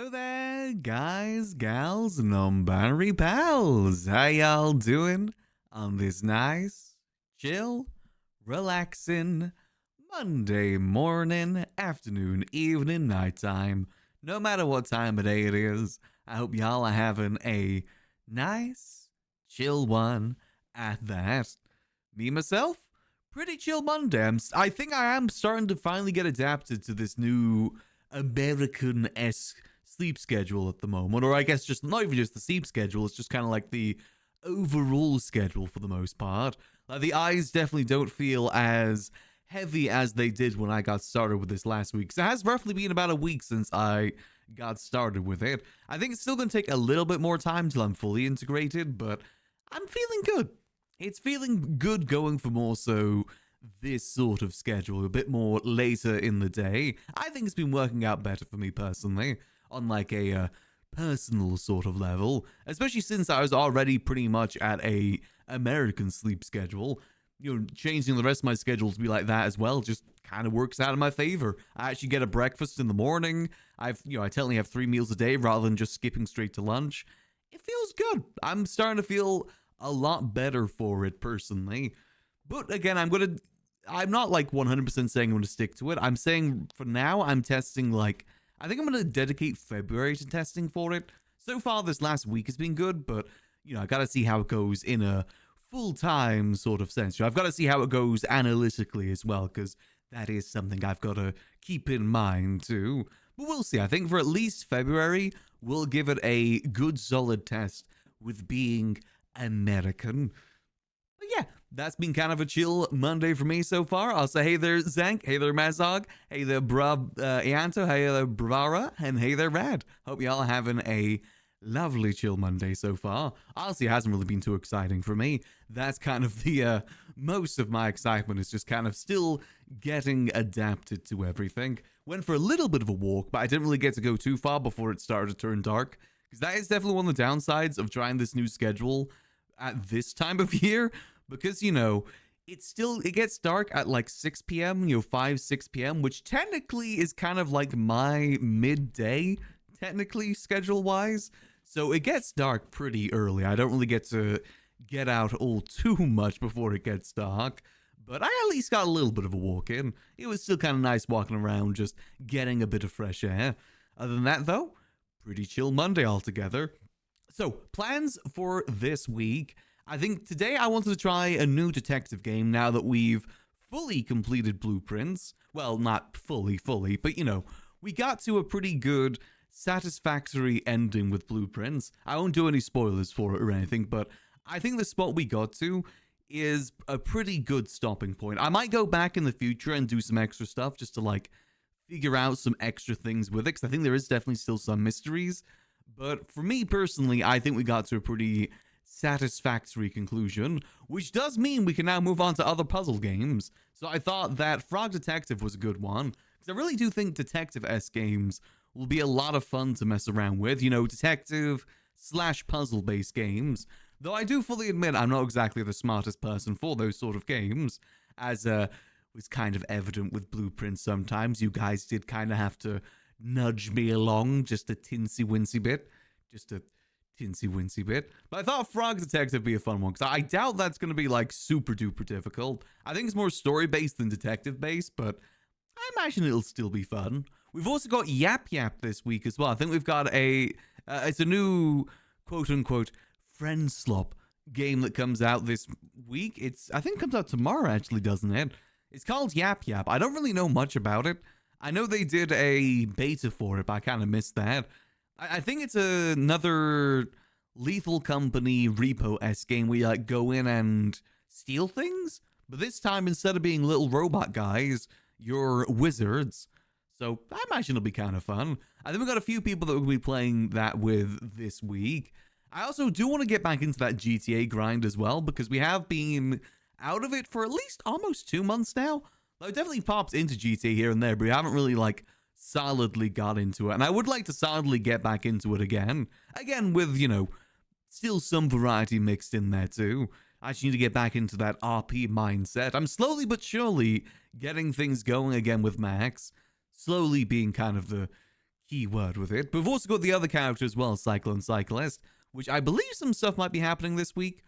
Hello there, guys, gals, non-binary pals. How y'all doing on this nice, chill, relaxing Monday morning, afternoon, evening, nighttime? No matter what time of day it is, I hope y'all are having a nice, chill one at that. Me, myself, pretty chill Monday. I think I am starting to finally get adapted to this new American-esque sleep schedule at the moment, or I guess just not even just the sleep schedule, it's just kind of like the overall schedule for the most part. Like the eyes definitely don't feel as heavy as they did when I got started with this last week. So it has roughly been about a week since I got started with it. I think it's still going to take a little bit more time till I'm fully integrated, but I'm feeling good. It's feeling good going for more so this sort of schedule, a bit more later in the day. I think it's been working out better for me personally, on like a personal sort of level, especially since I was already pretty much at a American sleep schedule. You know, changing the rest of my schedule to be like that as well just kind of works out in my favor. I actually get a breakfast in the morning. I technically have 3 meals a day rather than just skipping straight to lunch. It feels good. I'm starting to feel a lot better for it personally. But again, I'm not like 100% saying I'm going to stick to it. I'm saying for now, I'm testing I think I'm going to dedicate February to testing for it. So far, this last week has been good, but, I got to see how it goes in a full-time sort of sense. I've got to see how it goes analytically as well, because that is something I've got to keep in mind too. But we'll see. I think for at least February, we'll give it a good solid test with being American. But yeah, that's been kind of a chill Monday for me so far. I'll say hey there, Zank. Hey there, Mazog. Hey there, Ianto. Hey there, Bravara. And hey there, Rad. Hope y'all are having a lovely chill Monday so far. Honestly, it hasn't really been too exciting for me. That's kind of the, most of my excitement is just kind of still getting adapted to everything. Went for a little bit of a walk, but I didn't really get to go too far before it started to turn dark. Because that is definitely one of the downsides of trying this new schedule at this time of year. Because, it gets dark at like 6 p.m., 5, 6 p.m., which technically is kind of like my midday, technically, schedule-wise. So it gets dark pretty early. I don't really get to get out all too much before it gets dark. But I at least got a little bit of a walk in. It was still kind of nice walking around, just getting a bit of fresh air. Other than that, though, pretty chill Monday altogether. So, plans for this week. I think today I wanted to try a new detective game now that we've fully completed Blueprints. Well, not fully, but we got to a pretty good, satisfactory ending with Blueprints. I won't do any spoilers for it or anything, but I think the spot we got to is a pretty good stopping point. I might go back in the future and do some extra stuff just to figure out some extra things with it, because I think there is definitely still some mysteries. But for me personally, I think we got to a pretty satisfactory conclusion, which does mean we can now move on to other puzzle games. So I thought that Frog Detective was a good one, because I really do think detective-esque games will be a lot of fun to mess around with, detective/puzzle-based games. Though I do fully admit I'm not exactly the smartest person for those sort of games, as was kind of evident with Blueprints sometimes. You guys did kind of have to nudge me along just a tinsy-wincy bit. But I thought Frog Detective would be a fun one, because I doubt that's going to be super duper difficult. I think it's more story based than detective based, but I imagine it'll still be fun. We've also got Yap Yap this week as well. I think we've got it's a new quote unquote friend slop game that comes out this week. I think it comes out tomorrow actually, doesn't it? It's called Yap Yap. I don't really know much about it. I know they did a beta for it, but I kind of missed that. I think it's another Lethal Company repo-esque game where you go in and steal things, but this time instead of being little robot guys, you're wizards. So I imagine it'll be kind of fun. I think we've got a few people that we'll be playing that with this week. I also do want to get back into that GTA grind as well, because we have been out of it for at least almost 2 months now. I definitely popped into GTA here and there, but we haven't really solidly got into it. And I would like to solidly get back into it again. Again, with, still some variety mixed in there too. I just need to get back into that RP mindset. I'm slowly but surely getting things going again with Max. Slowly being kind of the keyword with it. But we've also got the other character as well, Cyclone Cyclist, which I believe some stuff might be happening this week.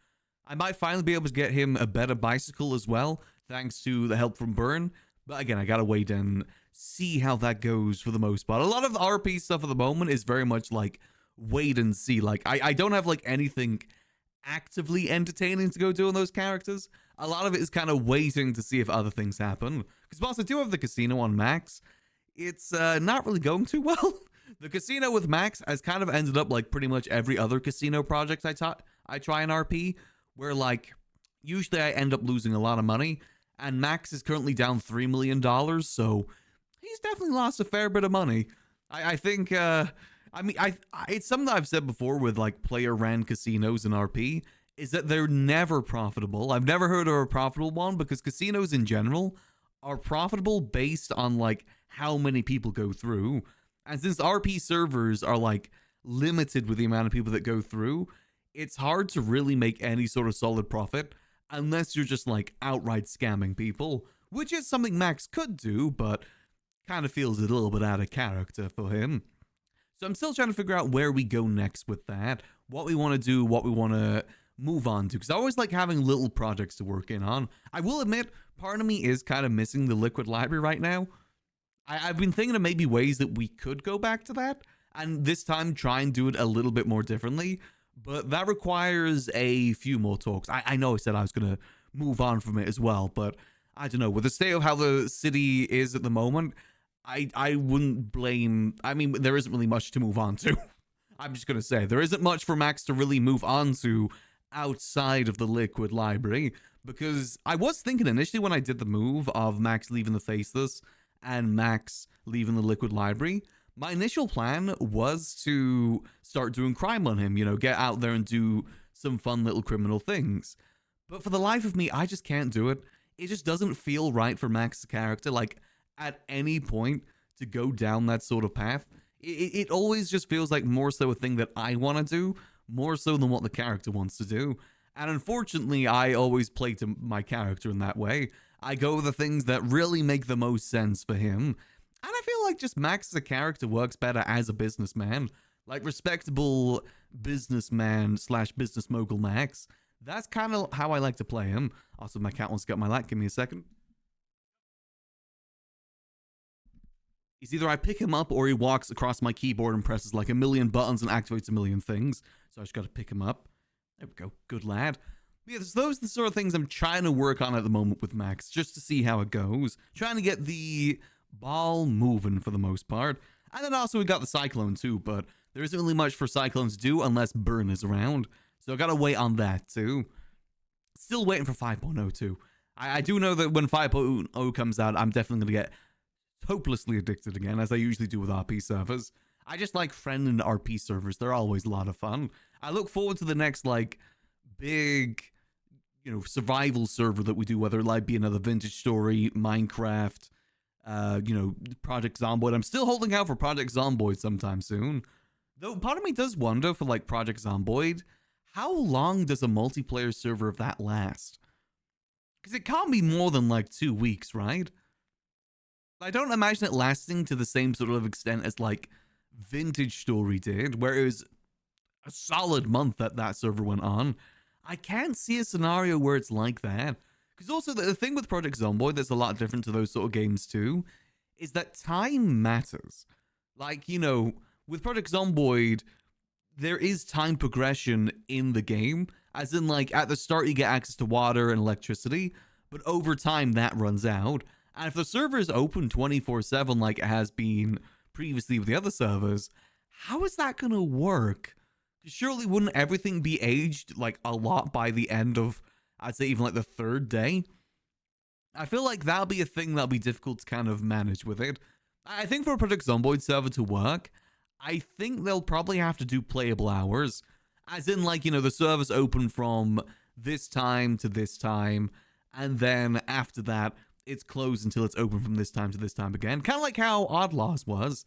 I might finally be able to get him a better bicycle as well, thanks to the help from Burn. But again, I gotta wait and see how that goes for the most part. A lot of RP stuff at the moment is very much like wait and see. Like, I don't have like anything actively entertaining to go do on those characters. A lot of it is kind of waiting to see if other things happen. Because whilst I do have the casino on max, it's not really going too well. The casino with max has kind of ended up like pretty much every other casino project I try in RP, where like usually I end up losing a lot of money, and max is currently down $3 million, so he's definitely lost a fair bit of money. I think it's something that I've said before with like player ran casinos in RP, is that they're never profitable. I've never heard of a profitable one, because casinos in general are profitable based on like how many people go through. And since RP servers are like limited with the amount of people that go through, it's hard to really make any sort of solid profit unless you're just like outright scamming people, which is something Max could do, but kind of feels a little bit out of character for him. So I'm still trying to figure out where we go next with that, what we want to do, what we want to move on to, because I always like having little projects to work in on. I will admit, part of me is kind of missing the Liquid Library right now. I've been thinking of maybe ways that we could go back to that, and this time try and do it a little bit more differently, but that requires a few more talks. I know I said I was going to move on from it as well, but I don't know. With the state of how the city is at the moment, I wouldn't blame... I mean, there isn't really much to move on to. I'm just going to say, there isn't much for Max to really move on to outside of the Liquid Library, because I was thinking initially when I did the move of Max leaving the Faceless and Max leaving the Liquid Library, my initial plan was to start doing crime on him, you know, get out there and do some fun little criminal things. But for the life of me, I just can't do it. It just doesn't feel right for Max's character, like, at any point to go down that sort of path. It always just feels like more so a thing that I want to do, more so than what the character wants to do. And unfortunately, I always play to my character in that way. I go with the things that really make the most sense for him. And I feel like just Max as a character works better as a businessman. Like respectable businessman / business mogul Max. That's kind of how I like to play him. Also, my cat wants to get my lap. Give me a second. It's either I pick him up or he walks across my keyboard and presses like a million buttons and activates a million things. So I just got to pick him up. There we go. Good lad. Yeah, so those are the sort of things I'm trying to work on at the moment with Max, just to see how it goes. Trying to get the ball moving for the most part. And then also we got the Cyclone too, but there isn't really much for Cyclone to do unless Burn is around. So I gotta wait on that too. Still waiting for 5.0 too. I do know that when 5.0 comes out, I'm definitely gonna get hopelessly addicted again, as I usually do with RP servers. I just like friending RP servers. They're always a lot of fun. I look forward to the next like big, you know, survival server that we do, whether it like be another Vintage Story, Minecraft, you know, Project Zomboid. I'm still holding out for Project Zomboid sometime soon. Though part of me does wonder for like Project Zomboid, how long does a multiplayer server of that last? Because it can't be more than like 2 weeks, right? I don't imagine it lasting to the same sort of extent as like Vintage Story did, where it was a solid month that that server went on. I can't see a scenario where it's like that. Because also the thing with Project Zomboid that's a lot different to those sort of games too, is that time matters. Like, you know, with Project Zomboid, there is time progression in the game. As in, like, at the start you get access to water and electricity, but over time that runs out. And if the server is open 24/7 like it has been previously with the other servers, how is that going to work? Surely wouldn't everything be aged like a lot by the end of, I'd say even like the 3rd day? I feel like that'll be a thing that'll be difficult to kind of manage with it. I think for a Project Zomboid server to work, I think they'll probably have to do playable hours. As in, like, you know, the server's open from this time to this time, and then after that, it's closed until it's open from this time to this time again. Kind of like how Oddlaws was.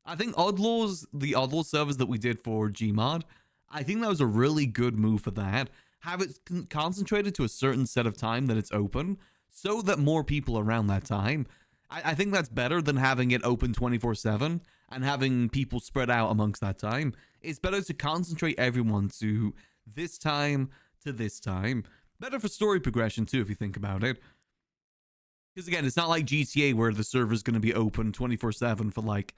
I think Oddlaws, the Oddlaws servers that we did for Gmod, I think that was a really good move for that. Have it concentrated to a certain set of time that it's open, so that more people around that time. I think that's better than having it open 24/7, and having people spread out amongst that time. It's better to concentrate everyone to this time to this time. Better for story progression too, if you think about it. Because again, it's not like GTA where the server's going to be open 24/7 for like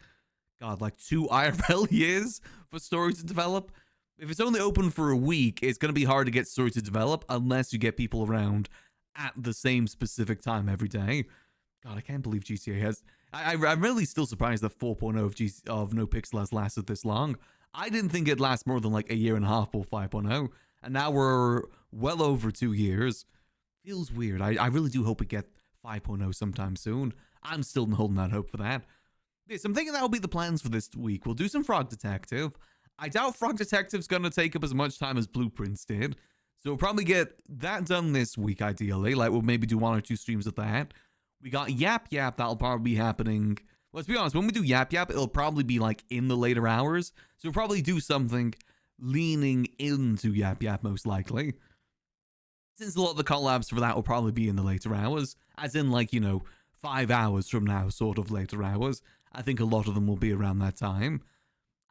2 IRL years for story to develop. If it's only open for a week, it's going to be hard to get story to develop unless you get people around at the same specific time every day. God, I can't believe GTA has... I'm really still surprised that 4.0 of No Pixel has lasted this long. I didn't think it'd last more than like a year and a half for 5.0. And now we're well over 2 years. Feels weird. I really do hope we get 5.0 sometime soon. I'm still holding out hope for that. Okay, so I'm thinking that'll be the plans for this week. We'll do some Frog Detective. I doubt Frog Detective's going to take up as much time as Blueprints did. So we'll probably get that done this week, ideally. Like, we'll maybe do 1 or 2 streams of that. We got Yap Yap. That'll probably be happening. Let's be honest. When we do Yap Yap, it'll probably be, like, in the later hours. So we'll probably do something leaning into Yap Yap, most likely. Since a lot of the collabs for that will probably be in the later hours. As in, like, 5 hours from now, sort of later hours. I think a lot of them will be around that time.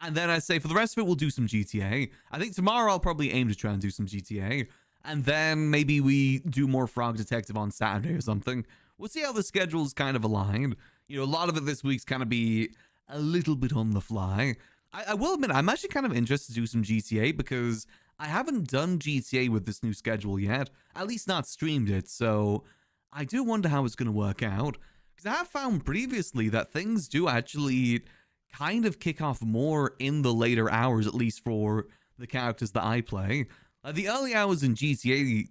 And then I'd say for the rest of it, we'll do some GTA. I think tomorrow I'll probably aim to try and do some GTA. And then maybe we do more Frog Detective on Saturday or something. We'll see how the schedule's kind of aligned. A lot of it this week's kind of be a little bit on the fly. I will admit, I'm actually kind of interested to do some GTA because I haven't done GTA with this new schedule yet. At least not streamed it. So I do wonder how it's going to work out. Because I have found previously that things do actually kind of kick off more in the later hours, at least for the characters that I play. Like the early hours in GTA,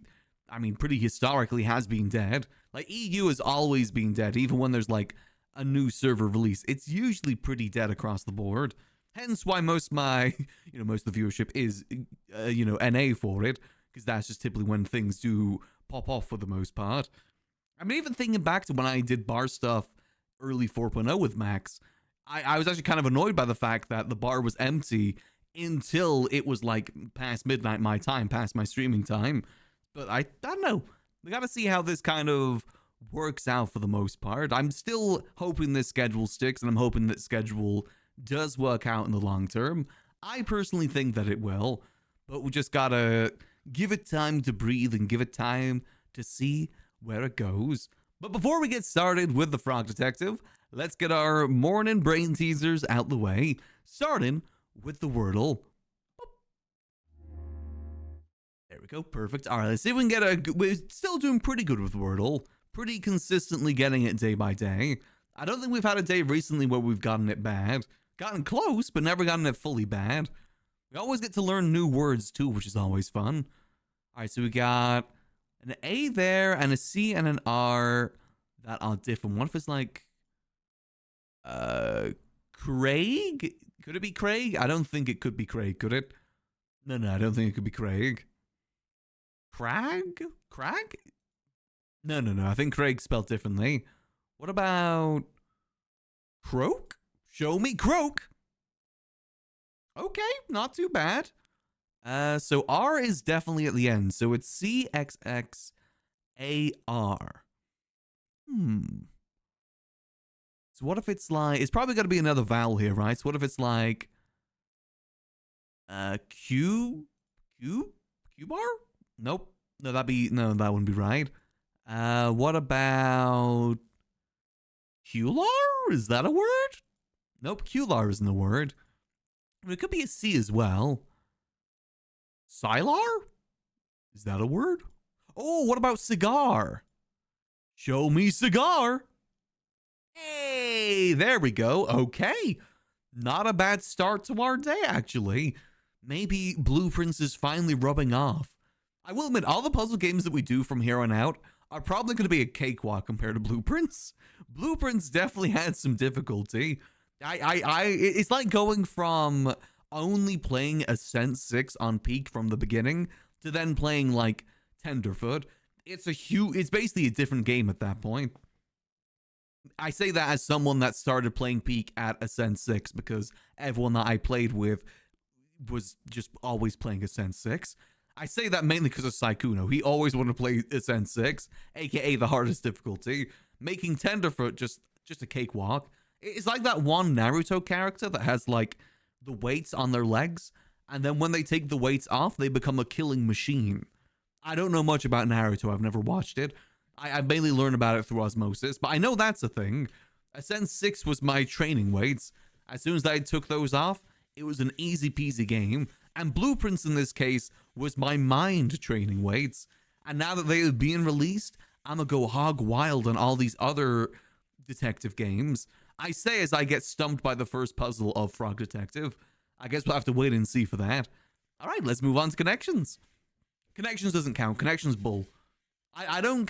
I mean, pretty historically has been dead. Like EU has always been dead, even when there's like a new server release. It's usually pretty dead across the board. Hence why most of my, most of the viewership is, NA for it, because that's just typically when things do pop off for the most part. I mean, even thinking back to when I did bar stuff early 4.0 with Max, I was actually kind of annoyed by the fact that the bar was empty until it was like past midnight my time, past my streaming time. But I don't know. We got to see how this kind of works out for the most part. I'm still hoping this schedule sticks, and I'm hoping that schedule does work out in the long term. I personally think that it will, but we just got to give it time to breathe and give it time to see where it goes. But before we get started with the Frog Detective, let's get our morning brain teasers out the way, starting with the Wordle. There we go, perfect. All right, let's see if we can get we're still doing pretty good with Wordle, pretty consistently getting it day by day. I don't think we've had a day recently where we've gotten it bad. Gotten close, but never gotten it fully bad. We always get to learn new words too, which is always fun. All right, so we got an A there, and a C and an R that are different. What if it's like Craig? Could it be Craig? I don't think it could be Craig, could it? No, I don't think it could be Craig. Crag? No. I think Craig's spelled differently. What about Croak? Show me Croak. Okay, not too bad. So R is definitely at the end. So it's CXXAR. So what if it's like... It's probably got to be another vowel here, right? So what if it's like... Q-bar? Nope. No, that wouldn't be right. What about... Qlar? Is that a word? Nope, Qlar isn't a word. I mean, it could be a C as well. Sylar? Is that a word? Oh, what about cigar? Show me cigar. Hey, there we go. Okay. Not a bad start to our day, actually. Maybe Blueprints is finally rubbing off. I will admit, all the puzzle games that we do from here on out are probably going to be a cakewalk compared to Blueprints. Blueprints definitely had some difficulty. It's like going from only Playing Ascent 6 on peak from the beginning to then playing like Tenderfoot. It's basically a different game at that point. I say that as someone that started playing peak at Ascent 6 because everyone that I played with was just always playing Ascent 6. I say that mainly because of Saikuno. He always wanted to play Ascent 6, aka the hardest difficulty, making Tenderfoot just a cakewalk. It's like that one Naruto character that has like the weights on their legs, and then when they take the weights off, they become a killing machine. I don't know much about Naruto. I've never watched it. I mainly learn about it through osmosis, but I know that's a thing. Ascent 6 was my training weights. As soon as I took those off, it was an easy peasy game. And Blueprints in this case was my mind training weights. And now that they are being released, I'm gonna go hog wild on all these other detective games. I say as I get stumped by the first puzzle of Frog Detective. I guess we'll have to wait and see for that. All right, let's move on to Connections. Connections doesn't count. Connections bull. I don't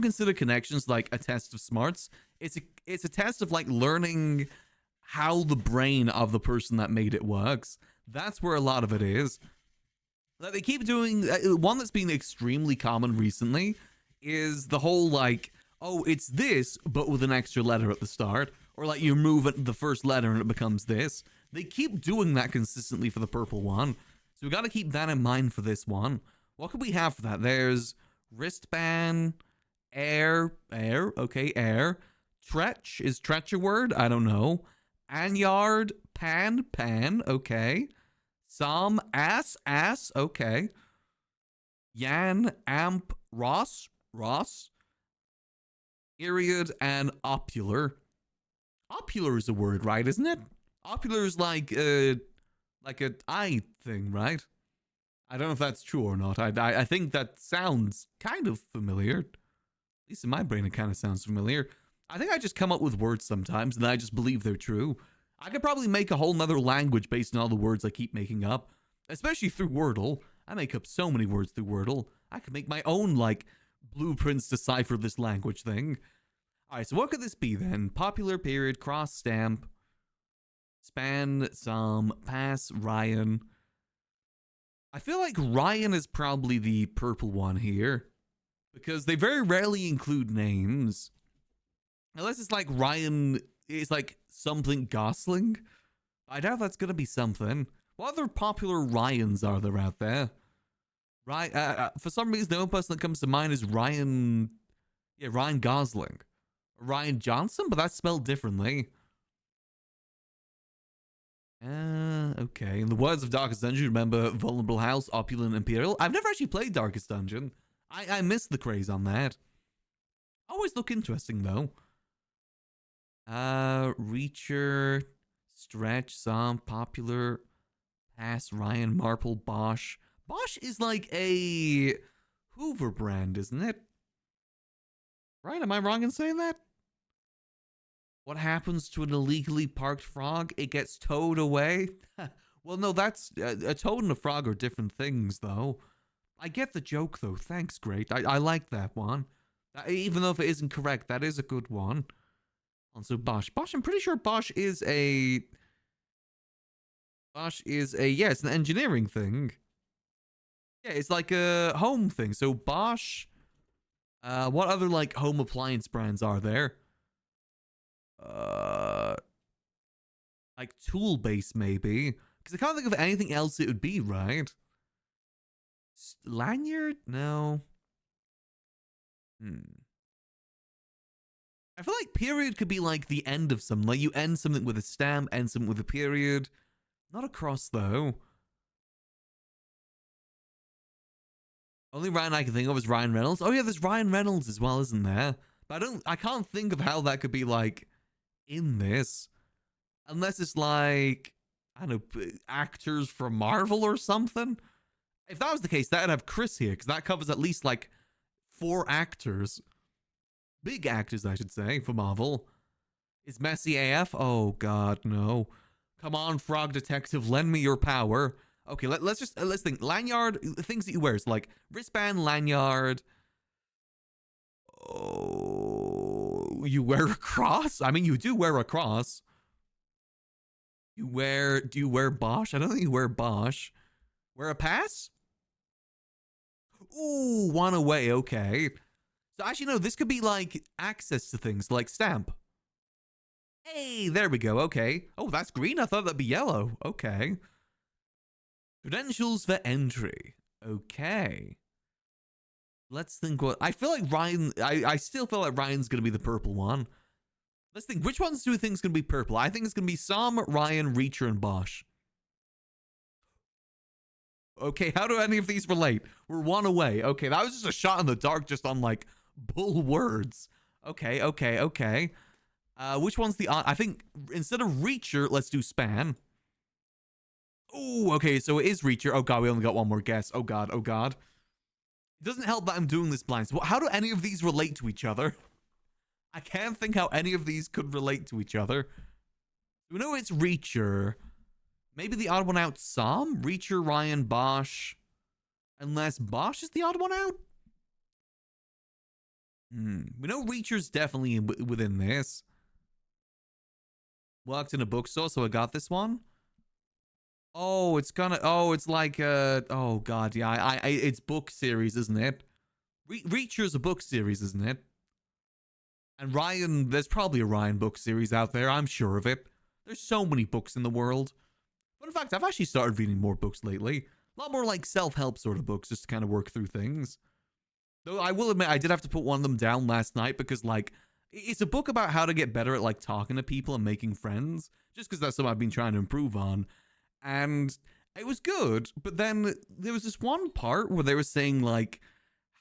consider Connections like a test of smarts. It's a test of like learning how the brain of the person that made it works. That's where a lot of it is. Like they keep doing one that's been extremely common recently is the whole like, oh, it's this but with an extra letter at the start, or like you remove the first letter and it becomes this. They keep doing that consistently for the purple one, so we got to keep that in mind for this one. What could we have for that? There's wristband, air, okay, air. Tretch, is tretch a word? I don't know. Anyard, pan, okay. Som, ass, okay. Yan, amp, Ross. Period, and opular. Opular is a word, right, isn't it? Opular is like an eye thing, right? I don't know if that's true or not. I think that sounds kind of familiar. At least in my brain, it kind of sounds familiar. I think I just come up with words sometimes, and I just believe they're true. I could probably make a whole nother language based on all the words I keep making up, especially through Wordle. I make up so many words through Wordle. I could make my own, like, blueprints to decipher this language thing. All right, so what could this be then? Popular, period, cross, stamp, span, some, pass, Ryan. I feel like Ryan is probably the purple one here, because they very rarely include names. Unless it's like Ryan is like something Gosling. I doubt that's going to be something. What other popular Ryans are there out there? Right, for some reason, the only person that comes to mind is Ryan. Yeah, Ryan Gosling. Ryan Johnson, but that's spelled differently. Okay. In the words of Darkest Dungeon, remember Vulnerable House, Opulent Imperial. I've never actually played Darkest Dungeon. I missed the craze on that. Always look interesting, though. Reacher, Stretch, Some, Popular, Pass, Ryan, Marple, Bosch. Bosch is like a Hoover brand, isn't it? Right? Am I wrong in saying that? What happens to an illegally parked frog? It gets towed away? Well, no, that's... a toad and a frog are different things, though. I get the joke, though. Thanks, great. I like that one. Even though if it isn't correct, that is a good one. Also, Bosch. Bosch, I'm pretty sure Bosch is a... yeah, it's an engineering thing. Yeah, it's like a home thing. So, Bosch... what other, like, home appliance brands are there? Like tool base maybe, because I can't think of anything else it would be, right? Lanyard? No. I feel like period could be like the end of something. Like you end something with a stamp, end something with a period. Not a cross though. Only Ryan I can think of is Ryan Reynolds. Oh yeah, there's Ryan Reynolds as well, isn't there? But I can't think of how that could be like in this. Unless it's like, I don't know, actors from Marvel or something. If that was the case, that'd have Chris here, because that covers at least like 4 actors. Big actors, I should say, for Marvel. Is Messy AF? Oh god, no. Come on, Frog Detective, lend me your power. Okay, let's think. Lanyard, things that you wear. So like wristband, lanyard. Oh, you wear a cross? I mean, you do wear a cross. Do you wear Bosch? I don't think you wear Bosch. Wear a pass? Ooh, one away, okay. So actually, no, this could be like access to things, like stamp. Hey, there we go, okay. Oh, that's green? I thought that'd be yellow. Okay. Credentials for entry. Okay. Let's think what... I feel like Ryan... I still feel like Ryan's going to be the purple one. Let's think. Which ones do we think is going to be purple? I think it's going to be Sam, Ryan, Reacher, and Bosch. Okay, how do any of these relate? We're one away. Okay, that was just a shot in the dark just on, like, bull words. Okay. Which one's the... I think instead of Reacher, let's do Span. Oh, okay, so it is Reacher. Oh, God, we only got one more guess. Oh, God. It doesn't help that I'm doing this blind. So how do any of these relate to each other? I can't think how any of these could relate to each other. We know it's Reacher. Maybe the odd one out, Sam? Reacher, Ryan, Bosch. Unless Bosch is the odd one out? We know Reacher's definitely within this. Worked in a bookstore, so I got this one. Oh, it's gonna... Oh, it's like... oh, God, yeah. It's book series, isn't it? Reacher's a book series, isn't it? And Ryan... There's probably a Ryan book series out there. I'm sure of it. There's so many books in the world. But in fact, I've actually started reading more books lately. A lot more like self-help sort of books, just to kind of work through things. Though I will admit, I did have to put one of them down last night because, like, it's a book about how to get better at, like, talking to people and making friends. Just because that's something I've been trying to improve on. And it was good. But then there was this one part where they were saying, like,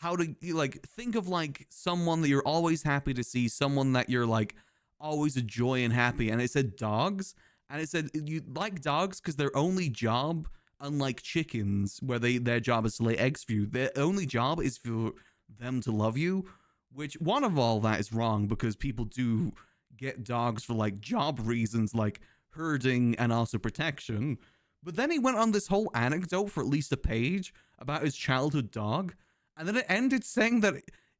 how to, like, think of, like, someone that you're always happy to see. Someone that you're, like, always a joy and happy. And it said dogs. And it said you like dogs because their only job, unlike chickens, where their job is to lay eggs for you, their only job is for them to love you, which one of all that is wrong because people do get dogs for like job reasons like herding and also protection. But then he went on this whole anecdote for at least a page about his childhood dog. And then it ended saying that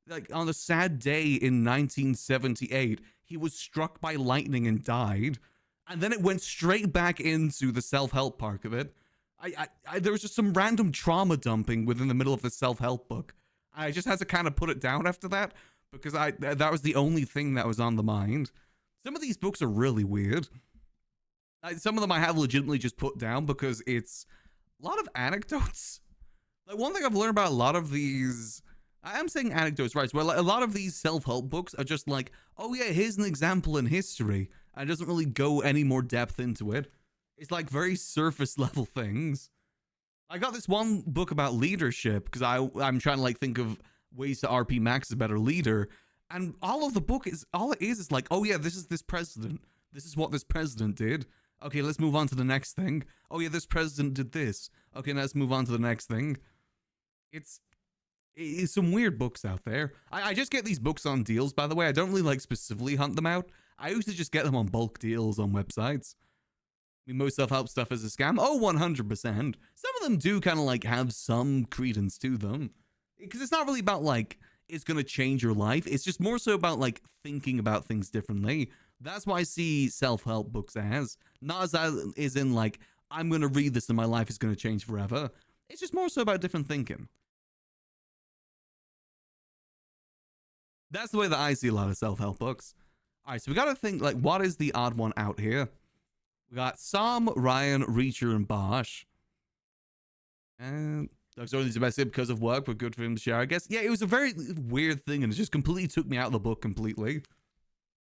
like on a sad day in 1978, he was struck by lightning and died. And then it went straight back into the self-help part of it. There was just some random trauma dumping within the middle of the self-help book. I just had to kind of put it down after that because that was the only thing that was on the mind. Some of these books are really weird. Some of them I have legitimately just put down because it's a lot of anecdotes. Like one thing I've learned about a lot of these... I am saying anecdotes, right? Where like, a lot of these self-help books are just like, oh yeah, here's an example in history. And it doesn't really go any more depth into it. It's like very surface level things. I got this one book about leadership because I'm trying to like think of ways to RP Max a better leader. And all of the book is, all it is like, oh yeah, this is this president. This is what this president did. Okay, let's move on to the next thing. Oh yeah, this president did this. Okay, now let's move on to the next thing. It's some weird books out there. I just get these books on deals, by the way. I don't really like specifically hunt them out. I usually just get them on bulk deals on websites. I mean, most self-help stuff is a scam. Oh, 100%. Some of them do kind of like have some credence to them. Because it's not really about like, it's going to change your life. It's just more so about like thinking about things differently. That's why I see self-help books as. Not as in like, I'm going to read this and my life is going to change forever. It's just more so about different thinking. That's the way that I see a lot of self-help books. All right, so we got to think, like, what is the odd one out here? We got Sam, Ryan, Reacher, and Bosch. And Doug's only domestic because of work, but good for him to share, I guess. Yeah, it was a very weird thing, and it just completely took me out of the book completely.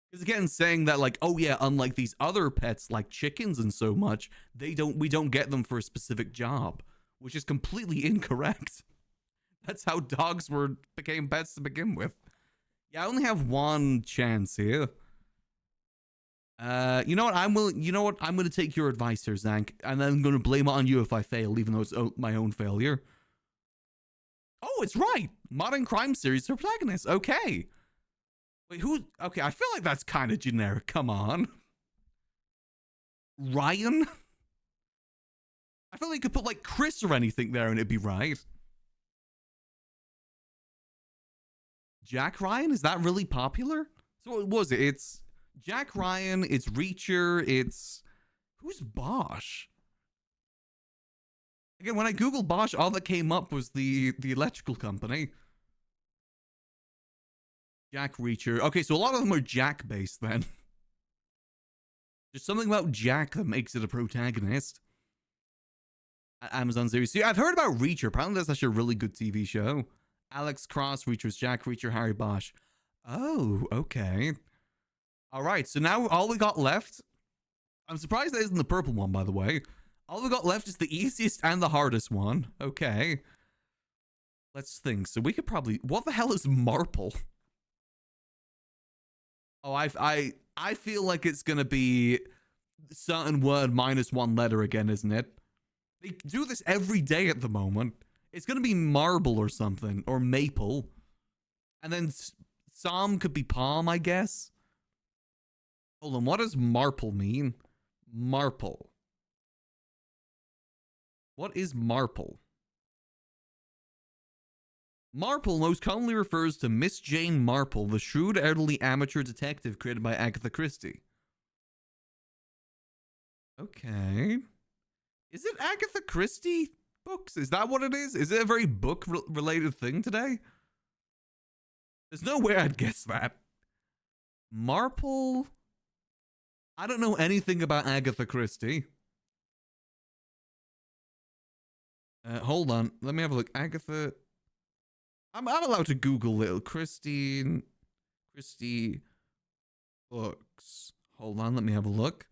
Because again, saying that, like, oh yeah, unlike these other pets, like chickens and so much, we don't get them for a specific job, which is completely incorrect. That's how dogs became pets to begin with. Yeah, I only have one chance here. You know what? I'm going to take your advice here, Zank, and then I'm going to blame it on you if I fail, even though it's my own failure. Oh, it's right. Modern crime series protagonist. Okay. Wait, who? Okay, I feel like that's kind of generic. Come on. Ryan? I feel like you could put like Chris or anything there and it'd be right. Jack Ryan? Is that really popular? So what was it? It's Jack Ryan, it's Reacher, it's... Who's Bosch? Again, when I googled Bosch, all that came up was the electrical company. Jack Reacher. Okay, so a lot of them are Jack-based then. There's something about Jack that makes it a protagonist. Amazon series. See, I've heard about Reacher. Apparently that's actually a really good TV show. Alex Cross, Reacher's Jack Reacher, Harry Bosch. Oh, okay. All right, so now all we got left. I'm surprised that isn't the purple one, by the way. All we got left is the easiest and the hardest one. Okay. Let's think. So we could probably... What the hell is marple? Oh, I feel like it's going to be certain word minus one letter again, isn't it? They do this every day at the moment. It's going to be marble or something. Or maple. And then psalm could be palm, I guess. Hold on. What does marple mean? Marple. What is marple? Marple most commonly refers to Miss Jane Marple, the shrewd elderly amateur detective created by Agatha Christie. Okay. Is it Agatha Christie books? Is that what it is? Is it a very book-related thing today? There's no way I'd guess that. Marple? I don't know anything about Agatha Christie. Hold on. Let me have a look. Agatha... I'm allowed to Google little Christie books. Hold on, let me have a look.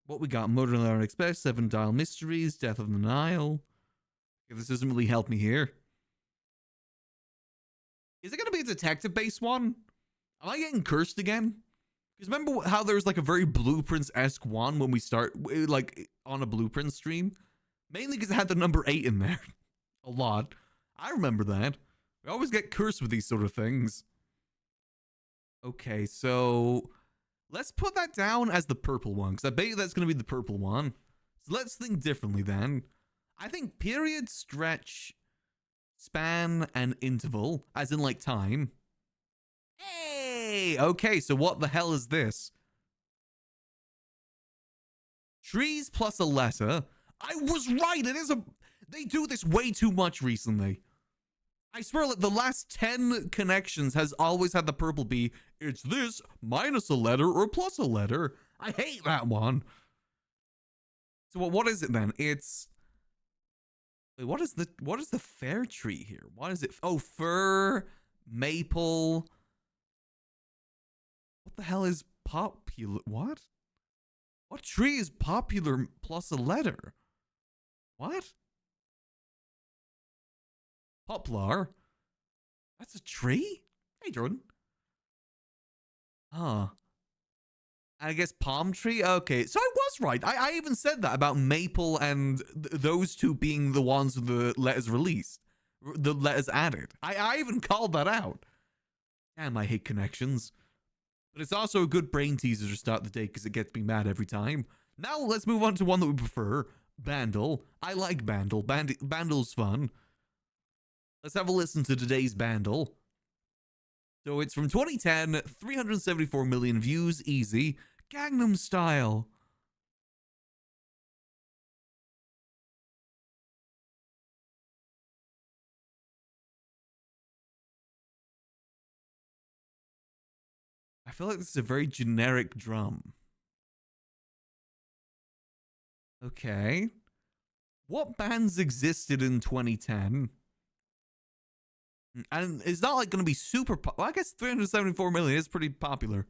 What we got? Murder in the Orient Express, Seven Dial Mysteries, Death of the Nile. Okay, this doesn't really help me here. Is it going to be a detective-based one? Am I getting cursed again? Because remember how there's like a very Blueprints-esque one when we start, like, on a Blueprint stream? Mainly because it had the number 8 in there. A lot. I remember that. We always get cursed with these sort of things. Okay, so let's put that down as the purple one, because I bet you that's going to be the purple one. So let's think differently then. I think period, stretch, span, and interval, as in like time. Hey! Okay, so what the hell is this? Trees plus a letter. I was right! It is a... They do this way too much recently. I swear, like, the last 10 connections has always had the purple be, it's this minus a letter or plus a letter. I hate that one. So what is it then? It's... Wait, what is the fair tree here? What is it? Oh, fir, maple. What the hell is popular? What? What tree is popular plus a letter? What? Poplar? That's a tree? Hey, Jordan. Huh. I guess palm tree? Okay, so I was right. I even said that about maple and those two being the ones with the letters released. The letters added. I even called that out. Damn, I hate connections. But it's also a good brain teaser to start the day because it gets me mad every time. Now let's move on to one that we prefer. Bandle. I like Bandle. Bandle's fun. Let's have a listen to today's Bandle. So it's from 2010, 374 million views, easy. Gangnam Style. I feel like this is a very generic drum. Okay. What bands existed in 2010? And it's not like going to be super... Well, I guess 374 million is pretty popular.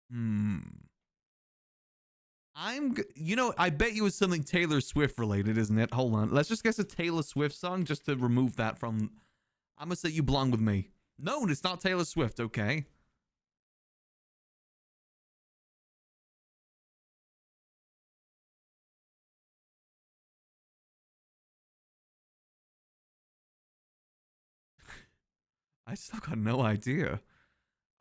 You know, I bet you it's something Taylor Swift related, isn't it? Hold on. Let's just guess a Taylor Swift song just to remove that from... I'm going to say You Belong With Me. No, it's not Taylor Swift. Okay. I still got no idea.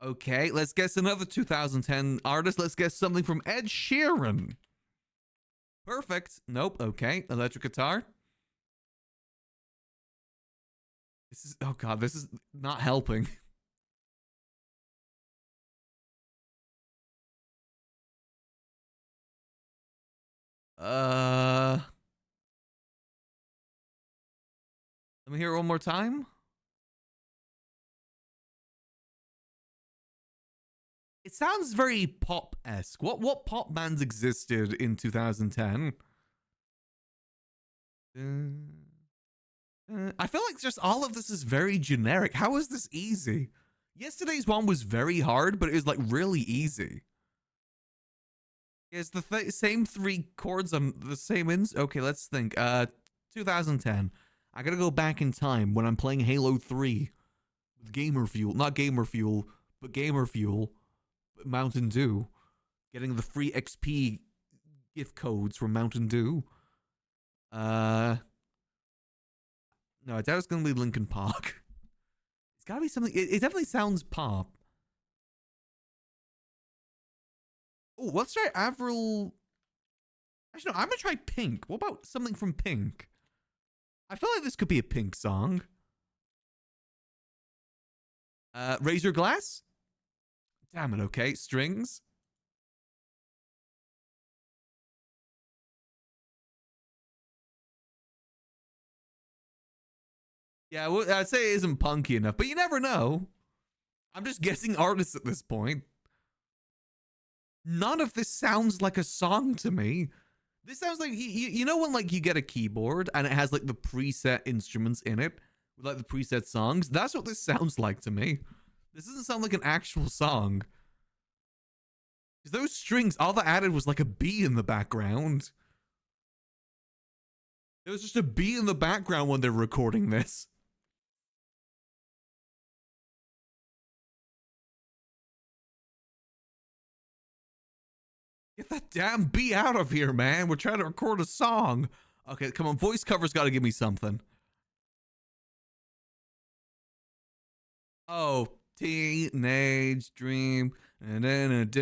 Okay, let's guess another 2010 artist. Let's guess something from Ed Sheeran. Perfect. Nope. Okay. Electric guitar. This is... Oh, God. This is not helping. Let me hear it one more time. It sounds very pop-esque. What pop bands existed in 2010? I feel like just all of this is very generic. How is this easy? Yesterday's one was very hard, but it was like really easy. It's the same three chords on the same ins. Okay, let's think. 2010. I gotta go back in time when I'm playing Halo 3 with Gamer Fuel, not Gamer Fuel, but Gamer Fuel, Mountain Dew, getting the free XP gift codes from Mountain Dew. No, I doubt it's gonna be Linkin Park. It's gotta be something. It definitely sounds pop. Oh, let's try Avril. Actually, no, I'm gonna try Pink. What about something from Pink? I feel like this could be a Pink song. Razor Glass? Damn it, okay. Strings? Yeah, well, I'd say it isn't punky enough, but you never know. I'm just guessing artists at this point. None of this sounds like a song to me. This sounds like, you know when like you get a keyboard and it has like the preset instruments in it, with like the preset songs? That's what this sounds like to me. This doesn't sound like an actual song. Because those strings, all that added was like a bee in the background. There was just a bee in the background when they're recording this. Get that damn bee out of here, man. We're trying to record a song. Okay, come on. Voice cover's got to give me something. Oh, Teenage Dream. See, this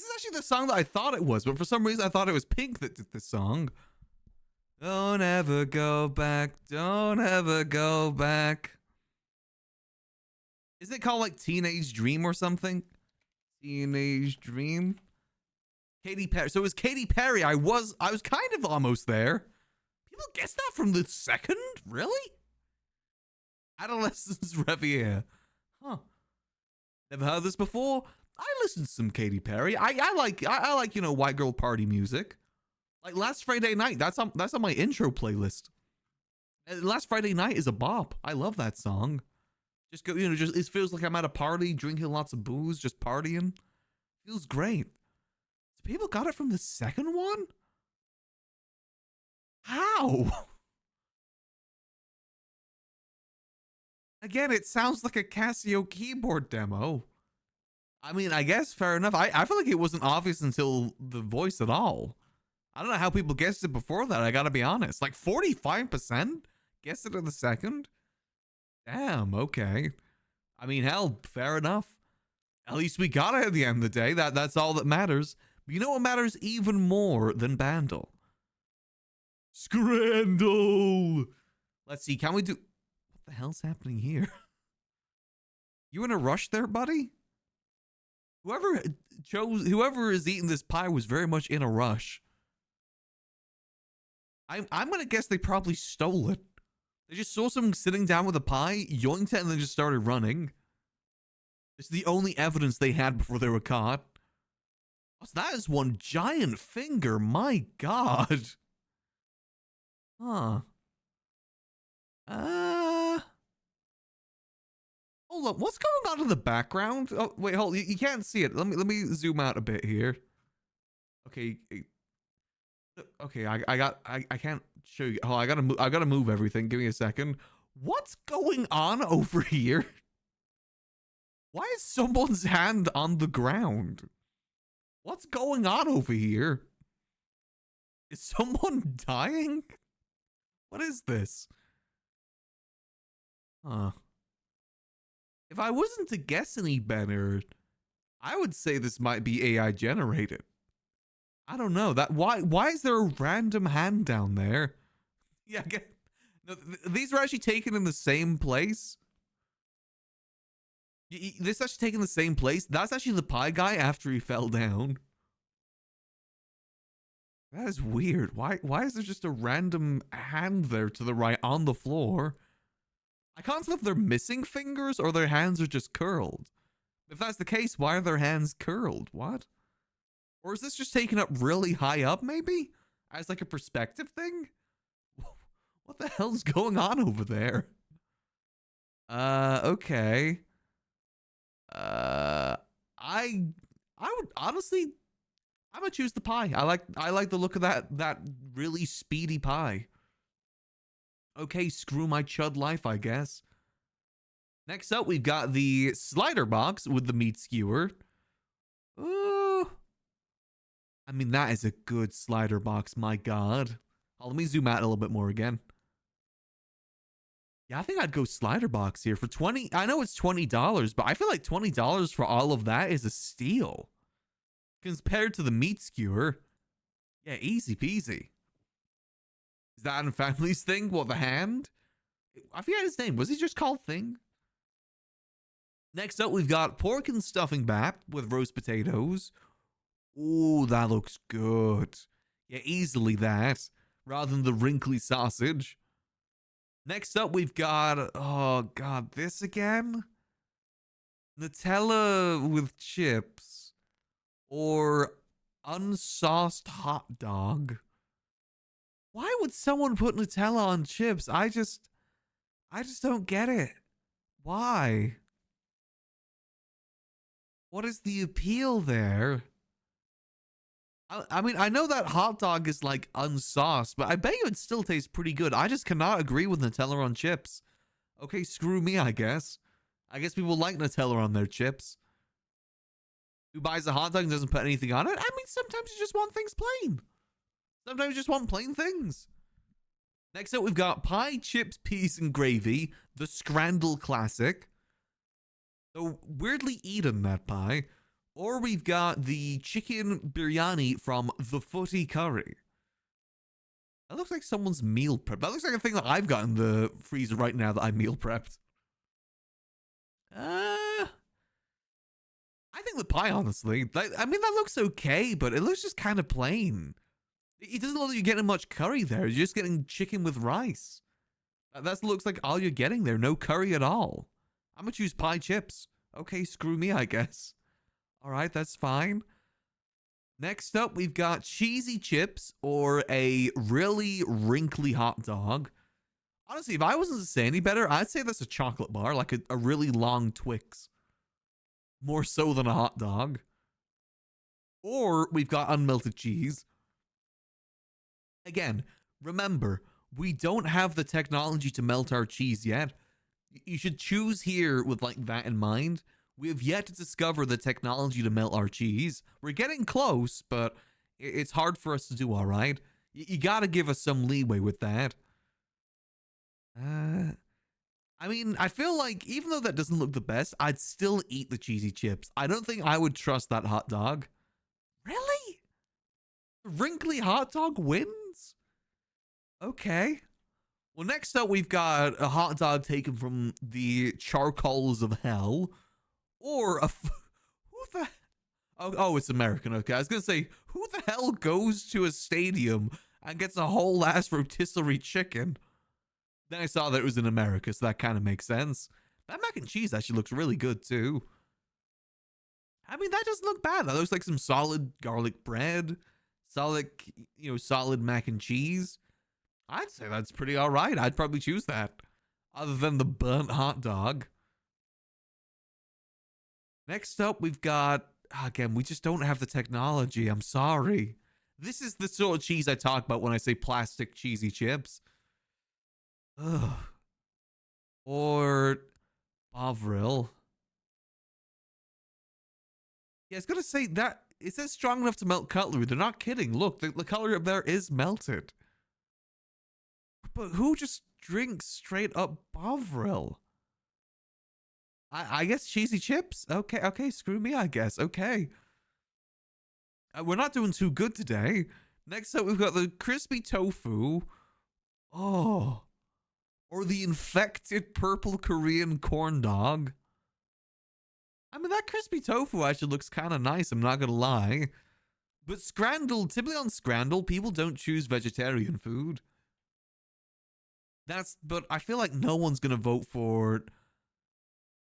is actually the song that I thought it was, but for some reason I thought it was Pink that did this song. Don't ever go back. Don't ever go back. Is it called like Teenage Dream or something? Teenage Dream. Katy Perry. So it was Katy Perry. I was kind of almost there. People guess that from the second? Really? Adolescence Revier. Huh. Never heard this before. I listened to some Katy Perry. I like, you know, white girl party music. Like Last Friday Night. That's on my intro playlist. Last Friday Night is a bop. I love that song. Just go, you know, just it feels like I'm at a party, drinking lots of booze, just partying. Feels great. So people got it from the second one? How? Again, it sounds like a Casio keyboard demo. I mean, I guess fair enough. I feel like it wasn't obvious until the voice at all. I don't know how people guessed it before that. I gotta be honest. Like 45% guessed it in the second? Damn, okay. I mean, hell, fair enough. At least we got it at the end of the day. That's all that matters. But you know what matters even more than Bandle? Scrandle! Let's see, can we do... What the hell's happening here? You in a rush there, buddy? Whoever is eating this pie was very much in a rush. I'm gonna guess they probably stole it. They just saw someone sitting down with a pie, yoinked it, and then just started running. It's the only evidence they had before they were caught. Oh, so that is one giant finger. My God. Huh. Hold up. What's going on in the background? Oh, wait, hold. You can't see it. Let me zoom out a bit here. Okay. Okay, I can't show you. Oh, I gotta move everything. Give me a second. What's going on over here? Why is someone's hand on the ground? What's going on over here? Is someone dying? What is this? Huh. If I wasn't to guess any better, I would say this might be AI generated. I don't know. Why is there a random hand down there? Yeah, no, these are actually taken in the same place. This actually taken the same place. That's actually the pie guy after he fell down. That is weird. Why is there just a random hand there to the right on the floor? I can't tell if they're missing fingers or their hands are just curled. If that's the case, why are their hands curled? What? Or is this just taken up really high up, maybe? As like a perspective thing? What the hell's going on over there? Okay. Uh, I would honestly, I'm gonna choose the pie. I like the look of that really speedy pie. Okay, screw my chud life, I guess. Next up, we've got the slider box with the meat skewer. Ooh, I mean that is a good slider box. My God. Oh, let me zoom out a little bit more again. Yeah, I think I'd go slider box here for 20. I know it's $20, but I feel like $20 for all of that is a steal compared to the meat skewer. Yeah, easy peasy. Is that in Family's thing? What, the hand? I forget his name. Was he just called Thing? Next up, we've got pork and stuffing bap with roast potatoes. Ooh, that looks good. Yeah, easily that, rather than the wrinkly sausage. Next up, we've got, oh God, this again? Nutella with chips or unsauced hot dog. Why would someone put Nutella on chips? I just don't get it. Why? What is the appeal there? I mean, I know that hot dog is like unsauced, but I bet you it still tastes pretty good. I just cannot agree with Nutella on chips. Okay, screw me, I guess. I guess people like Nutella on their chips. Who buys a hot dog and doesn't put anything on it? I mean, sometimes you just want things plain. Sometimes you just want plain things. Next up, we've got pie, chips, peas, and gravy. The Scrandle Classic. So, weirdly eaten, that pie. Or we've got the chicken biryani from the Footy Curry. That looks like someone's meal prep. That looks like a thing that I've got in the freezer right now that I meal prepped. I think the pie, honestly. I mean, that looks okay, but it looks just kind of plain. It doesn't look like you're getting much curry there. You're just getting chicken with rice. That looks like all you're getting there. No curry at all. I'm going to choose pie chips. Okay, screw me, I guess. All right, that's fine. Next up, we've got cheesy chips or a really wrinkly hot dog. Honestly, if I wasn't to say any better, I'd say that's a chocolate bar, like a really long Twix. More so than a hot dog. Or we've got unmelted cheese. Again, remember, we don't have the technology to melt our cheese yet. You should choose here with like that in mind. We have yet to discover the technology to melt our cheese. We're getting close, but it's hard for us to do, all right? You gotta give us some leeway with that. I mean, I feel like even though that doesn't look the best, I'd still eat the cheesy chips. I don't think I would trust that hot dog. Really? The wrinkly hot dog wins? Okay. Well, next up, we've got a hot dog taken from the charcoals of hell. Or who the... Oh, it's American. Okay, I was going to say, who the hell goes to a stadium and gets a whole ass rotisserie chicken? Then I saw that it was in America, so that kind of makes sense. That mac and cheese actually looks really good, too. I mean, that doesn't look bad. That looks like some solid garlic bread. Solid, solid mac and cheese. I'd say that's pretty all right. I'd probably choose that. Other than the burnt hot dog. Next up, we've got... Again, we just don't have the technology. I'm sorry. This is the sort of cheese I talk about when I say plastic cheesy chips. Ugh. Or Bovril. Yeah, I was gonna say that it says strong enough to melt cutlery. They're not kidding. Look, the cutlery up there is melted. But who just drinks straight up Bovril? I guess cheesy chips. Okay, screw me, I guess. Okay. We're not doing too good today. Next up, we've got the crispy tofu. Oh. Or the infected purple Korean corn dog. I mean, that crispy tofu actually looks kind of nice, I'm not going to lie. But typically on Scrandle, people don't choose vegetarian food. But I feel like no one's going to vote for,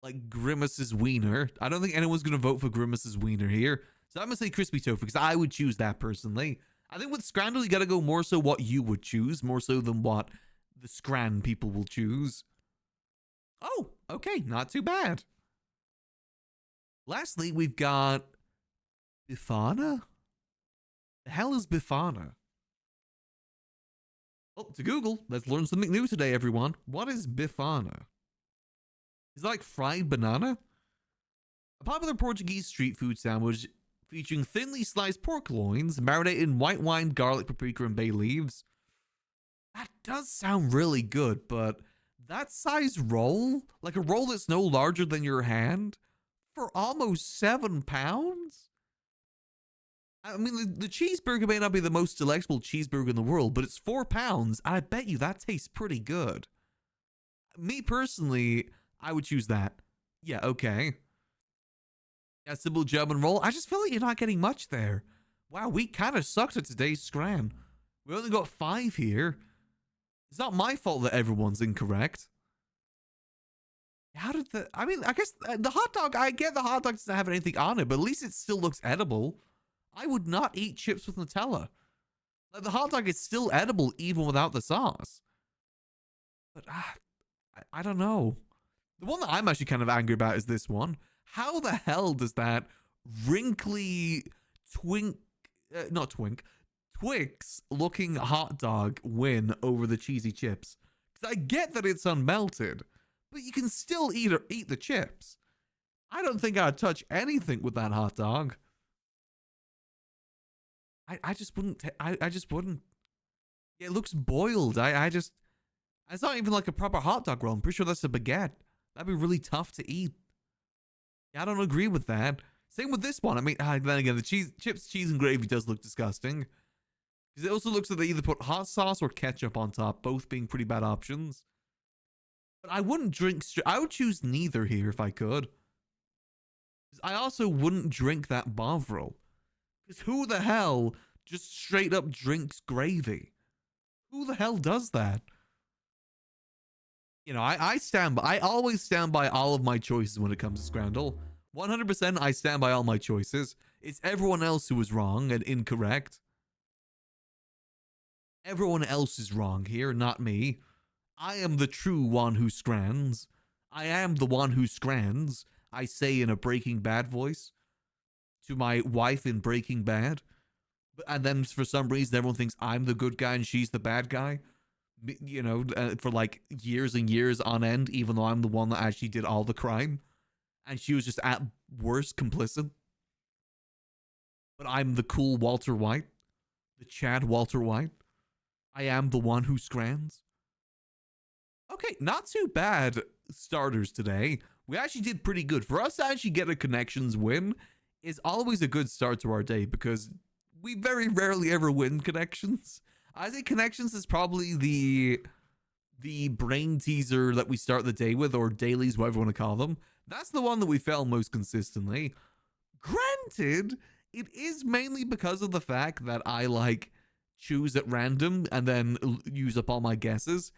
like, Grimace's wiener. I don't think anyone's going to vote for Grimace's wiener here. So I'm going to say crispy tofu, because I would choose that personally. I think with Scrandle, you got to go more so what you would choose, more so than what the Scran people will choose. Oh, Okay, not too bad. Lastly, we've got Bifana? The hell is Bifana? Oh, to Google. Let's learn something new today, everyone. What is Bifana? Is it like fried banana? A popular Portuguese street food sandwich featuring thinly sliced pork loins, marinated in white wine, garlic, paprika, and bay leaves. That does sound really good, but that size roll, like a roll that's no larger than your hand, for almost £7? I mean, the cheeseburger may not be the most delectable cheeseburger in the world, but it's £4, and I bet you that tastes pretty good. Me personally, I would choose that. Yeah, okay. That simple German roll. I just feel like you're not getting much there. Wow, we kind of sucked at today's scran. We only got 5 here. It's not my fault that everyone's incorrect. How did the... I mean, I guess the hot dog... I get the hot dog doesn't have anything on it, but at least it still looks edible. I would not eat chips with Nutella. Like, the hot dog is still edible even without the sauce. But I don't know. The one that I'm actually kind of angry about is this one. How the hell does that wrinkly Twix looking hot dog win over the cheesy chips? Because I get that it's unmelted, but you can still eat the chips. I don't think I'd touch anything with that hot dog. I just wouldn't. I just wouldn't. It looks boiled. It's not even like a proper hot dog roll. I'm pretty sure that's a baguette. That'd be really tough to eat. I don't agree with that. Same with this one. I mean, then again, the chips, cheese, and gravy does look disgusting. Because it also looks like they either put hot sauce or ketchup on top, both being pretty bad options. But I wouldn't drink... I would choose neither here if I could. I also wouldn't drink that Bovril. Because who the hell just straight up drinks gravy? Who the hell does that? You know, I always stand by all of my choices when it comes to Scrandle. 100% I stand by all my choices. It's everyone else who is wrong and incorrect. Everyone else is wrong here, not me. I am the true one who scrans. I am the one who scrans, I say in a Breaking Bad voice to my wife in Breaking Bad. And then for some reason, everyone thinks I'm the good guy and she's the bad guy. You know, for like years and years on end, even though I'm the one that actually did all the crime. And she was just at worst complicit. But I'm the cool Walter White. The Chad Walter White. I am the one who scrans. Okay, not too bad starters today. We actually did pretty good. For us to actually get a connections win is always a good start to our day because we very rarely ever win connections. I think connections is probably the brain teaser that we start the day with, or dailies, whatever you want to call them. That's the one that we fail most consistently. Granted, it is mainly because of the fact that I like choose at random and then use up all my guesses.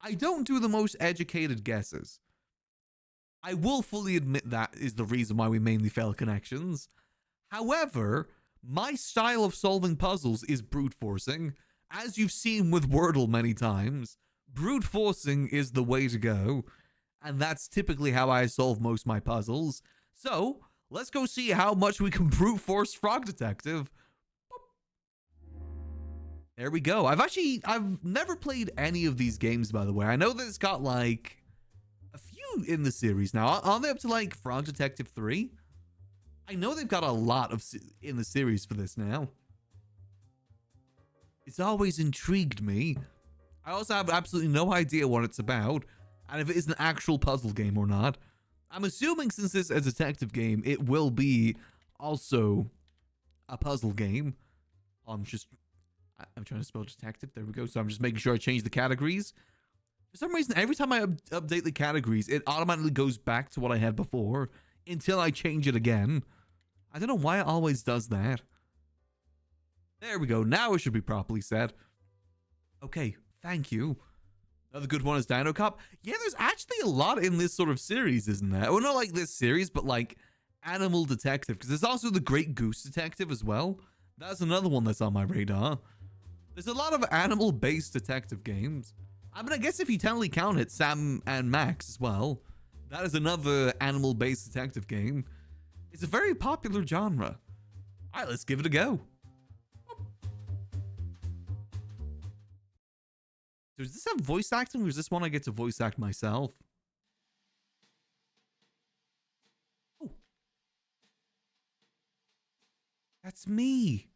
I don't do the most educated guesses. I will fully admit that is the reason why we mainly fail connections. However, my style of solving puzzles is brute forcing. As you've seen with Wordle many times, brute forcing is the way to go. And that's typically how I solve most of my puzzles. So, let's go see how much we can brute force Frog Detective. There we go. I've never played any of these games, by the way. I know that it's got like a few in the series now. Aren't they up to like Frog Detective 3? I know they've got a lot of in the series for this now. It's always intrigued me. I also have absolutely no idea what it's about, and if it is an actual puzzle game or not. I'm assuming since this is a detective game, it will be also a puzzle game. I'm trying to spell detective. There we go. So I'm just making sure I change the categories. For some reason, every time I update the categories, it automatically goes back to what I had before until I change it again. I don't know why it always does that. There we go. Now it should be properly set. Okay, thank you. Another good one is Dino Cop. Yeah, there's actually a lot in this sort of series, isn't there? Well, not like this series, but like Animal Detective. Because there's also the Great Goose Detective as well. That's another one that's on my radar. There's a lot of animal-based detective games. I mean, I guess if you technically count it, Sam and Max as well. That is another animal-based detective game. It's a very popular genre. All right, let's give it a go. So does this have voice acting, or is this one I get to voice act myself? Oh. That's me.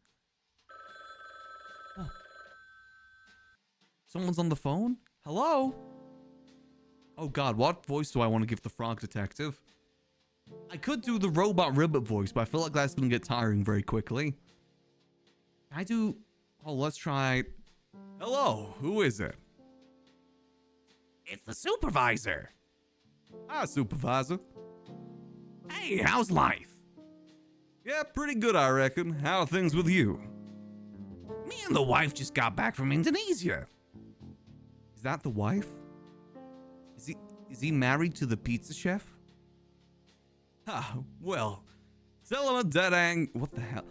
Oh. Someone's on the phone? Hello? Oh god, what voice do I want to give the frog detective? I could do the robot ribbit voice, but I feel like that's gonna get tiring very quickly. Can I do... Oh, let's try... Hello, who is it? It's the supervisor. Hi, supervisor. Hey, how's life? Yeah, pretty good, I reckon. How are things with you? Me and the wife just got back from Indonesia. Is that the wife? Is he married to the pizza chef? Ah, well, Selamat Datang... What the hell?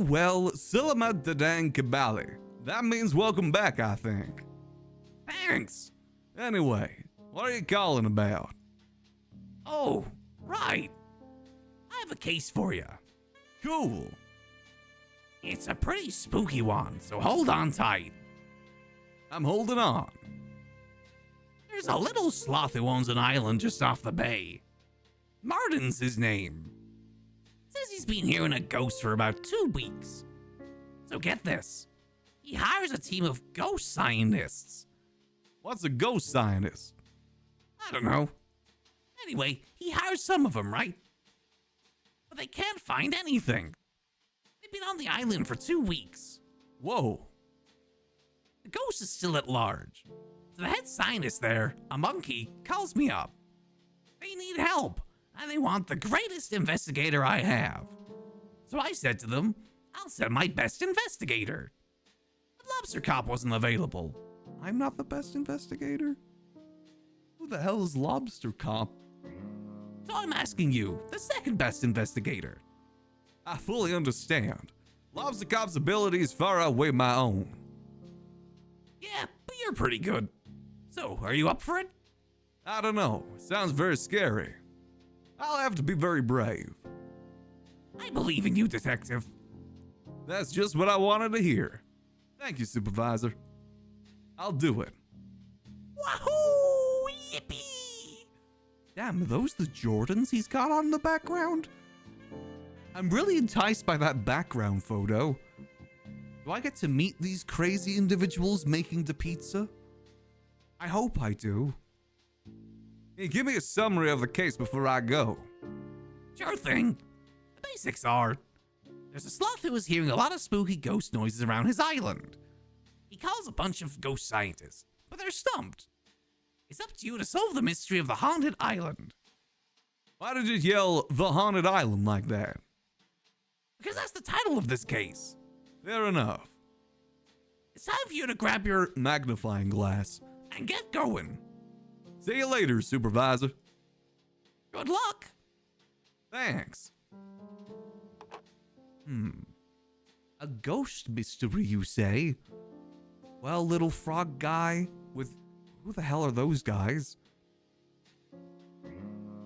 Well, Selamat Datang Kembali. That means welcome back, I think. Thanks. Anyway, what are you calling about? Oh, right. I have a case for you. Cool. It's a pretty spooky one, so hold on tight. I'm holding on. There's a little sloth who owns an island just off the bay. Martin's his name. Says he's been hearing a ghost for about 2 weeks. So get this. He hires a team of ghost scientists. What's a ghost scientist? I don't know. Anyway, he hires some of them, right? But they can't find anything. They've been on the island for 2 weeks. Whoa. The ghost is still at large. So the head scientist there, a monkey, calls me up. They need help, and they want the greatest investigator I have. So I said to them, I'll send my best investigator. But Lobster Cop wasn't available. I'm not the best investigator? Who the hell is Lobster Cop? So I'm asking you, the second best investigator. I fully understand. Lobster Cop's abilities far outweigh my own. Yeah, but you're pretty good. So, are you up for it? I don't know. Sounds very scary. I'll have to be very brave. I believe in you, detective. That's just what I wanted to hear. Thank you, Supervisor. I'll do it. Wahoo! Yippee! Damn, are those the Jordans he's got on in the background? I'm really enticed by that background photo. Do I get to meet these crazy individuals making the pizza? I hope I do. Hey, give me a summary of the case before I go. Sure thing. The basics are, there's a sloth who is hearing a lot of spooky ghost noises around his island. He calls a bunch of ghost scientists, but they're stumped. It's up to you to solve the mystery of the haunted island. Why did you yell the haunted island like that? Because that's the title of this case. Fair enough. It's time for you to grab your Magnifying glass. and get going. See you later, Supervisor. Good luck. Thanks. A ghost mystery, you say? Well, little frog guy with... Who the hell are those guys?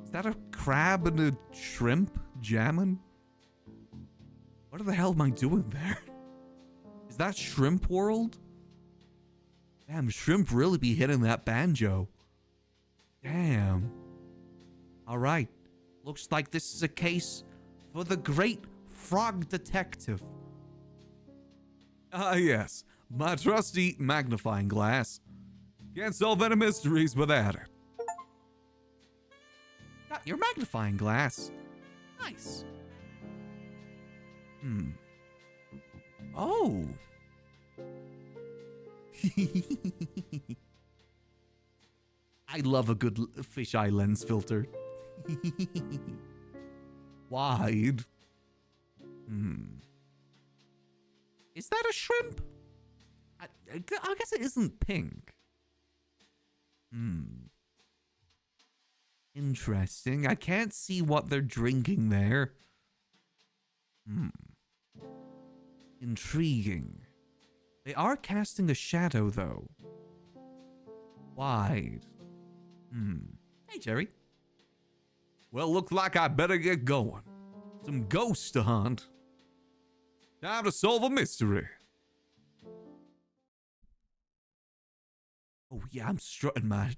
Is that a crab and a shrimp jamming? What the hell am I doing there? Is that Shrimp World? Damn, Shrimp really be hitting that banjo. Damn. Alright. Looks like this is a case for the great frog detective. Ah, yes. My trusty magnifying glass. Can't solve any mysteries without it. Got your magnifying glass. Nice. Oh. I love a good fisheye lens filter. Wide. Is that a shrimp? I guess it isn't pink. Interesting. I can't see what they're drinking there. Intriguing. They are casting a shadow, though. Wide. Hey, Jerry. Well, looks like I better get going. Some ghosts to hunt. Time to solve a mystery. Oh, yeah, I'm strutting, man.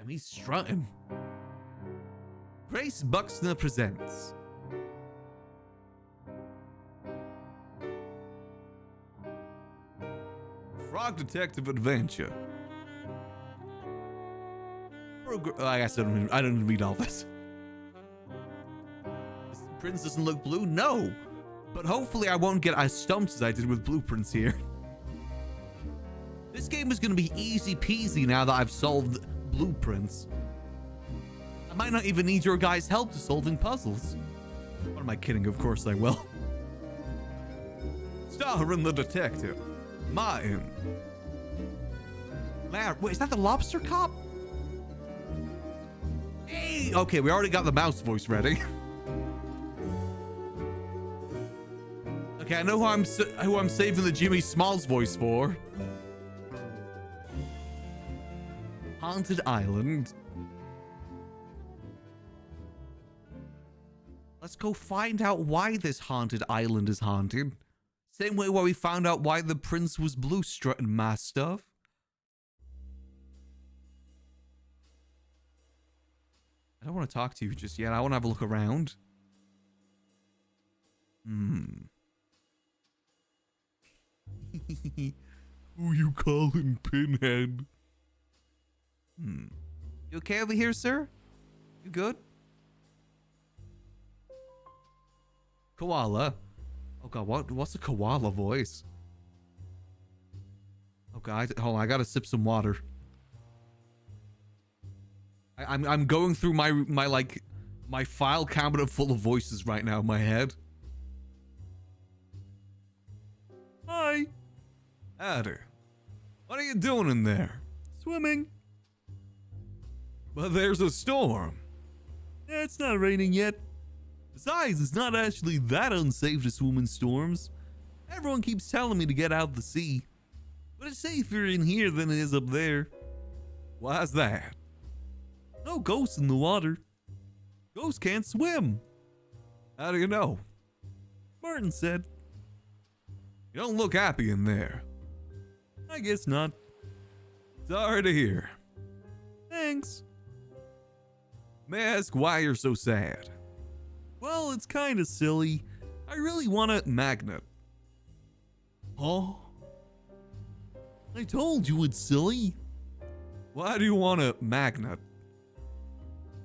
He's strutting. Grace Buxner presents. Frog Detective Adventure. I guess I don't read all this. This prince doesn't look blue? No. But hopefully I won't get as stumped as I did with blueprints here. This game is going to be easy peasy now that I've solved blueprints. I might not even need your guys' help to solving puzzles. What am I kidding? Of course I will. Starring the detective, Martin. Wait, is that the lobster cop? Hey! Okay, we already got the mouse voice ready. Okay, I know who I'm saving the Jimmy Smalls voice for. Haunted Island. Let's go find out why this haunted island is haunted. Same way where we found out why the prince was blue strutting my stuff. I don't want to talk to you just yet. I want to have a look around. Who you calling Pinhead? You okay over here, sir? You good? Koala. Oh god, what's a koala voice? Oh god, hold on, I gotta sip some water. I'm going through my file cabinet full of voices right now in my head. Hi. Howdy. What are you doing in there? Swimming. But there's a storm. Yeah, it's not raining yet. Besides, it's not actually that unsafe to swim in storms. Everyone keeps telling me to get out of the sea. But it's safer in here than it is up there. Why's that? No ghosts in the water. Ghosts can't swim. How do you know? Martin said. You don't look happy in there. I guess not. Sorry to hear. Thanks. May I ask why you're so sad? Well, it's kind of silly. I really want a magnet. Huh? I told you it's silly. Why do you want a magnet?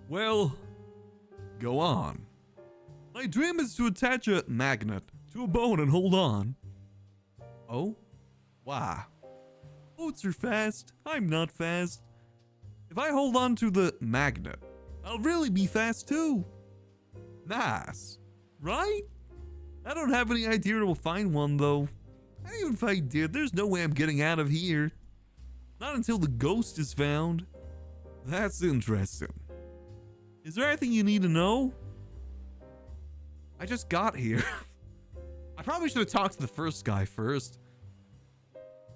Well, go on. My dream is to attach a magnet to a bone and hold on. Oh? Why? Boats are fast. I'm not fast. If I hold on to the magnet, I'll really be fast too. Nice. Right? I don't have any idea where to find one though. And even if I did, there's no way I'm getting out of here. Not until the ghost is found. That's interesting. Is there anything you need to know? I just got here. I probably should have talked to the first guy first.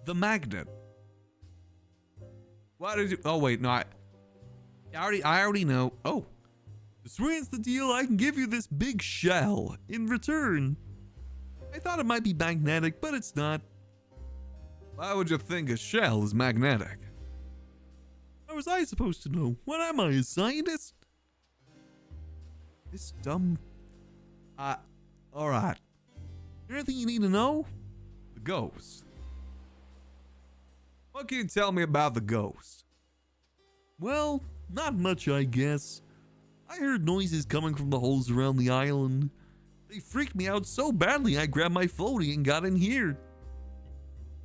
The magnet. Why did you? Oh wait, no. I already know. Oh, to sweeten the deal, I can give you this big shell in return. I thought it might be magnetic, but it's not. Why would you think a shell is magnetic? How was I supposed to know? What am I, a scientist? This dumb... Alright. Anything you need to know? The ghost. What can you tell me about the ghost? Well, not much, I guess. I heard noises coming from the holes around the island. They freaked me out so badly I grabbed my floaty and got in here.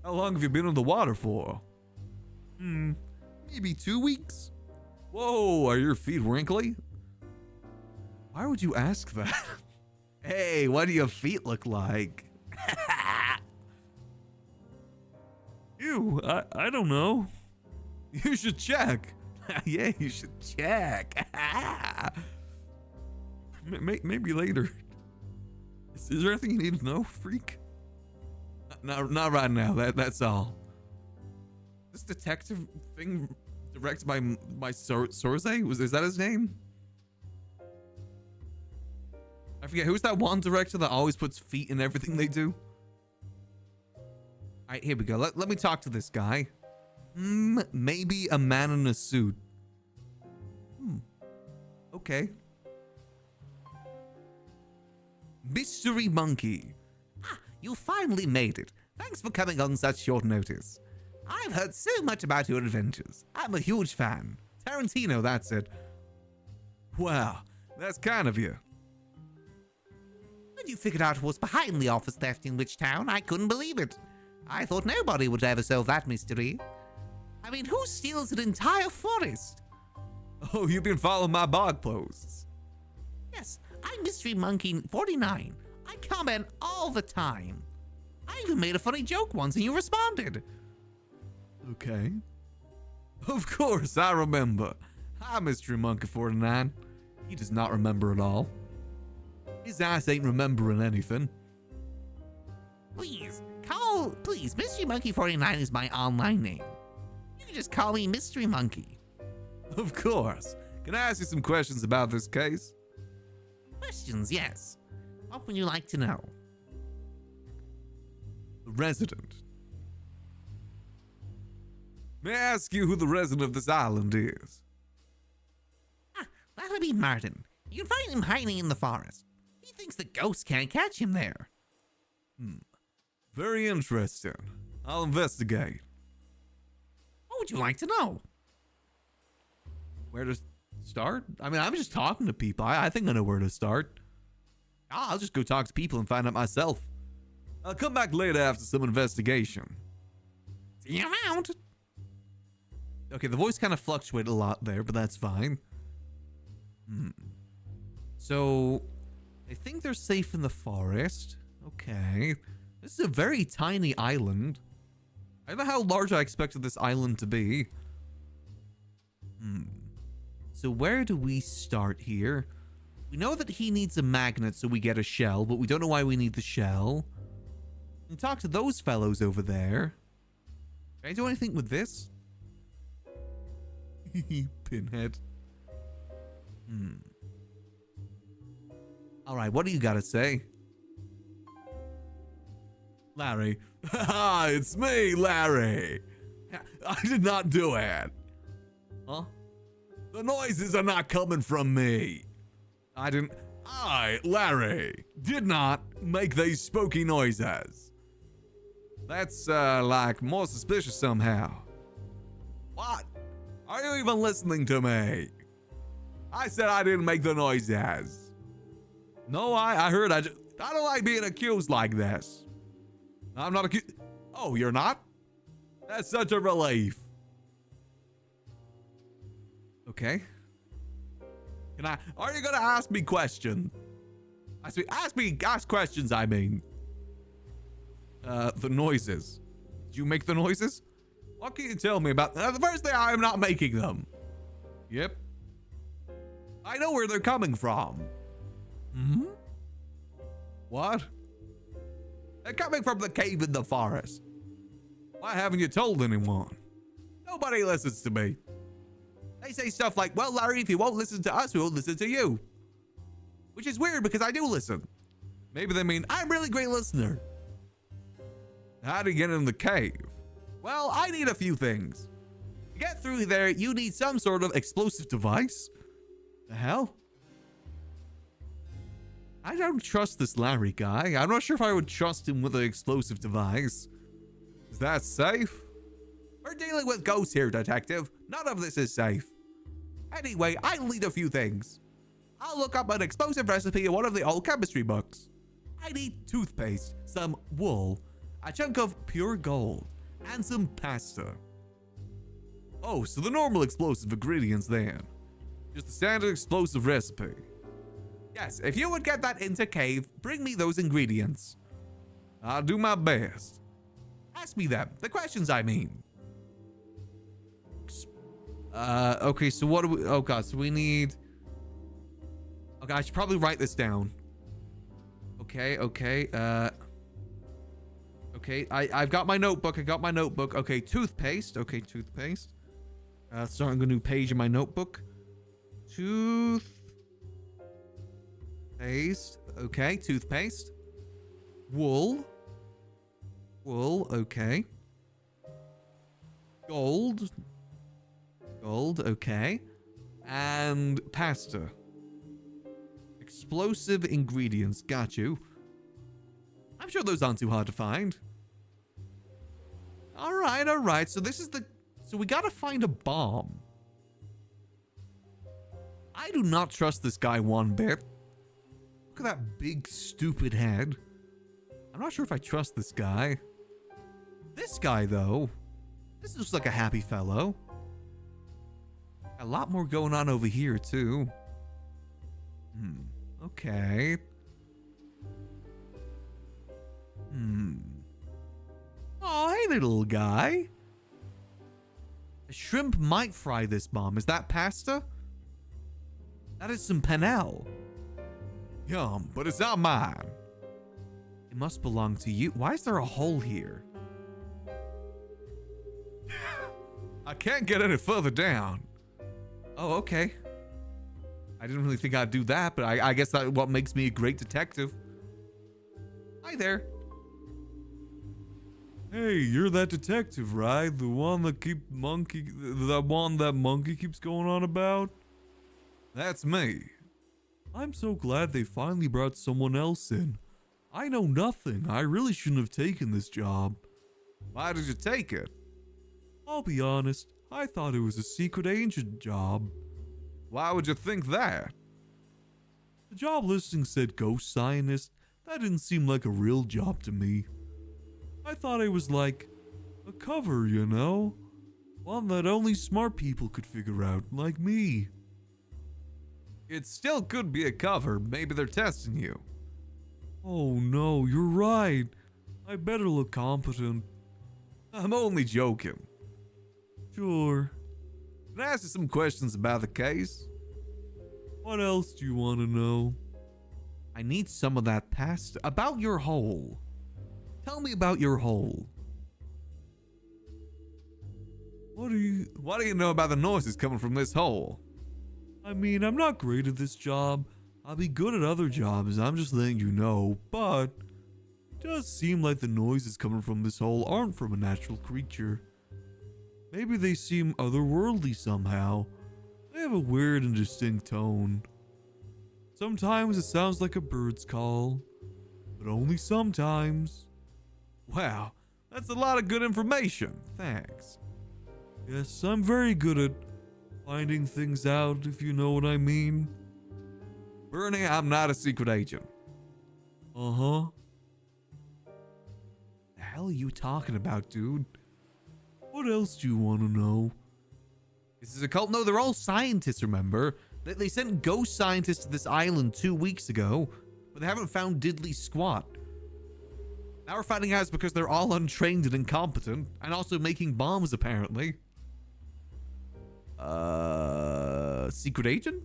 How long have you been in the water for? Maybe 2 weeks. Whoa, are your feet wrinkly? Why would you ask that? Hey, what do your feet look like? Ew, I don't know. You should check. Yeah, you should check. Maybe later. Is there anything you need to know, freak? Not right now. That's all. This detective thing Directed by Sorze? Is that his name? I forget, who's that one director that always puts feet in everything they do? Alright, here we go. Let me talk to this guy. Maybe a man in a suit. Okay. Mystery Monkey. Ah, you finally made it. Thanks for coming on such short notice. I've heard so much about your adventures. I'm a huge fan. Tarantino, that's it. Wow, that's kind of you. When you figured out what's behind the office theft in Witchtown, I couldn't believe it. I thought nobody would ever solve that mystery. I mean, who steals an entire forest? Oh, you've been following my blog posts. Yes, I'm Mystery Monkey 49. I comment all the time. I even made a funny joke once and you responded. Okay. Of course, I remember. Hi, Mystery Monkey 49. He does not remember at all. His ass ain't remembering anything. Please, Mystery Monkey 49 is my online name. You can just call me Mystery Monkey. Of course. Can I ask you some questions about this case? Questions, yes. What would you like to know? The resident. May I ask you who the resident of this island is? Ah, that'll be Martin. You can find him hiding in the forest. He thinks the ghosts can't catch him there. Very interesting. I'll investigate. What would you like to know? Where to start? I mean, I'm just talking to people. I think I know where to start. I'll just go talk to people and find out myself. I'll come back later after some investigation. See you around. Okay, the voice kind of fluctuated a lot there, but that's fine. So, I think they're safe in the forest. Okay. This is a very tiny island. I don't know how large I expected this island to be. So where do we start here? We know that he needs a magnet so we get a shell, but we don't know why we need the shell. We can talk to those fellows over there. Can I do anything with this? Pinhead. Alright, what do you gotta say? Larry. Haha, it's me, Larry. I did not do it. Huh? The noises are not coming from me. I, Larry, did not make these spooky noises. That's, like, more suspicious somehow. What? Are you even listening to me? I said I didn't make the noises. No, I heard I don't like being accused like this. I'm not accused. Oh, you're not? That's such a relief. Okay. Are you gonna ask me questions? Ask questions, I mean. The noises. Did you make the noises? What can you tell me about the first thing? I am not making them. Yep. I know where they're coming from. What? They're coming from the cave in the forest. Why haven't you told anyone? Nobody listens to me. They say stuff like, well, Larry, if you won't listen to us, we won't listen to you. Which is weird because I do listen. Maybe they mean, I'm a really great listener. How to get in the cave? Well, I need a few things. To get through there, you need some sort of explosive device. The hell? I don't trust this Larry guy. I'm not sure if I would trust him with an explosive device. Is that safe? We're dealing with ghosts here, detective. None of this is safe. Anyway, I'll need a few things. I'll look up an explosive recipe in one of the old chemistry books. I need toothpaste, some wool, a chunk of pure gold, and some pasta. Oh, so the normal explosive ingredients then. Just the standard explosive recipe. Yes, if you would get that into cave, bring me those ingredients. I'll do my best. Ask me them. The questions, I mean. Okay, so what do we... Oh, God, so we need... Okay, I should probably write this down. Okay. Okay, I've got my notebook. Okay, toothpaste. Okay, toothpaste. Starting a new page in my notebook. Toothpaste. Okay, toothpaste. Wool. Wool, okay. Gold. Gold, okay. And pasta. Explosive ingredients, got you. I'm sure those aren't too hard to find. Alright. So this is the... So we gotta find a bomb. I do not trust this guy one bit. Look at that big, stupid head. I'm not sure if I trust this guy. This guy, though. This looks like a happy fellow. A lot more going on over here, too. Okay. Oh, hey, little guy. A shrimp might fry this bomb. Is that pasta? That is some pennel. Yum, but it's not mine. It must belong to you. Why is there a hole here? I can't get any further down. Oh, okay. I didn't really think I'd do that, but I guess that's what makes me a great detective. Hi there. Hey, you're that detective, right? The one that monkey keeps going on about? That's me. I'm so glad they finally brought someone else in. I know nothing. I really shouldn't have taken this job. Why did you take it? I'll be honest. I thought it was a secret agent job. Why would you think that? The job listing said ghost scientist. That didn't seem like a real job to me. I thought it was like a cover, you know? One that only smart people could figure out, like me. It still could be a cover. Maybe they're testing you. Oh no, you're right. I better look competent. I'm only joking. Sure. Can I ask you some questions about the case? What else do you want to know? I need some of that pasta. About your hole. Tell me about your hole. What do you know about the noises coming from this hole? I mean, I'm not great at this job. I'll be good at other jobs, I'm just letting you know, but it does seem like the noises coming from this hole aren't from a natural creature. Maybe they seem otherworldly somehow. They have a weird and distinct tone. Sometimes it sounds like a bird's call, but only sometimes. Wow, that's a lot of good information. Thanks. Yes, I'm very good at finding things out, if you know what I mean. Bernie, I'm not a secret agent. Uh-huh. The hell are you talking about, dude? What else do you want to know? This is a cult? No, they're all scientists, remember? They sent ghost scientists to this island 2 weeks ago, but they haven't found diddly squat. Now we're finding out it's because they're all untrained and incompetent, and also making bombs, apparently. Secret agent?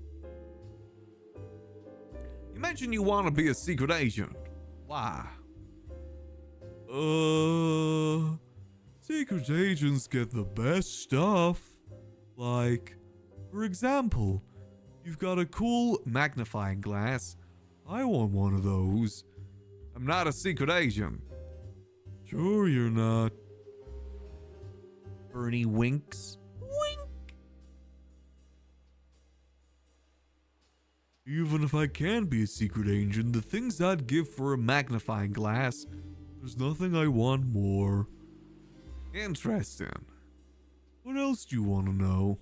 You mentioned you want to be a secret agent. Why? Secret agents get the best stuff. Like, for example, you've got a cool magnifying glass. I want one of those. I'm not a secret agent. Sure you're not. Bernie winks. Wink. Even if I can be a secret agent, the things I'd give for a magnifying glass, there's nothing I want more. Interesting. What else do you want to know?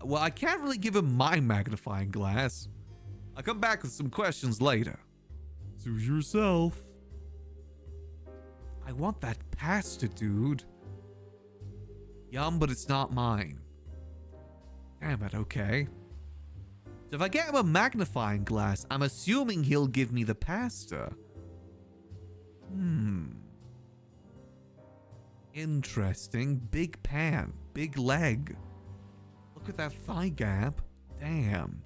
Well, I can't really give him my magnifying glass. I'll come back with some questions later. Suit yourself. I want that pasta, dude. Yum, but it's not mine. Damn it, okay. So if I get him a magnifying glass, I'm assuming he'll give me the pasta. Interesting. Big pan. Big leg. Look at that thigh gap. Damn.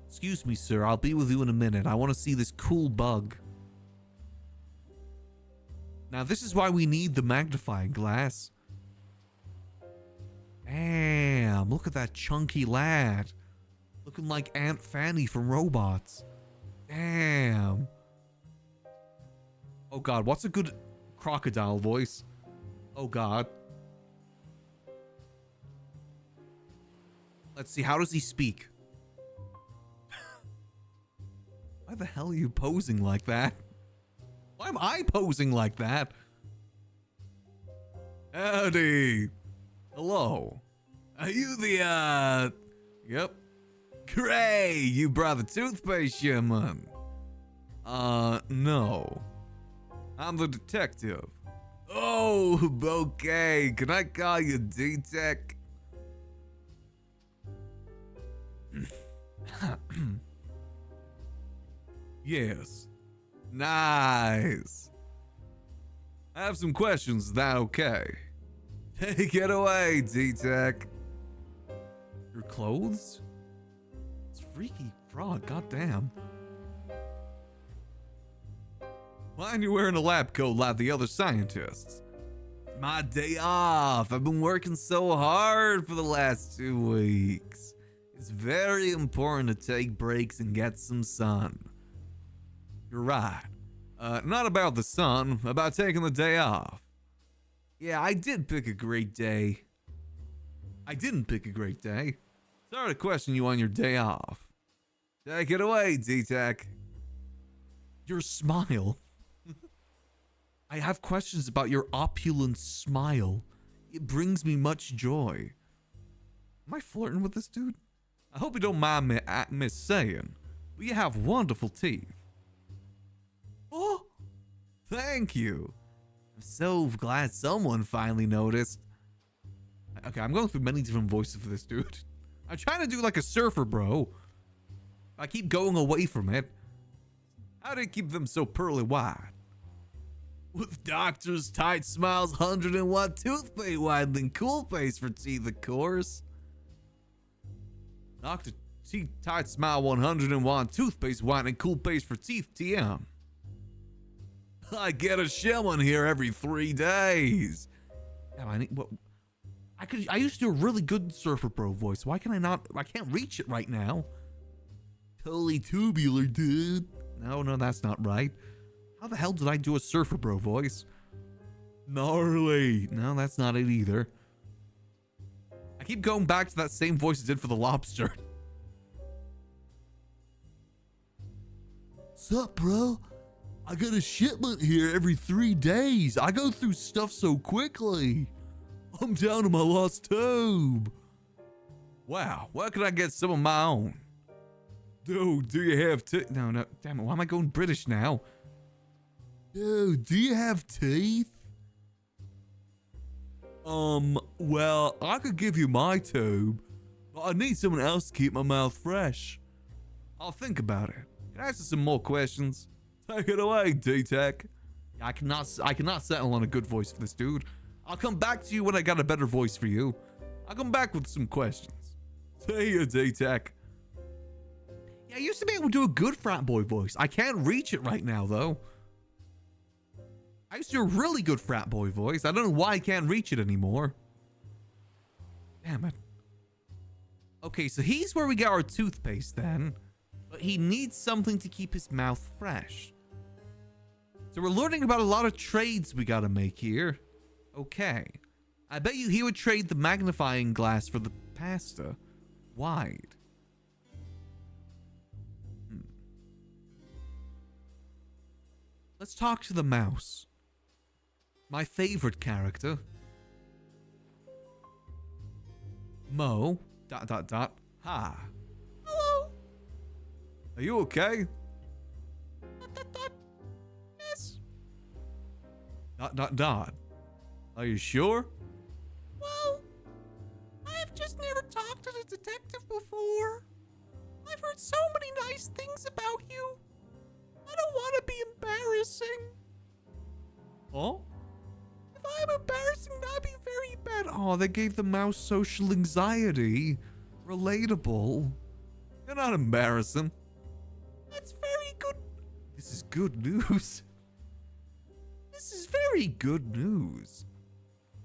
Excuse me, sir. I'll be with you in a minute. I want to see this cool bug. Now, this is why we need the magnifying glass. Damn, look at that chunky lad. Looking like Aunt Fanny from Robots. Damn. Oh god, what's a good crocodile voice? Oh god. Let's see, how does he speak? Why the hell are you posing like that? Why am I posing like that? Howdy. Hello. Are you the, Yep. Gray, you brought the toothpaste shipment. No. I'm the detective. Oh, okay. Can I call you D-Tech? Yes. Nice. I have some questions. Is that okay? Take it away, D-Tech. Your clothes? It's freaky frog, goddamn. Why aren't you wearing a lab coat like the other scientists? My day off. I've been working so hard for the last 2 weeks. It's very important to take breaks and get some sun. You're right. Not about the sun, about taking the day off. Yeah, I did pick a great day. I didn't pick a great day. Sorry to question you on your day off. Take it away, D-Tech. Your smile. I have questions about your opulent smile. It brings me much joy. Am I flirting with this dude? I hope you don't mind me saying, but you have wonderful teeth. Oh, thank you. I'm so glad someone finally noticed. Okay, I'm going through many different voices for this dude. I'm trying to do like a surfer, bro. I keep going away from it. How do you keep them so pearly white? With doctors, tight smiles, 101 toothpaste whitening, cool paste for teeth, of course. Dr. T tight smile 101 toothpaste whitening, cool paste for teeth, TM. I get a shipment here every 3 days. Damn, I need what? I used to do a really good Surfer Bro voice. Why can I not? I can't reach it right now. Totally tubular, dude. No, that's not right. How the hell did I do a Surfer Bro voice? Gnarly. No, that's not it either. I keep going back to that same voice I did for the lobster. Sup, bro? I got a shipment here every 3 days. I go through stuff so quickly. I'm down to my last tube. Wow, where can I get some of my own? Dude, do you have No, damn it, why am I going British now? Dude, do you have teeth? Well, I could give you my tube, but I need someone else to keep my mouth fresh. I'll think about it. Can I ask you some more questions? Take it away, D-Tech. I cannot settle on a good voice for this dude. I'll come back to you when I got a better voice for you. I'll come back with some questions. See ya, D-Tech. Yeah, I used to be able to do a good frat boy voice. I can't reach it right now, though. I used to do a really good frat boy voice. I don't know why I can't reach it anymore. Damn it. Okay, so he's where we get our toothpaste then. But he needs something to keep his mouth fresh. So we're learning about a lot of trades we gotta make here. Okay. I bet you he would trade the magnifying glass for the pasta. Wide. Let's talk to the mouse. My favorite character. Mo. ... Ha. Hello. Are you okay? ... Yes. ... Are you sure? Well, I have just never talked to the detective before. I've heard so many nice things about you. I don't want to be embarrassing. Oh? If I'm embarrassing, that'd be very bad. Oh, they gave the mouse social anxiety. Relatable. You're not embarrassing. That's very good. This is good news. This is very good news.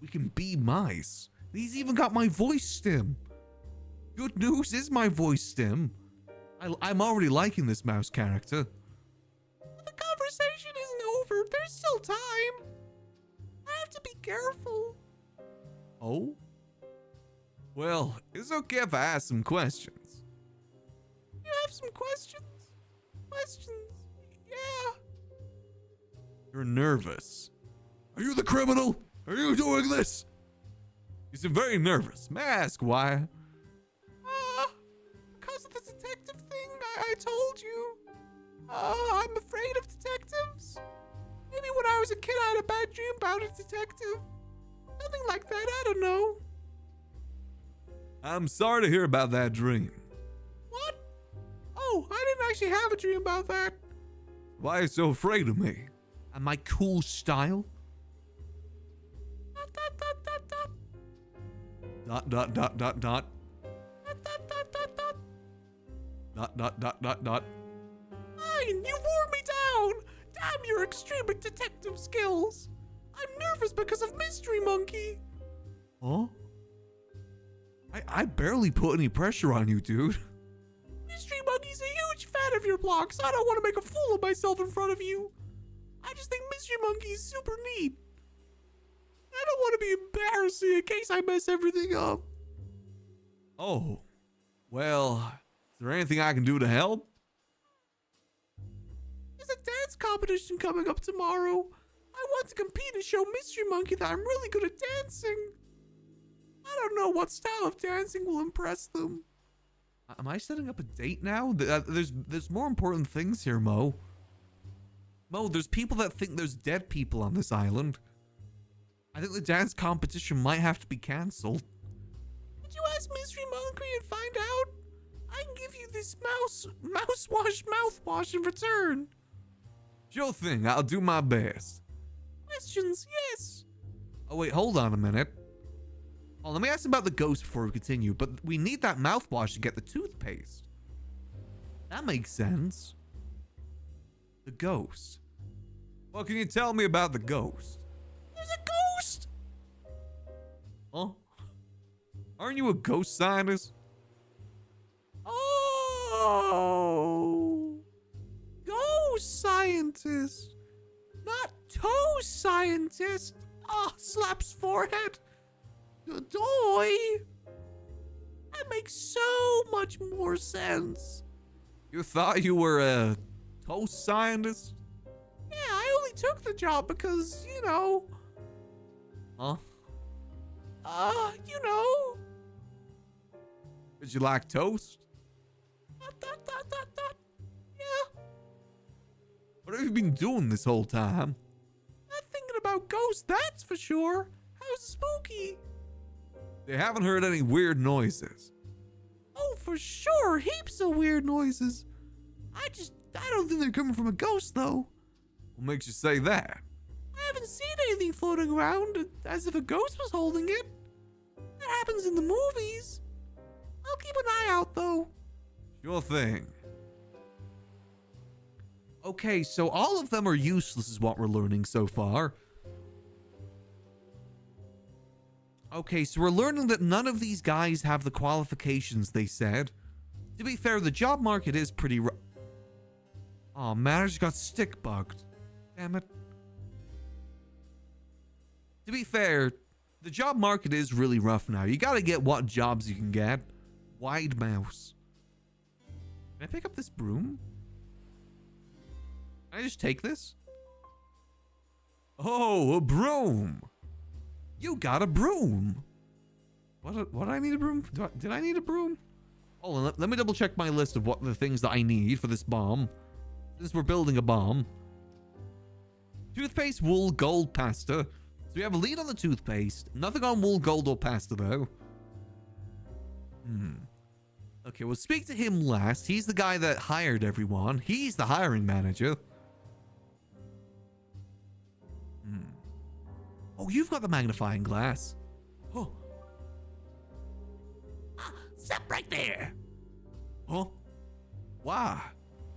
We can be mice. He's even got my voice stim. Good news is my voice stim. I'm already liking this mouse character. The conversation isn't over. There's still time. I have to be careful. Oh? Well, it's okay if I ask some questions. You have some questions? Questions? Yeah. You're nervous. Are you the criminal? Are you doing this? You seem very nervous. May I ask why? Because of the detective thing I told you. I'm afraid of detectives. Maybe when I was a kid I had a bad dream about a detective. Something like that, I don't know. I'm sorry to hear about that dream. What? Oh, I didn't actually have a dream about that. Why are you so afraid of me? And my cool style? Dot dot dot dot dot. Dot dot dot dot dot. Fine, you wore me down. Damn your extreme detective skills. I'm nervous because of Mystery Monkey. Huh? I barely put any pressure on you, dude. Mystery Monkey's a huge fan of your blog, so I don't want to make a fool of myself in front of you. I just think Mystery Monkey is super neat. I don't want to be embarrassing in case I mess everything up. Oh, well, is there anything I can do to help? There's a dance competition coming up tomorrow. I want to compete and show Mystery Monkey that I'm really good at dancing. I don't know what style of dancing will impress them. Am I setting up a date now? There's more important things here, Mo. Mo, there's people that think there's dead people on this island. I think the dance competition might have to be cancelled. Would you ask Mystery Monkey and find out? I can give you this mouthwash in return. Sure thing, I'll do my best. Questions, yes. Oh wait, hold on a minute. Oh, let me ask about the ghost before we continue, but we need that mouthwash to get the toothpaste. That makes sense. The ghost. What can you tell me about the ghost? There's a ghost! Huh? Aren't you a ghost scientist? Oh! Ghost scientist! Not toe scientist! Ah, slaps forehead! Doy! That makes so much more sense. You thought you were a toast scientist? Yeah, I only took the job because, you know. Huh? You know. Did you like toast? Yeah. What have you been doing this whole time? Not thinking about ghosts, that's for sure. How spooky. They haven't heard any weird noises. Oh, for sure. Heaps of weird noises. I don't think they're coming from a ghost, though. What makes you say that? I haven't seen anything floating around as if a ghost was holding it. That happens in the movies. I'll keep an eye out, though. Sure thing. Okay, so all of them are useless is what we're learning so far. Okay, so we're learning that none of these guys have the qualifications they said. To be fair, the job market is pretty Oh man, I just got stick bugged. Damn it. To be fair, the job market is really rough now. You gotta get what jobs you can get. Wide mouse. Can I pick up this broom? Can I just take this? Oh, a broom. You got a broom. What I need a broom? Did I need a broom? Oh, let me double check my list of what the things that I need for this bomb. Since we're building a bomb. Toothpaste, wool, gold, pasta. So we have a lead on the toothpaste. Nothing on wool, gold, or pasta, though. Okay, we'll speak to him last. He's the guy that hired everyone. He's the hiring manager. Oh, you've got the magnifying glass. Oh. Stop right there. Huh? Why?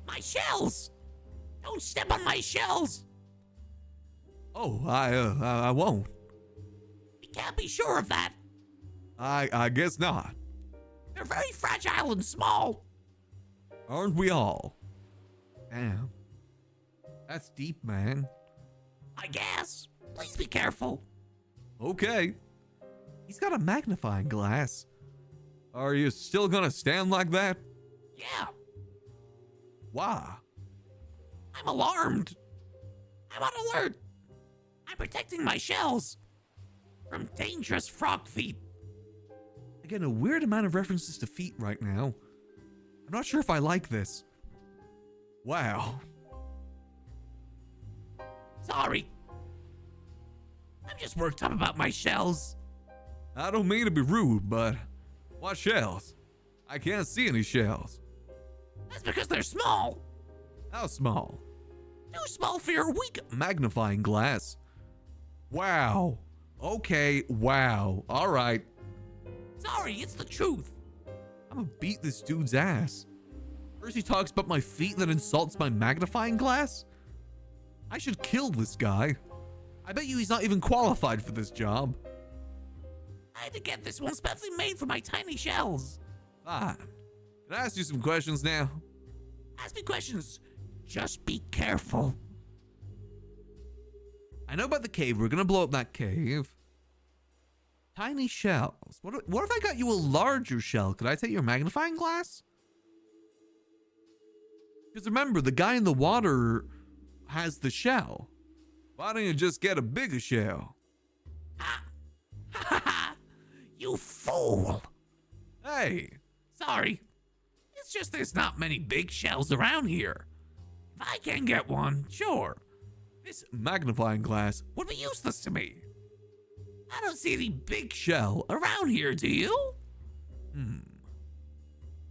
My shells. Don't step on my shells. Oh, I won't. You can't be sure of that. I guess not. They're very fragile and small. Aren't we all? Damn. That's deep, man. I guess. Please be careful. Okay. He's got a magnifying glass. Are you still gonna stand like that? Yeah, Why? I'm alarmed. I'm on alert. I'm protecting my shells from dangerous frog feet. Again, a weird amount of references to feet right now. I'm not sure if I like this. Wow. Sorry. I'm just worked up about my shells. I don't mean to be rude, but what shells? I can't see any shells. That's because they're small. How small? Too small for your weak. Magnifying glass. Wow. Okay, wow. All right. Sorry, it's the truth. I'm gonna beat this dude's ass. First he talks about my feet, then insults my magnifying glass? I should kill this guy. I bet you he's not even qualified for this job. I had to get this one specially made for my tiny shells. Fine. Can I ask you some questions now? Ask me questions. Just be careful. I know about the cave. We're gonna blow up that cave. Tiny shells. What if I got you a larger shell? Could I take your magnifying glass? Because remember, the guy in the water has the shell. Why don't you just get a bigger shell? Ha ha! You fool! Hey! Sorry. It's just there's not many big shells around here. If I can get one, sure. This magnifying glass Would be useless to me. I don't see any big shell around here, do you?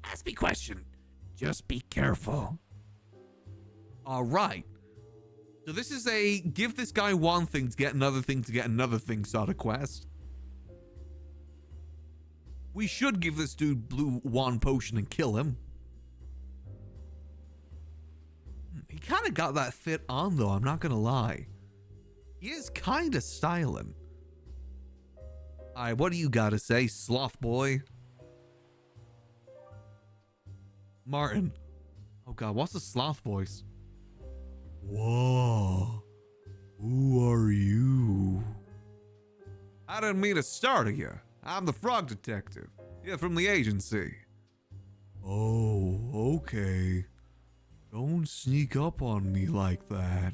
Ask me question. Just be careful. Alright. So this is a give this guy one thing to get another thing to get another thing sort of quest. We should give this dude blue one potion and kill him. He kind of got that fit on though, I'm not gonna lie. He is kind of styling. Alright, what do you gotta say, sloth boy? Martin. Oh god, what's the sloth voice? Whoa. Who are you? I didn't mean to startle you. I'm the frog detective. Yeah, from the agency. Oh, okay. Don't sneak up on me like that.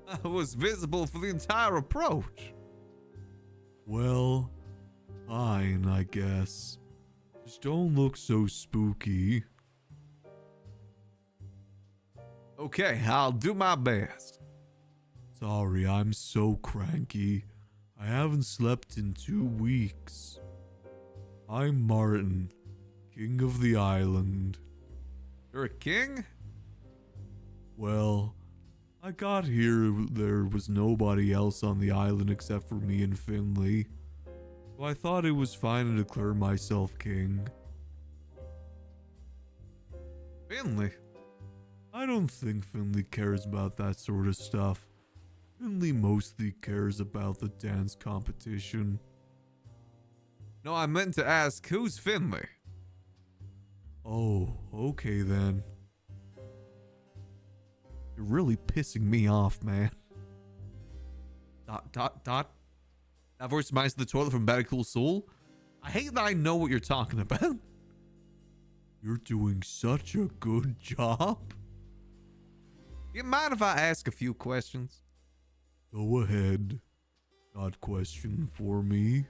I was visible for the entire approach. Well, fine, I guess. Just don't look so spooky. Okay, I'll do my best. Sorry, I'm so cranky. I haven't slept in 2 weeks. I'm Martin, king of the island. You're a king? Well, I got here, there was nobody else on the island except for me and Finley. So I thought it was fine to declare myself king. Finley? I don't think Finley cares about that sort of stuff. Finley mostly cares about the dance competition. No, I meant to ask, who's Finley? Oh, okay then. You're really pissing me off, man. Dot, dot, dot. That voice reminds me of the toilet from Better Call Saul. I hate that I know what you're talking about. You're doing such a good job. You mind if I ask a few questions? Go ahead. Got question for me?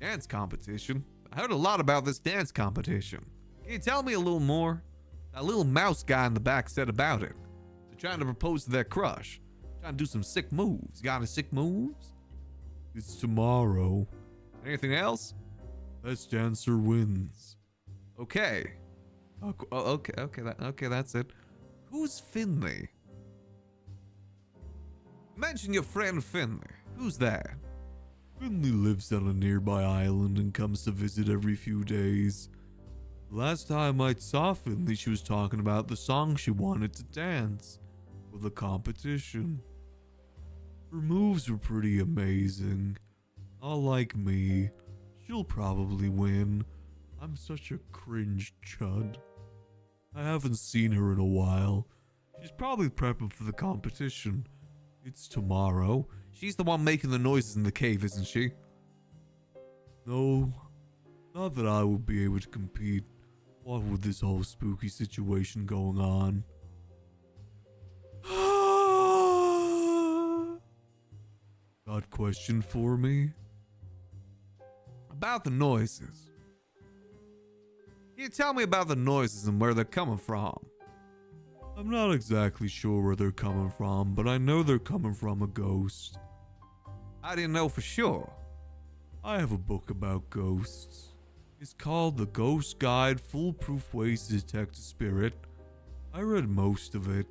Dance competition? I heard a lot about this dance competition. Can you tell me a little more? That little mouse guy in the back said about it. They're trying to propose to their crush. Trying to do some sick moves. You got any sick moves? It's tomorrow. Anything else? Best dancer wins. Okay. Okay, that's it. Who's Finley? Mention your friend Finley. Who's that? Finley lives on a nearby island and comes to visit every few days. Last time I saw Finley, she was talking about the song she wanted to dance for the competition. Her moves were pretty amazing. Not like me. She'll probably win. I'm such a cringe chud. I haven't seen her in a while. She's probably prepping for the competition. It's tomorrow. She's the one making the noises in the cave, isn't she? No, not that I would be able to compete. What with this whole spooky situation going on? Got question for me? About the noises. Can you tell me about the noises and where they're coming from? I'm not exactly sure where they're coming from, but I know they're coming from a ghost. I didn't know for sure. I have a book about ghosts. It's called The Ghost Guide Foolproof Ways to Detect a Spirit. I read most of it.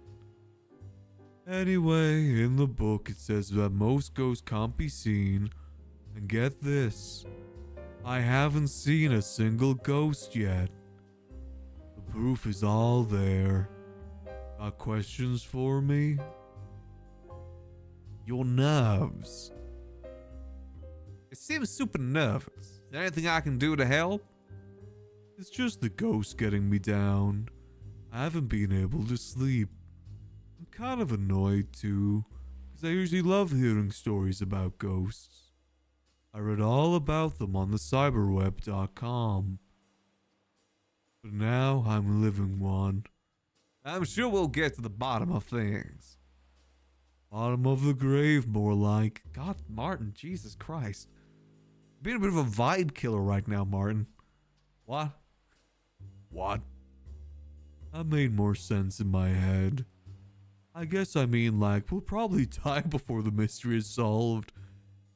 Anyway, in the book it says that most ghosts can't be seen. And get this, I haven't seen a single ghost yet. The proof is all there. Got questions for me? Your nerves. It seems super nervous. Is there anything I can do to help? It's just the ghost getting me down. I haven't been able to sleep. I'm kind of annoyed too, because I usually love hearing stories about ghosts. I read all about them on the cyberweb.com. But now I'm living one. I'm sure we'll get to the bottom of things. Bottom of the grave, more like. God, Martin, Jesus Christ. Being a bit of a vibe killer right now, Martin. What? What? That made more sense in my head. I guess I mean like, we'll probably die before the mystery is solved.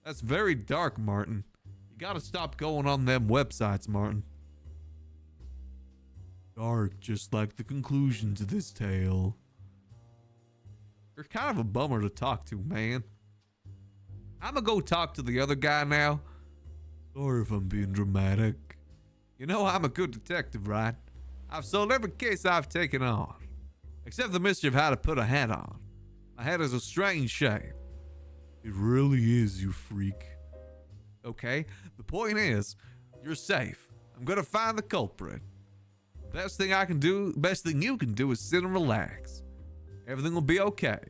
That's very dark, Martin. You gotta stop going on them websites, Martin. Dark, just like the conclusion to this tale. You're kind of a bummer to talk to, man. I'm gonna go talk to the other guy now. Sorry if I'm being dramatic. You know I'm a good detective, right? I've solved every case I've taken on. Except the mystery of how to put a hat on. My head is a strange shape. It really is, you freak. Okay, the point is, you're safe. I'm gonna find the culprit. Best thing you can do is sit and relax. Everything will be okay.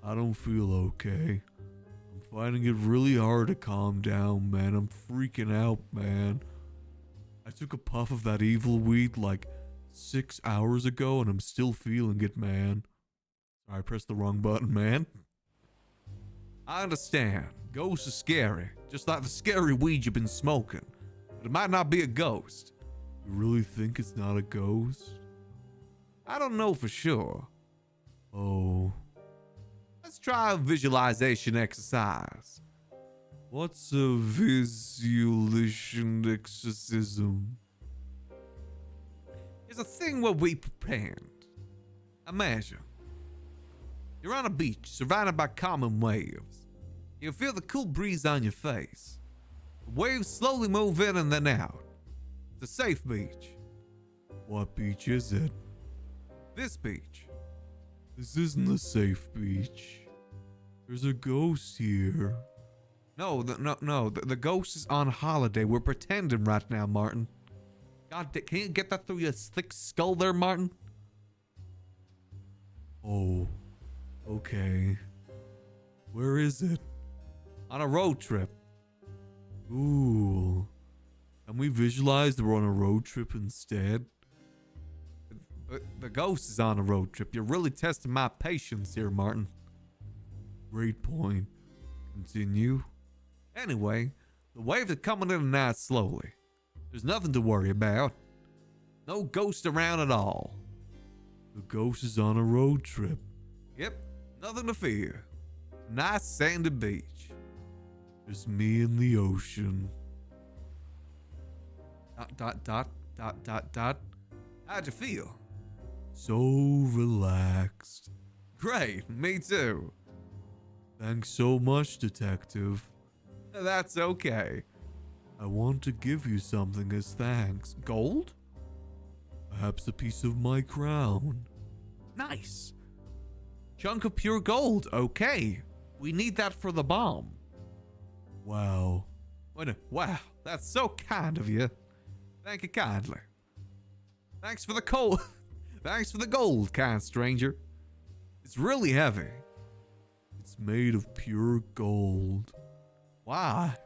I don't feel okay. I'm finding it really hard to calm down, man. I'm freaking out, man. I took a puff of that evil weed like 6 hours ago and I'm still feeling it, man. I pressed the wrong button, man. I understand. Ghosts are scary. Just like the scary weed you've been smoking. But it might not be a ghost. You really think it's not a ghost? I don't know for sure. Oh. Let's try a visualization exercise. What's a visualization exorcism? It's a thing where we pretend. Imagine. You're on a beach, surrounded by calming waves. You feel the cool breeze on your face. The waves slowly move in and then out. It's a safe beach. What beach is it? This beach. This isn't a safe beach. There's a ghost here. No, the ghost is on holiday. We're pretending right now, Martin. God, can you get that through your thick skull there, Martin? Oh, okay. Where is it? On a road trip. Ooh. Can we visualize that we're on a road trip instead? The ghost is on a road trip. You're really testing my patience here, Martin. Great point. Continue. Anyway, the waves are coming in and out slowly. There's nothing to worry about. No ghost around at all. The ghost is on a road trip. Yep, nothing to fear. Nice sandy beach. Just me and the ocean. ... How'd you feel? So relaxed. Great, me too. Thanks so much, detective. That's okay. I want to give you something as thanks. Gold? Perhaps a piece of my crown. Nice. Chunk of pure gold. Okay. We need that for the bomb. Wow. Wow, that's so kind of you. Thank you kindly. Thanks for the coal. Thanks for the gold, kind stranger. It's really heavy. It's made of pure gold. Why?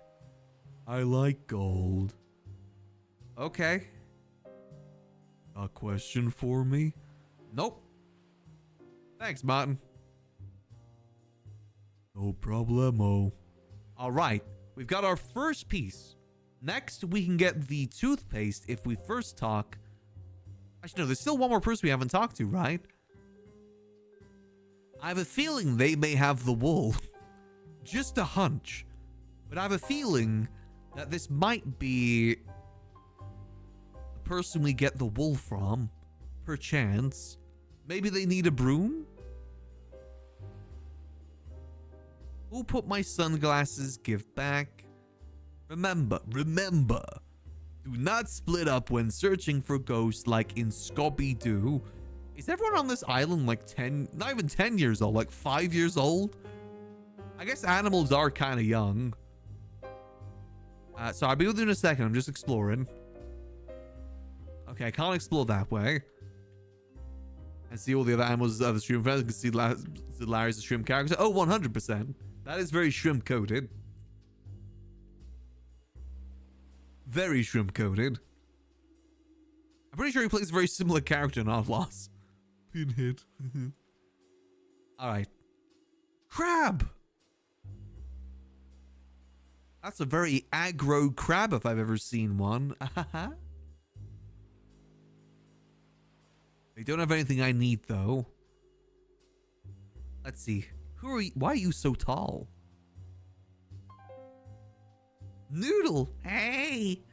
I like gold. Okay. A question for me? Nope. Thanks, Martin. No problemo. All right, we've got our first piece. Next, we can get the toothpaste if we first talk. Actually, no, there's still one more person we haven't talked to, right? I have a feeling they may have the wool. Just a hunch. But I have a feeling that this might be the person we get the wool from, perchance. Maybe they need a broom? Who put my sunglasses? Give back. Remember, do not split up when searching for ghosts like in Scooby-Doo. Is everyone on this island like 10, not even 10 years old, like 5 years old? I guess animals are kind of young. So I'll be with you in a second. I'm just exploring. Okay, I can't explore that way. And see all the other animals of the shrimp friends. I can see Larry's a shrimp character. Oh, 100%. That is very shrimp coated. Very shrimp coated. I'm pretty sure he plays a very similar character in Outlaws. Pinhead. Alright. Crab! That's a very aggro crab if I've ever seen one. They don't have anything I need though. Let's see. Who are you? Why are you so tall? Noodle! Hey!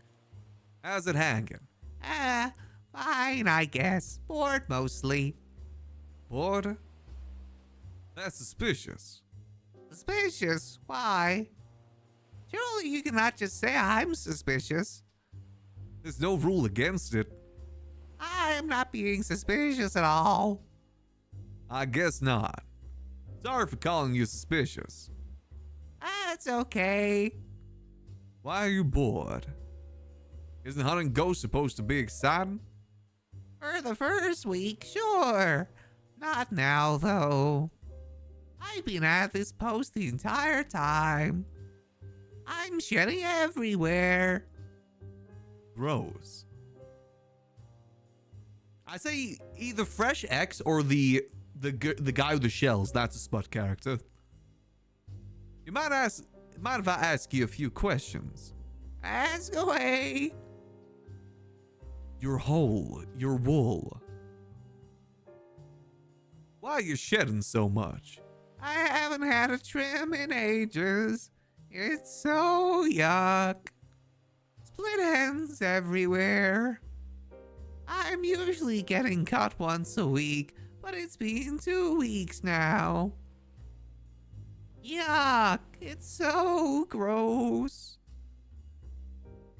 How's it hanging? Fine, I guess. Bored mostly. Bored? That's suspicious. Suspicious? Why? Surely you cannot just say I'm suspicious. There's no rule against it. I'm not being suspicious at all. I guess not. Sorry for calling you suspicious. That's okay. Why are you bored? Isn't hunting ghosts supposed to be exciting? For the first week, sure. Not now, though. I've been at this post the entire time. I'm shedding everywhere. Gross. I say either Fresh X or the guy with the shells. That's a Spud character. You mind if I ask you a few questions? Ask away. Your wool. Why are you shedding so much? I haven't had a trim in ages. It's so yuck. Split ends everywhere. I'm usually getting cut once a week, but it's been 2 weeks now. Yuck, it's so gross.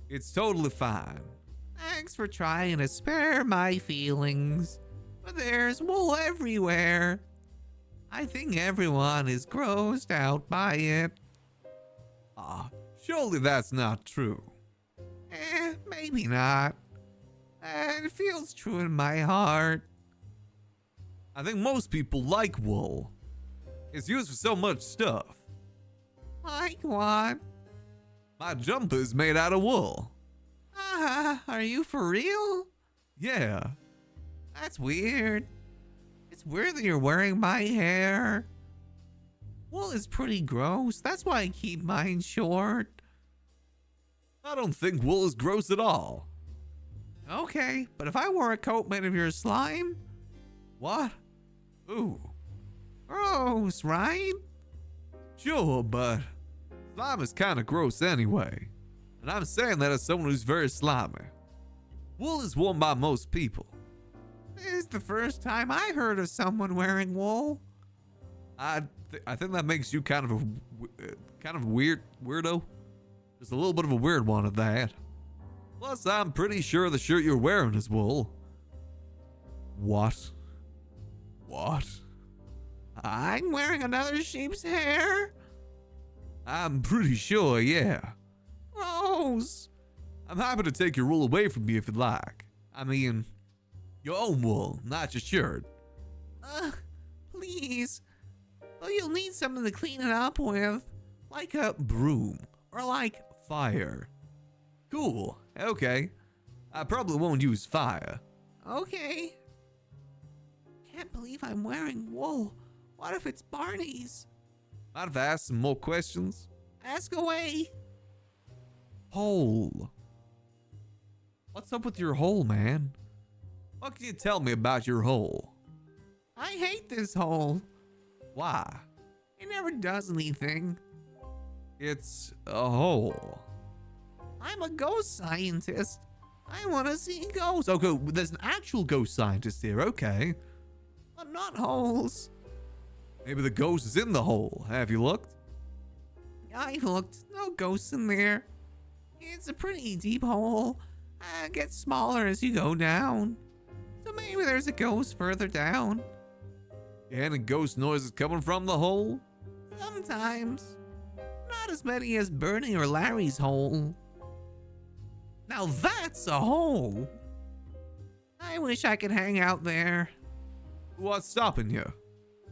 It's totally fine. Thanks for trying to spare my feelings, but there's wool everywhere. I think everyone is grossed out by it. Surely that's not true. Maybe not. It feels true in my heart. I think most people like wool. It's used for so much stuff. Like what? My jumper's made out of wool. Are you for real? Yeah. That's weird. It's weird that you're wearing my hair. Wool is pretty gross. That's why I keep mine short. I don't think wool is gross at all. Okay, but if I wore a coat made of your slime? What? Ooh. Gross, right? Sure, but slime is kind of gross anyway. And I'm saying that as someone who's very slimy. Wool is worn by most people. This is the first time I heard of someone wearing wool. I think that makes you kind of a weirdo. Just a little bit of a weird one at that. Plus, I'm pretty sure the shirt you're wearing is wool. What? What? I'm wearing another sheep's hair? I'm pretty sure, yeah. Gross. I'm happy to take your wool away from you if you'd like. I mean, your own wool, not your shirt. Please. Well, you'll need something to clean it up with. Like a broom, or like fire. Cool, okay. I probably won't use fire. Okay. Can't believe I'm wearing wool. What if it's Barney's? Mind if I ask some more questions? Ask away. Hole. What's up with your hole, man? What can you tell me about your hole? I hate this hole. Why? It never does anything. It's a hole. I'm a ghost scientist. I want to see ghosts. Okay, there's an actual ghost scientist here, okay. But not holes. Maybe the ghost is in the hole. Have you looked? I've looked. No ghosts in there. It's a pretty deep hole. It gets smaller as you go down. So maybe there's a ghost further down. And a ghost noise is coming from the hole? Sometimes. Not as many as Bernie or Larry's hole. Now that's a hole. I wish I could hang out there. What's stopping you?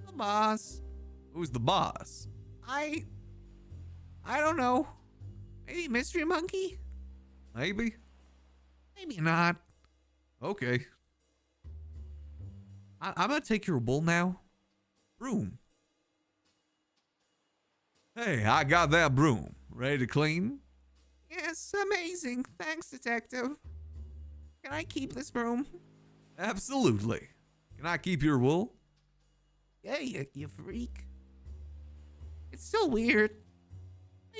The boss. Who's the boss? I don't know. Maybe Mystery Monkey? Maybe? Maybe not. Okay. I'm gonna take your wool now. Broom. Hey, I got that broom. Ready to clean? Yes, amazing. Thanks, detective. Can I keep this broom? Absolutely. Can I keep your wool? Yeah, you freak. It's still weird.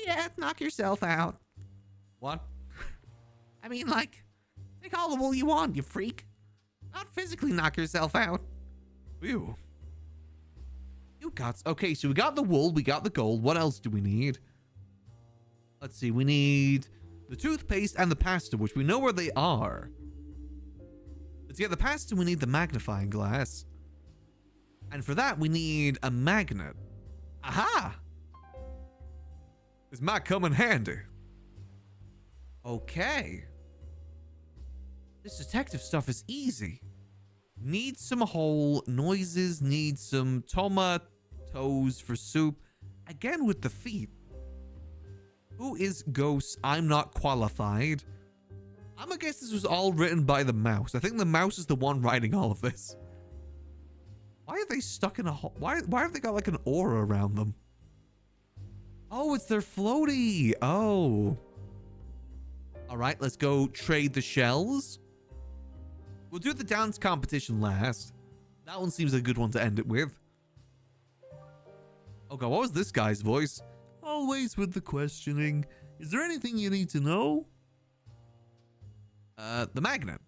Yeah, knock yourself out. What? I mean, like, take all the wool you want, you freak. Not physically knock yourself out. Ew. Okay, so we got the wool, we got the gold. What else do we need? Let's see, we need the toothpaste and the pasta, which we know where they are. To get the pasta, we need the magnifying glass. And for that, we need a magnet. Aha! This might come in handy. Okay. This detective stuff is easy. Need some hole noises, need some tomatoes for soup. Again with the feet. Who is ghost? I'm not qualified. I'm gonna guess this was all written by the mouse. I think the mouse is the one writing all of this. Why are they stuck in a hole? Why have they got like an aura around them? Oh, it's their floaty. Oh. All right, let's go trade the shells. We'll do the dance competition last. That one seems a good one to end it with. Oh god, what was this guy's voice? Always with the questioning. Is there anything you need to know? The magnet.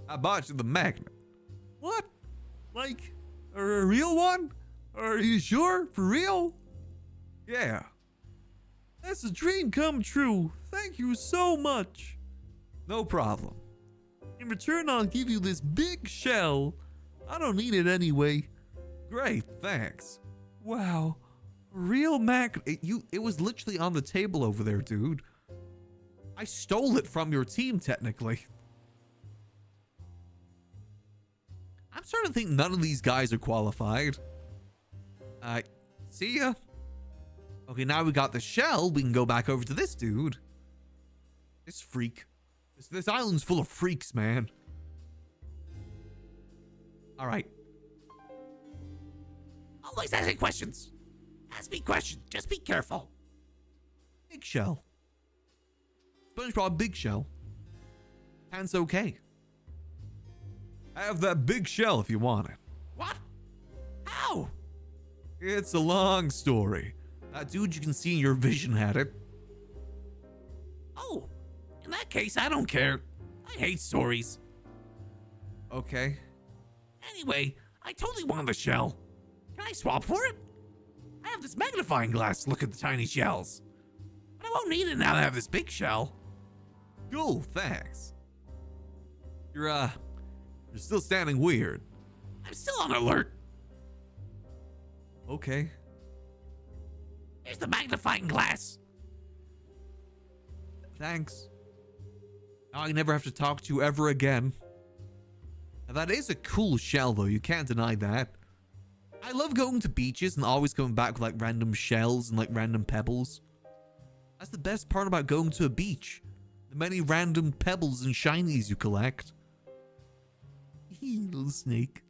I bought you the magnet. What? Like, a real one? Are you sure? For real? Yeah. That's a dream come true. Thank you so much. No problem. In return, I'll give you this big shell. I don't need it anyway. Great, thanks. Wow. Real magnet. It was literally on the table over there, dude. I stole it from your team, technically. I'm starting to think none of these guys are qualified. See ya. Okay, now we got the shell. We can go back over to this dude. This freak. This island's full of freaks, man. All right. Always asking questions. Ask me questions. Just be careful. Big shell. SpongeBob big shell. Hand's okay. I have that big shell if you want it. What? How? It's a long story. That dude you can see in your vision had it. Oh, in that case, I don't care. I hate stories. Okay. Anyway, I totally want the shell. Can I swap for it? I have this magnifying glass to look at the tiny shells. But I won't need it now that I have this big shell. Cool, thanks. You're still standing weird. I'm still on alert. Okay. Here's the magnifying glass. Thanks. Now I never have to talk to you ever again. Now that is a cool shell, though. You can't deny that. I love going to beaches and always coming back with like random shells and like random pebbles. That's the best part about going to a beach. The many random pebbles and shinies you collect. Little snake.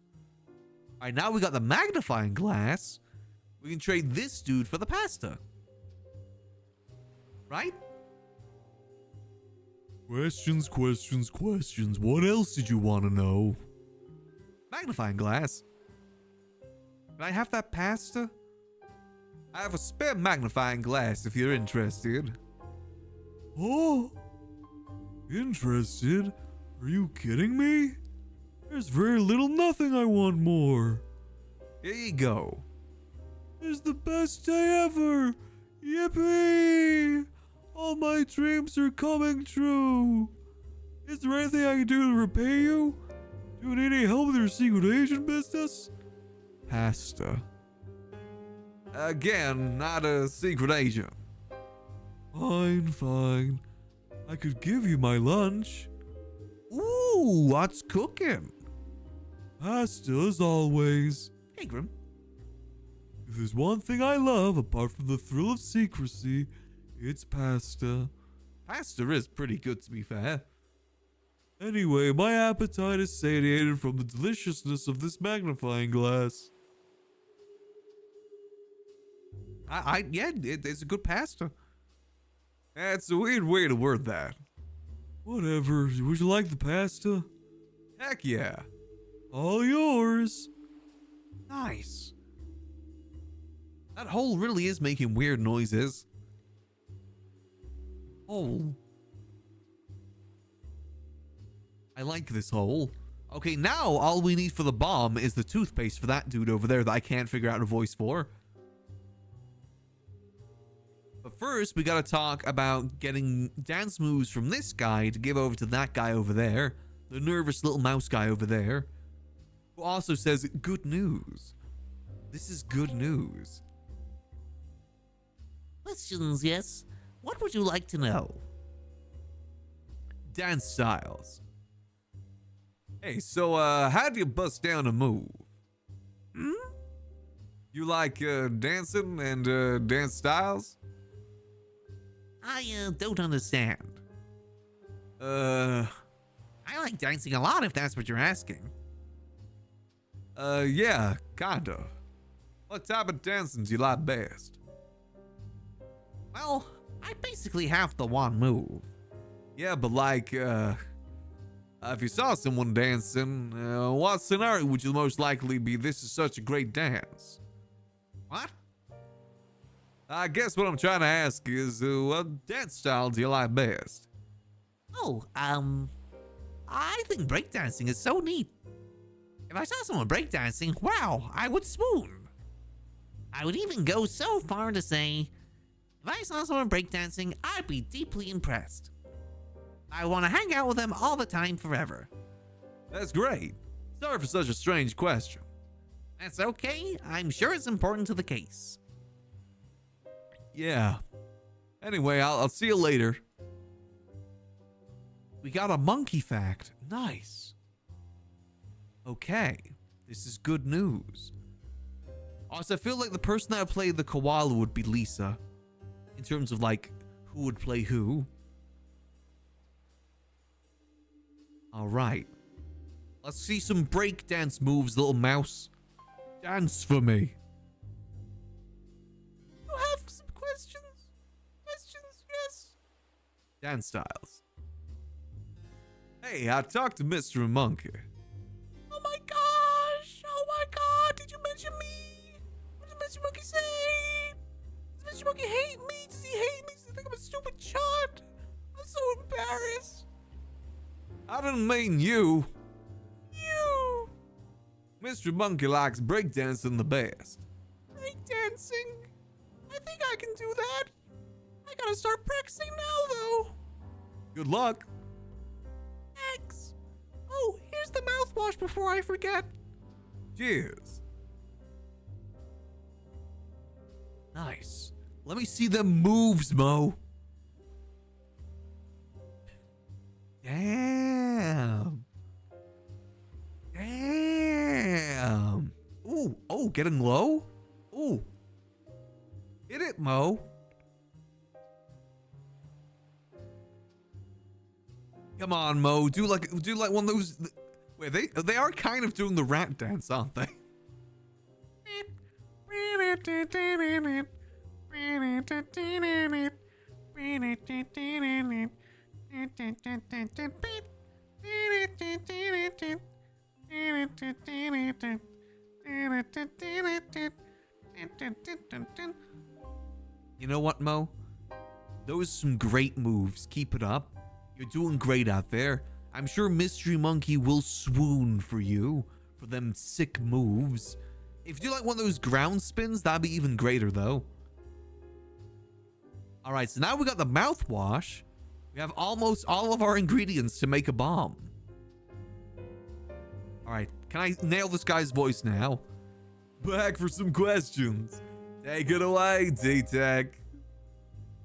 Alright, now we got the magnifying glass. We can trade this dude for the pasta. Right? Questions, questions, questions. What else did you want to know? Magnifying glass. Can I have that pasta? I have a spare magnifying glass if you're interested. Oh, interested? Are you kidding me? There's very little nothing I want more. Here you go. It's the best day ever. Yippee! All my dreams are coming true. Is there anything I can do to repay you? Do you need any help with your secret agent business? Pasta. Again, not a secret agent. Fine, fine. I could give you my lunch. Ooh, what's cooking? Pasta as always. Hey, Grim. If there's one thing I love apart from the thrill of secrecy, it's pasta. Pasta is pretty good, to be fair. Anyway, my appetite is satiated from the deliciousness of this magnifying glass. Yeah, it's a good pasta. That's a weird way to word that. Whatever. Would you like the pasta? Heck yeah. All yours. Nice. That hole really is making weird noises. Hole. I like this hole. Okay, now all we need for the bomb is the toothpaste for that dude over there that I can't figure out a voice for. But first, we gotta talk about getting dance moves from this guy to give over to that guy over there. The nervous little mouse guy over there. Who also says, good news. This is good news. Questions, yes? What would you like to know? Dance styles. Hey, so, how do you bust down a move? You like, dancing and, dance styles? I don't understand. I like dancing a lot if that's what you're asking. Yeah, kinda. What type of dancing do you like best? Well, I basically have the one move. Yeah, but like, if you saw someone dancing, what scenario would you most likely be, this is such a great dance? What? I guess what I'm trying to ask is, what dance style do you like best? Oh, I think breakdancing is so neat. If I saw someone breakdancing, wow, I would swoon. I would even go so far to say, if I saw someone breakdancing, I'd be deeply impressed. I want to hang out with them all the time forever. That's great. Sorry for such a strange question. That's okay. I'm sure it's important to the case. Yeah. Anyway, I'll see you later. We got a monkey fact. Nice. Okay. This is good news. Also, I feel like the person that would play the koala would be Lisa. In terms of, like, who would play who. Alright. Let's see some breakdance moves, little mouse. Dance for me. You have some questions? Questions, yes. Dance styles. Hey, I talked to Mr. Monkey. Oh my gosh! Oh my god! Did you mention me? What did Mr. Monkey say? Does Mr. Monkey hate me? Does he hate me? Does he think I'm a stupid chud? I'm so embarrassed. I didn't mean you. You! Mr. Monkey likes breakdancing the best. Breakdancing? I think I can do that. I gotta start practicing now, though. Good luck. Thanks. Oh, here's the mouthwash before I forget. Cheers. Nice. Let me see them moves, Mo. Damn. Damn. Ooh, oh, getting low? Ooh. Hit it, Mo. Come on, Mo. Do like one of those. Wait, they are kind of doing the rat dance, aren't they? You know what, Mo? Those are some great moves. Keep it up. You're doing great out there. I'm sure Mystery Monkey will swoon for you for them sick moves. If you do like one of those ground spins, that'd be even greater, though. All right, so now we got the mouthwash. We have almost all of our ingredients to make a bomb. All right, can I nail this guy's voice now? Back for some questions. Take it away, D-Tech.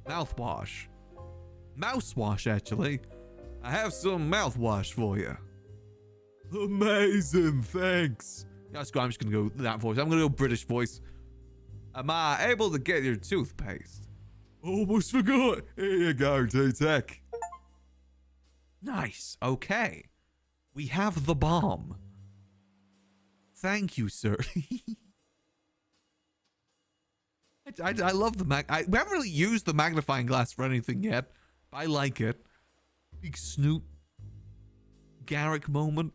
Mouthwash. Mousewash, actually. I have some mouthwash for you. Amazing, thanks. Yeah, let's go. I'm just going to go that voice. I'm going to go British voice. Am I able to get your toothpaste? Almost forgot. Here you go, D-Tech. Nice. Okay. We have the bomb. Thank you, sir. I love the we haven't really used the magnifying glass for anything yet. I like it. Big snoot. Garrick moment.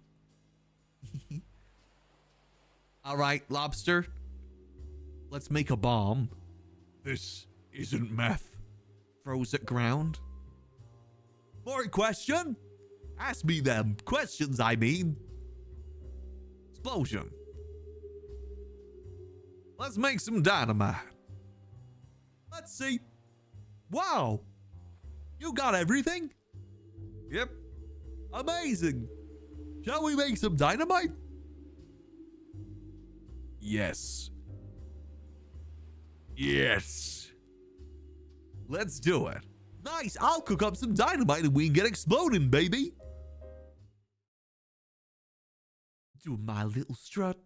All right, lobster. Let's make a bomb. This isn't meth. Throws at ground. More question? Ask me them questions, I mean. Explosion. Let's make some dynamite. Let's see. Wow. You got everything? Yep. Amazing. Shall we make some dynamite? Yes. Yes. Let's do it. Nice. I'll cook up some dynamite and we can get exploding, baby. Do my little strut.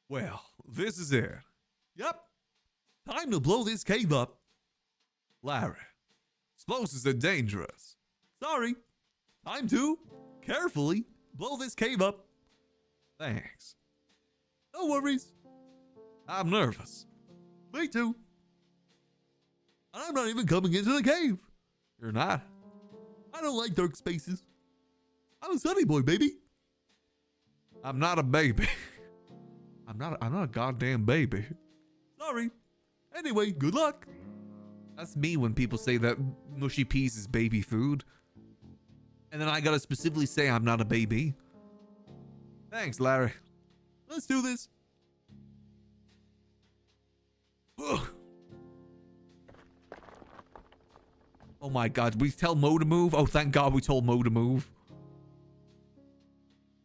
Well, this is it. Yep. Time to blow this cave up. Larry, explosives are dangerous. Sorry. Time to carefully blow this cave up. Thanks. No worries. I'm nervous. Me too. And I'm not even coming into the cave. You're not? I don't like dark spaces. I'm a sunny boy, baby. I'm not a baby. I'm not a goddamn baby. Sorry. Anyway, good luck. That's me when people say that mushy peas is baby food. And then I gotta specifically say I'm not a baby. Thanks, Larry. Let's do this. Ugh. Oh my god, we tell Mo to move? Oh, thank god we told Mo to move.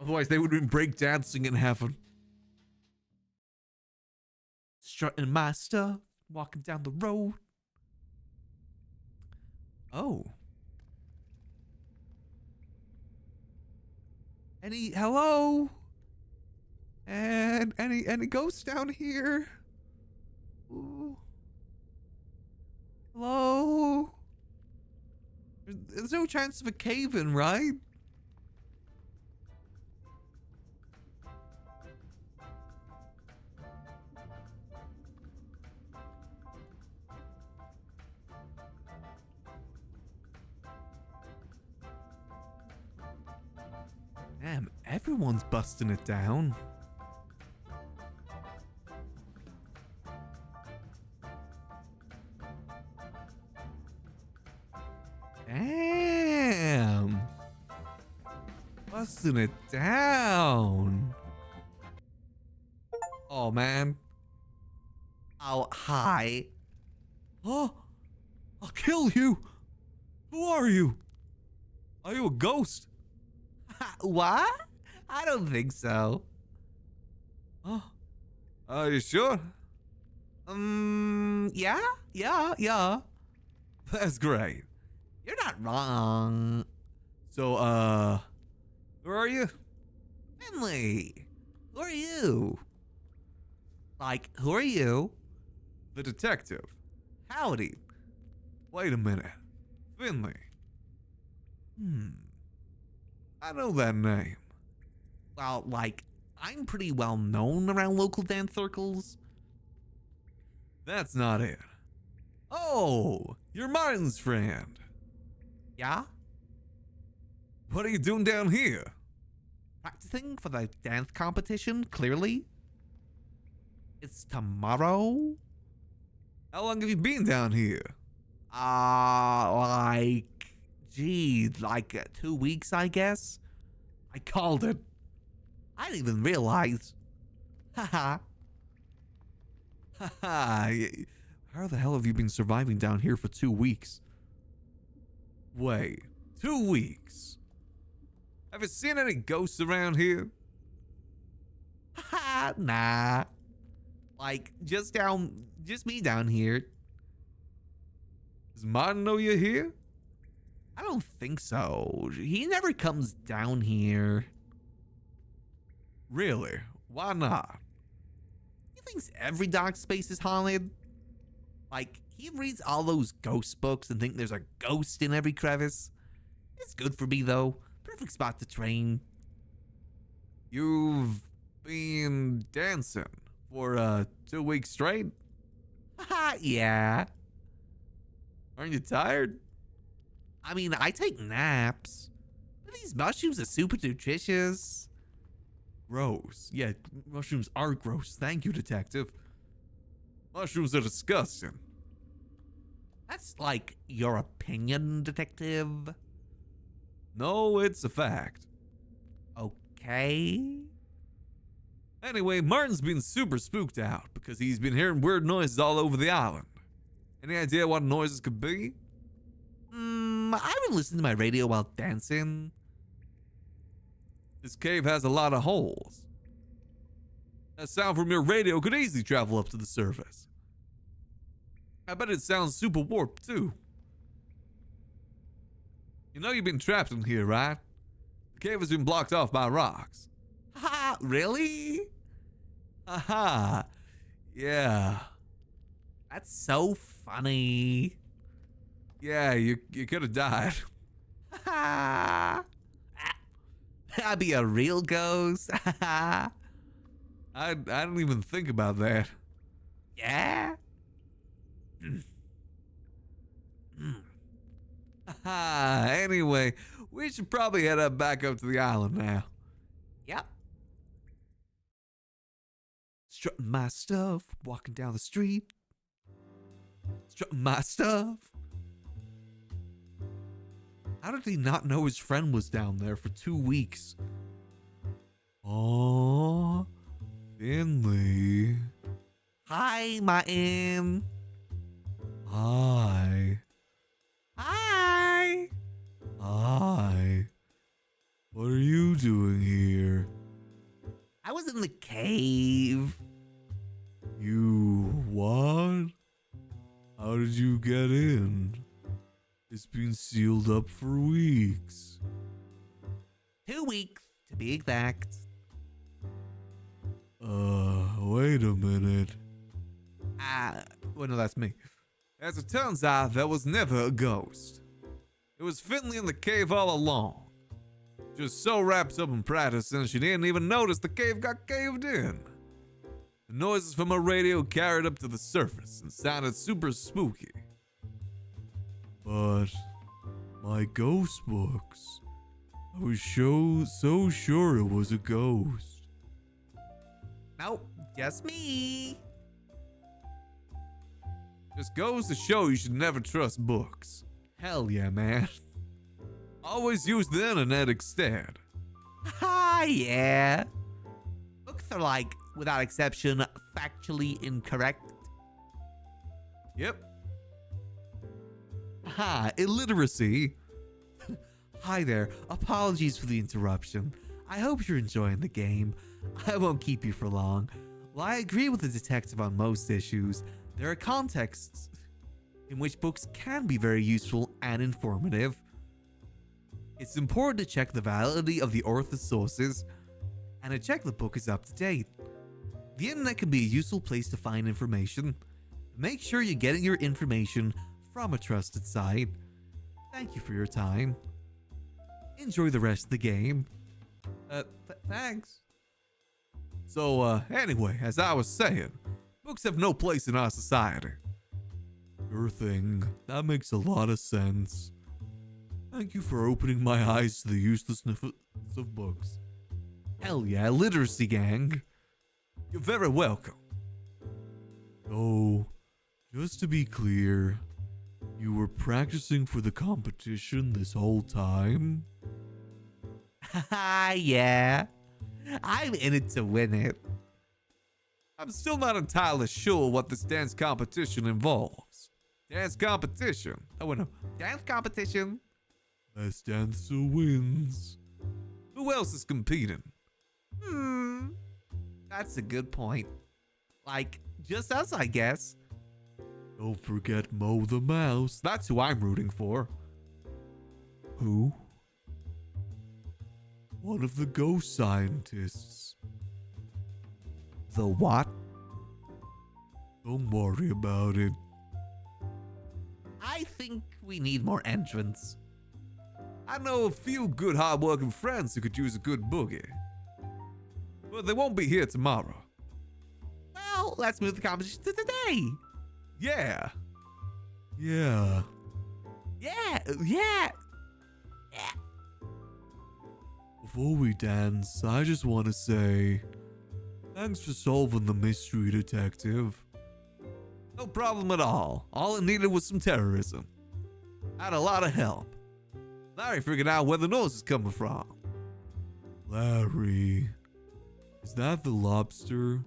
Otherwise, they would have been breakdancing in heaven. Strutting my stuff, walking down the road. Oh. Hello? And any ghosts down here? Ooh. Hello? There's no chance of a cave-in, right? Damn, everyone's busting it down. Damn. Busting it down. Oh, man. Oh, hi. Oh, I'll kill you. Who are you? Are you a ghost? What? I don't think so. Oh, Are you sure? Yeah. That's great. You're not wrong. So, who are you? Finley, who are you? Like, who are you? The detective. Howdy. Wait a minute. Finley. I know that name. Well, like, I'm pretty well known around local dance circles. That's not it. Oh, you're Martin's friend. Yeah? What are you doing down here? Practicing for the dance competition, clearly. It's tomorrow? How long have you been down here? Like 2 weeks, I guess. I called it. I didn't even realize. Haha. Haha. How the hell have you been surviving down here for 2 weeks? Wait, 2 weeks? Have you seen any ghosts around here? Haha, nah. Like, just me down here. Does Martin know you're here? I don't think so. He never comes down here. Really? Why not? He thinks every dark space is haunted. Like, he reads all those ghost books and thinks there's a ghost in every crevice. It's good for me, though. Perfect spot to train. You've been dancing for 2 weeks straight? Haha, yeah. Aren't you tired? I mean, I take naps. But these mushrooms are super nutritious. Gross. Yeah, mushrooms are gross. Thank you, detective. Mushrooms are disgusting. That's like your opinion, detective. No, it's a fact. Okay. Anyway, Martin's been super spooked out because he's been hearing weird noises all over the island. Any idea what noises could be? I would listen to my radio while dancing. This cave has a lot of holes. That sound from your radio could easily travel up to the surface. I bet it sounds super warped, too. You know you've been trapped in here, right? The cave has been blocked off by rocks. Ha, really? Aha! Yeah. That's so funny. Yeah, you could have died. Ha! I'd be a real ghost. I didn't even think about that. Yeah? Anyway, we should probably head up back up to the island now. Yep. Strutting my stuff, walking down the street. Strutting my stuff. How did he not know his friend was down there for 2 weeks? Aww, Finley. Hi, Martin. Hi. Hi. Hi. What are you doing here? I was in the cave. You what? How did you get in? It's been sealed up for weeks. 2 weeks, to be exact. Wait a minute. Well, no, that's me. As it turns out, that was never a ghost. It was Finley in the cave all along. Just so wrapped up in practicing, she didn't even notice the cave got caved in. The noises from her radio carried up to the surface and sounded super spooky. But my ghost books, I was so sure it was a ghost. Nope, just me. Just goes to show you should never trust books. Hell yeah, man. Always use the internet instead. Ha, yeah. Books are like, without exception, factually incorrect. Yep. Illiteracy. Hi there. Apologies for the interruption. I hope you're enjoying the game. I won't keep you for long. While I agree with the detective on most issues, there are contexts in which books can be very useful and informative. It's important to check the validity of the author's sources and to check the book is up to date. The internet can be a useful place to find information. Make sure you're getting your information from a trusted site. Thank you for your time. Enjoy the rest of the game. Thanks. So, anyway, as I was saying, books have no place in our society. Sure thing. That makes a lot of sense. Thank you for opening my eyes to the uselessness of books. Hell yeah, literacy gang. You're very welcome. So, just to be clear, you were practicing for the competition this whole time? Haha, yeah. I'm in it to win it. I'm still not entirely sure what this dance competition involves. Dance competition? Oh, no. Dance competition? Best dancer wins. Who else is competing? That's a good point. Like, just us, I guess. Don't forget Mo the Mouse. That's who I'm rooting for. Who? One of the ghost scientists. The what? Don't worry about it. I think we need more entrants. I know a few good hard-working friends who could use a good boogie. But they won't be here tomorrow. Well, let's move the competition to today. Yeah. Yeah. Yeah. Yeah. Yeah. Before we dance, I just want to say, thanks for solving the mystery, detective. No problem at all. All it needed was some terrorism. Had a lot of help. Larry figured out where the noise is coming from. Larry. Is that the lobster?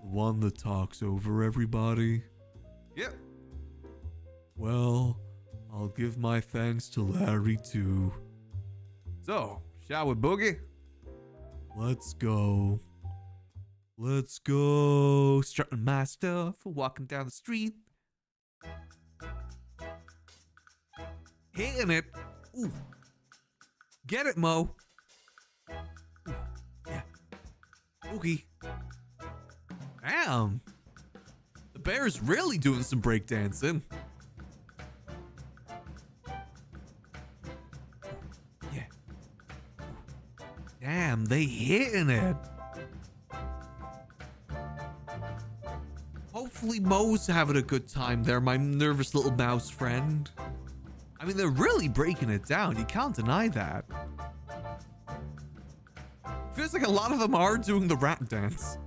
The one that talks over everybody? Yep. Well, I'll give my thanks to Larry too. So, shall we boogie? Let's go. Let's go. Strutting my stuff, walking down the street. Hitting it. Ooh. Get it, Mo. Ooh. Yeah. Boogie. Damn. The bear's really doing some breakdancing. Yeah. Damn, they hitting it. Hopefully Mo's having a good time there, my nervous little mouse friend. I mean, they're really breaking it down. You can't deny that. Feels like a lot of them are doing the rat dance.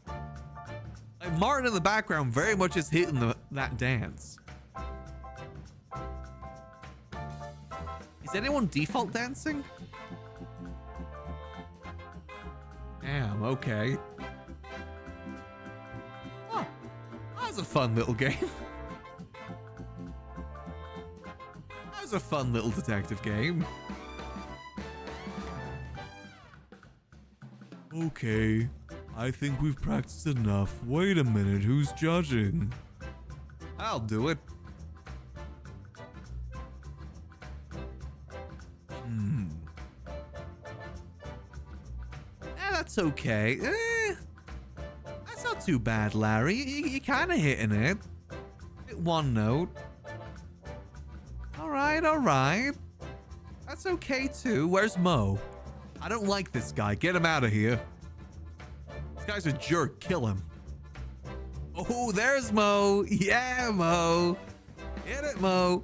Like Martin in the background very much is hitting that dance. Is anyone default dancing? Damn, okay. Oh, that was a fun little game. That was a fun little detective game. Okay, I think we've practiced enough. Wait a minute, who's judging? I'll do it. That's okay. That's not too bad, Larry. You're kind of hitting it. Hit one note. All right. That's okay too. Where's Mo? I don't like this guy. Get him out of here. This guy's a jerk. Kill him. Oh, there's Mo. Yeah, Mo. Hit it, Mo.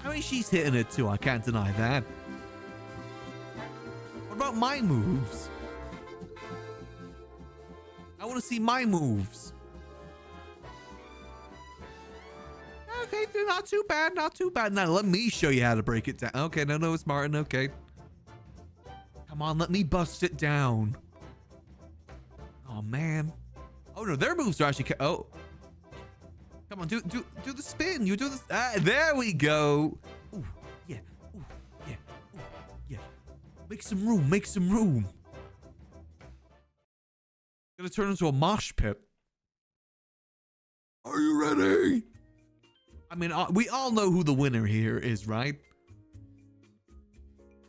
I mean, she's hitting it too. I can't deny that. What about my moves? I want to see my moves. Okay, not too bad, not too bad. Now let me show you how to break it down. Okay, no, it's Martin. Okay. Come on, let me bust it down. Oh, man. Oh, no, their moves are actually... Oh. Come on, do the spin. You do this. There we go. Ooh, yeah. Ooh, yeah. Ooh, yeah. Make some room, make some room. Gonna turn into a mosh pit. Are you ready? I mean, we all know who the winner here is, right?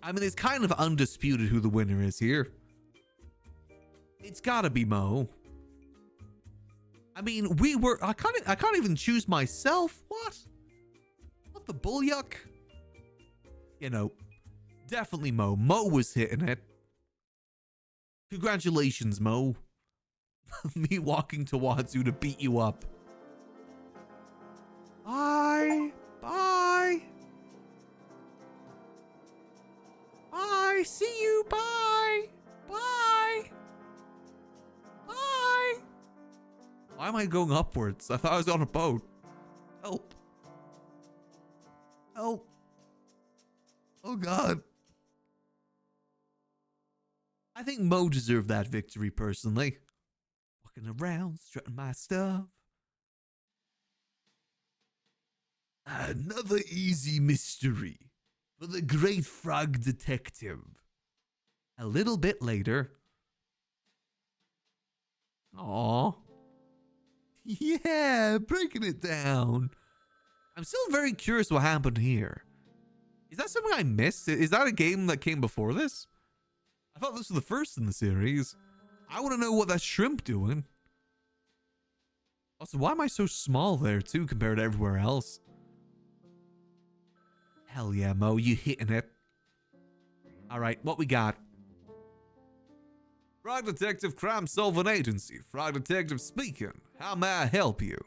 I mean, it's kind of undisputed who the winner is here. It's gotta be Mo. I mean, I can't even choose myself. What the bullyuck? You know, definitely Mo. Mo was hitting it. Congratulations, Mo. Me walking towards you to beat you up. Bye. Bye. Bye. See you. Bye. Bye. Bye. Why am I going upwards? I thought I was on a boat. Help. Help. Oh, God. I think Mo deserved that victory, personally. Walking around, strutting my stuff. Another easy mystery for the great frog detective. A little bit later. Aww. Yeah, breaking it down. I'm still very curious what happened here. Is that something I missed? Is that a game that came before this? I thought this was the first in the series. I want to know what that shrimp doing. Also, why am I so small there too compared to everywhere else? Hell yeah, Mo, you hitting it. Alright, what we got? Frog Detective Crime Solving Agency. Frog Detective speaking. How may I help you?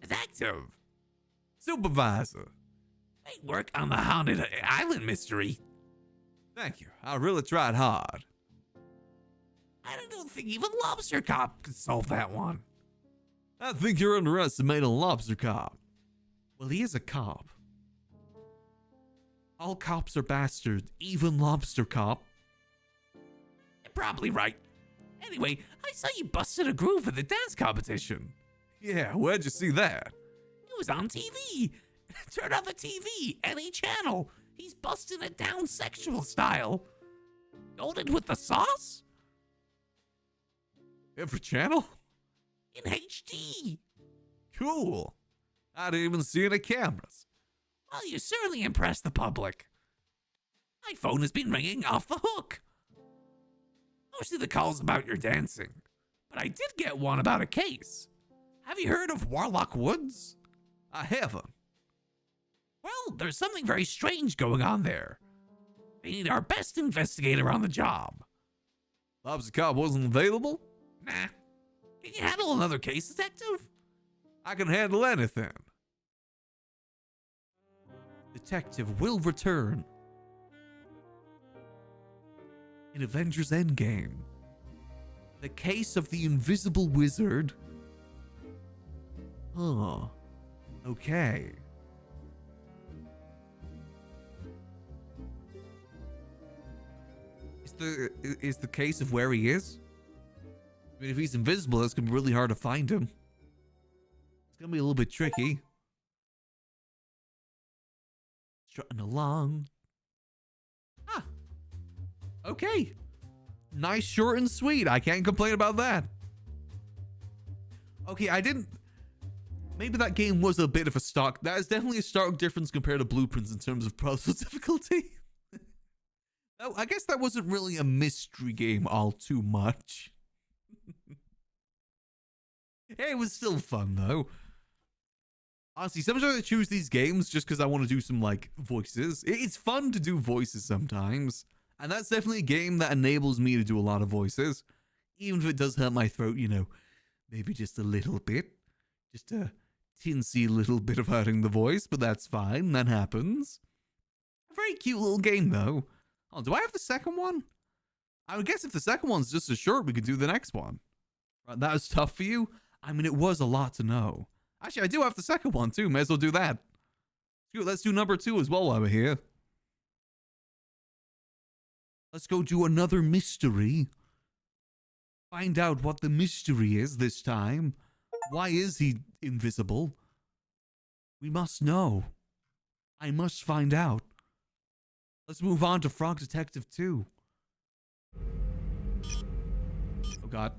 Detective. Supervisor. I work on the haunted island mystery. Thank you. I really tried hard. I don't think even Lobster Cop could solve that one. I think you're underestimating Lobster Cop. Well, he is a cop. All cops are bastards, even Lobster Cop. You're probably right. Anyway, I saw you busted a groove at the dance competition. Yeah, where'd you see that? It was on TV. Turn on the TV, any channel. He's busting it down sexual style. Golden with the sauce? Every channel? In HD. Cool. I didn't even see any cameras. Well, you certainly impressed the public. My phone has been ringing off the hook. Mostly the calls about your dancing, but I did get one about a case. Have you heard of Warlock Woods? I haven't. Well, there's something very strange going on there. They need our best investigator on the job. Lobster Cop wasn't available? Nah. Can you handle another case, detective? I can handle anything. Detective will return in Avengers Endgame. The case of the invisible wizard. Huh. Okay. Is the case of where he is? I mean, if he's invisible, it's gonna be really hard to find him. It's gonna be a little bit tricky. Strutting along. Ah. Okay. Nice, short, and sweet. I can't complain about that. Okay, I didn't... Maybe that game was a bit of a stock. That is definitely a stark difference compared to Blueprints in terms of puzzle difficulty. Oh, I guess that wasn't really a mystery game all too much. Hey, it was still fun, though. Honestly, sometimes I choose these games just because I want to do some, like, voices. It's fun to do voices sometimes. And that's definitely a game that enables me to do a lot of voices. Even if it does hurt my throat, you know, maybe just a little bit. Just a teensy little bit of hurting the voice, but that's fine. That happens. A very cute little game, though. Oh, do I have the second one? I would guess if the second one's just as short, we could do the next one. Right, that was tough for you? I mean, it was a lot to know. Actually, I do have the second one, too. May as well do that. Let's do number 2 as well while we're here. Let's go do another mystery. Find out what the mystery is this time. Why is he invisible? We must know. I must find out. Let's move on to Frog Detective 2. Oh god.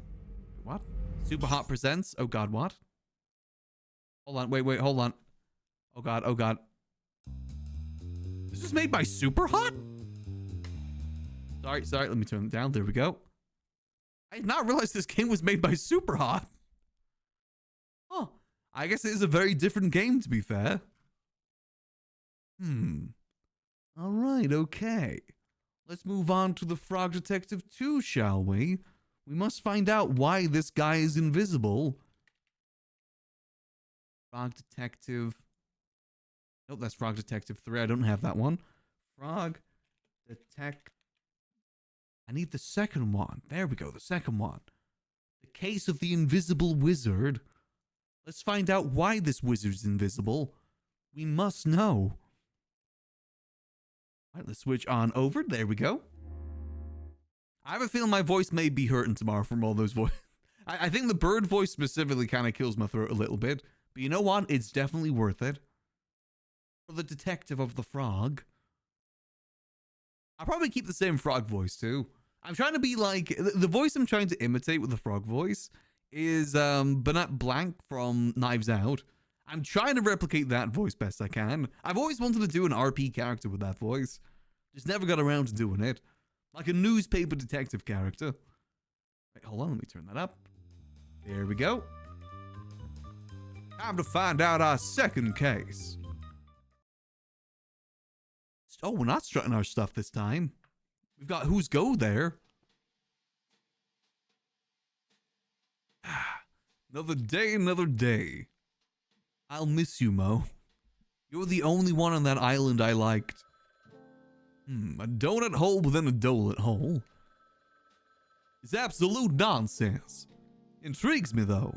What? Super Hot Presents? Oh god, what? Hold on, wait, hold on. Oh god, oh god. This is made by Super Hot? Sorry, let me turn it down. There we go. I did not realize this game was made by Super Hot. Oh, I guess it is a very different game, to be fair. Alright, okay. Let's move on to the Frog Detective 2, shall we? We must find out why this guy is invisible. Frog Detective. Nope, that's Frog Detective 3. I don't have that one. Frog Detective. I need the second one. There we go, the second one. The Case of the Invisible Wizard. Let's find out why this wizard's invisible. We must know. All right, let's switch on over. There we go. I have a feeling my voice may be hurting tomorrow from all those voices. I think the bird voice specifically kind of kills my throat a little bit. But you know what? It's definitely worth it. For the detective of the frog. I'll probably keep the same frog voice too. I'm trying to be like, the voice I'm trying to imitate with the frog voice is Bernat Blanc from Knives Out. I'm trying to replicate that voice best I can. I've always wanted to do an RP character with that voice. Just never got around to doing it. Like a newspaper detective character. Wait, hold on, let me turn that up. There we go. Time to find out our second case. Oh, we're not strutting our stuff this time. We've got Who's Go there. Another day, another day. I'll miss you, Mo. You're the only one on that island I liked. A donut hole within a donut hole. It's absolute nonsense. Intrigues me, though.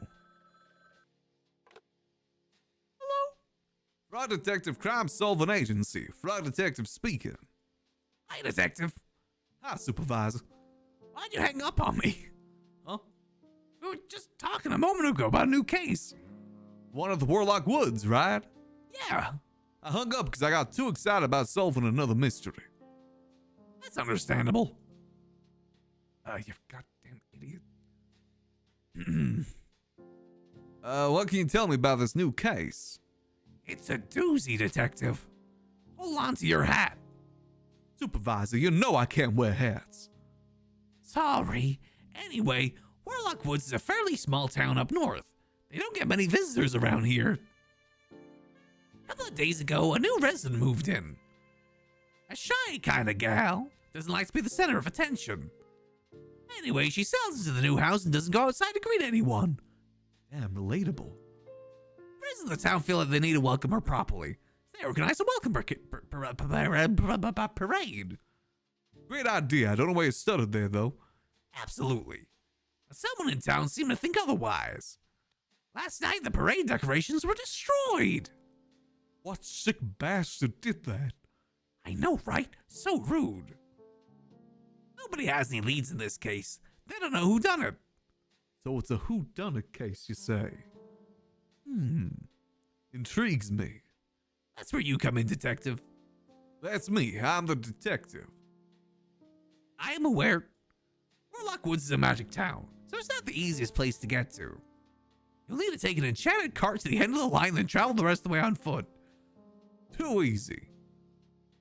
Hello? Frog Detective Crime Solving Agency. Frog Detective speaking. Hi, Detective. Hi, Supervisor. Why'd you hang up on me? Huh? We were just talking a moment ago about a new case. One of the Warlock Woods, right? Yeah, I hung up because I got too excited about solving another mystery. that's understandable. You goddamn idiot. What can you tell me about this new case? It's a doozy, Detective. Hold on to your hat. Supervisor, you know I can't wear hats. Sorry. Anyway, Warlock Woods is a fairly small town up north. They don't get many visitors around here. A couple of days ago, a new resident moved in. A shy kind of gal. Doesn't like to be the center of attention. Anyway, she settles into the new house and doesn't go outside to greet anyone. Damn, relatable. Residents of the town feel that they need to welcome her properly. They organize a welcome parade. Great idea. I don't know why you stuttered there, though. Absolutely. But someone in town seemed to think otherwise. Last night, the parade decorations were destroyed. What sick bastard did that? I know, right? So rude. Nobody has any leads in this case. They don't know who done it. So it's a whodunit case, you say? Intrigues me. That's where you come in, Detective. That's me. I'm the detective. I am aware. Warlock Woods is a magic town, so it's not the easiest place to get to. You'll need to take an enchanted cart to the end of the line, then travel the rest of the way on foot. Too easy.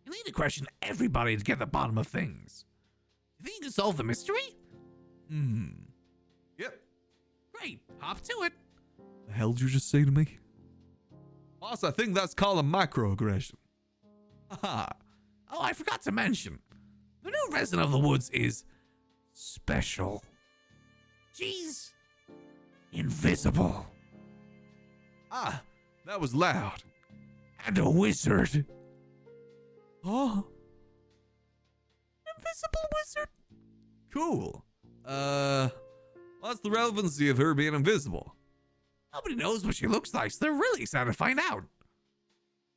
You'll need to question everybody to get to the bottom of things. You think you can solve the mystery? Yep. Great, hop to it. The hell did you just say to me? Boss, I think that's called a microaggression. Haha. Oh, I forgot to mention. The new resident of the woods is special. She's invisible. Ah, that was loud. And a wizard. Oh, Invisible wizard? cool. What's the relevancy of her being invisible? Nobody knows what she looks like, so they're really excited to find out.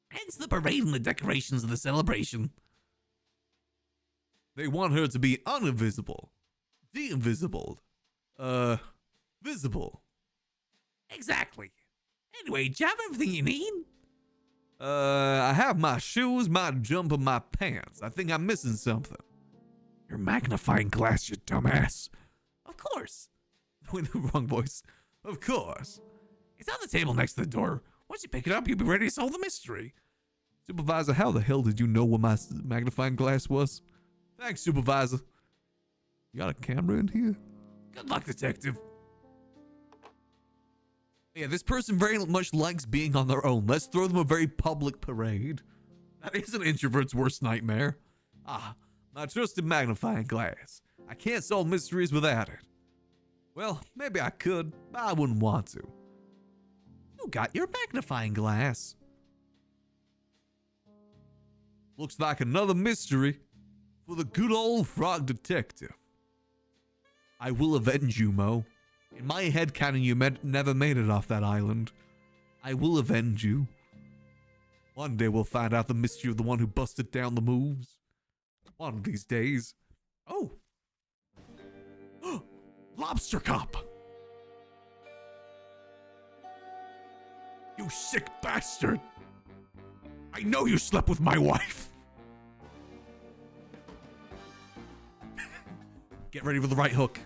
Hence the parade and the decorations of the celebration. They want her to be uninvisible. De-invisible. Visible. Exactly. Anyway, do you have everything you need? I have my shoes, my jumper, my pants. I think I'm missing something. Your magnifying glass, you dumbass. Of course. Wait, the wrong voice. Of course. It's on the table next to the door. Once you pick it up, you'll be ready to solve the mystery. Supervisor, how the hell did you know where my magnifying glass was? Thanks, Supervisor. You got a camera in here? Good luck, detective. Yeah, this person very much likes being on their own. Let's throw them a very public parade. That is an introvert's worst nightmare. Ah, my trusted magnifying glass. I can't solve mysteries without it. Well, maybe I could, but I wouldn't want to. You got your magnifying glass. Looks like another mystery for the good old frog detective. I will avenge you, Mo. In my head canon, you never made it off that island. I will avenge you. One day we'll find out the mystery of the one who busted down the moves. One of these days. Oh. Lobster cop. You sick bastard. I know you slept with my wife. Get ready for the right hook.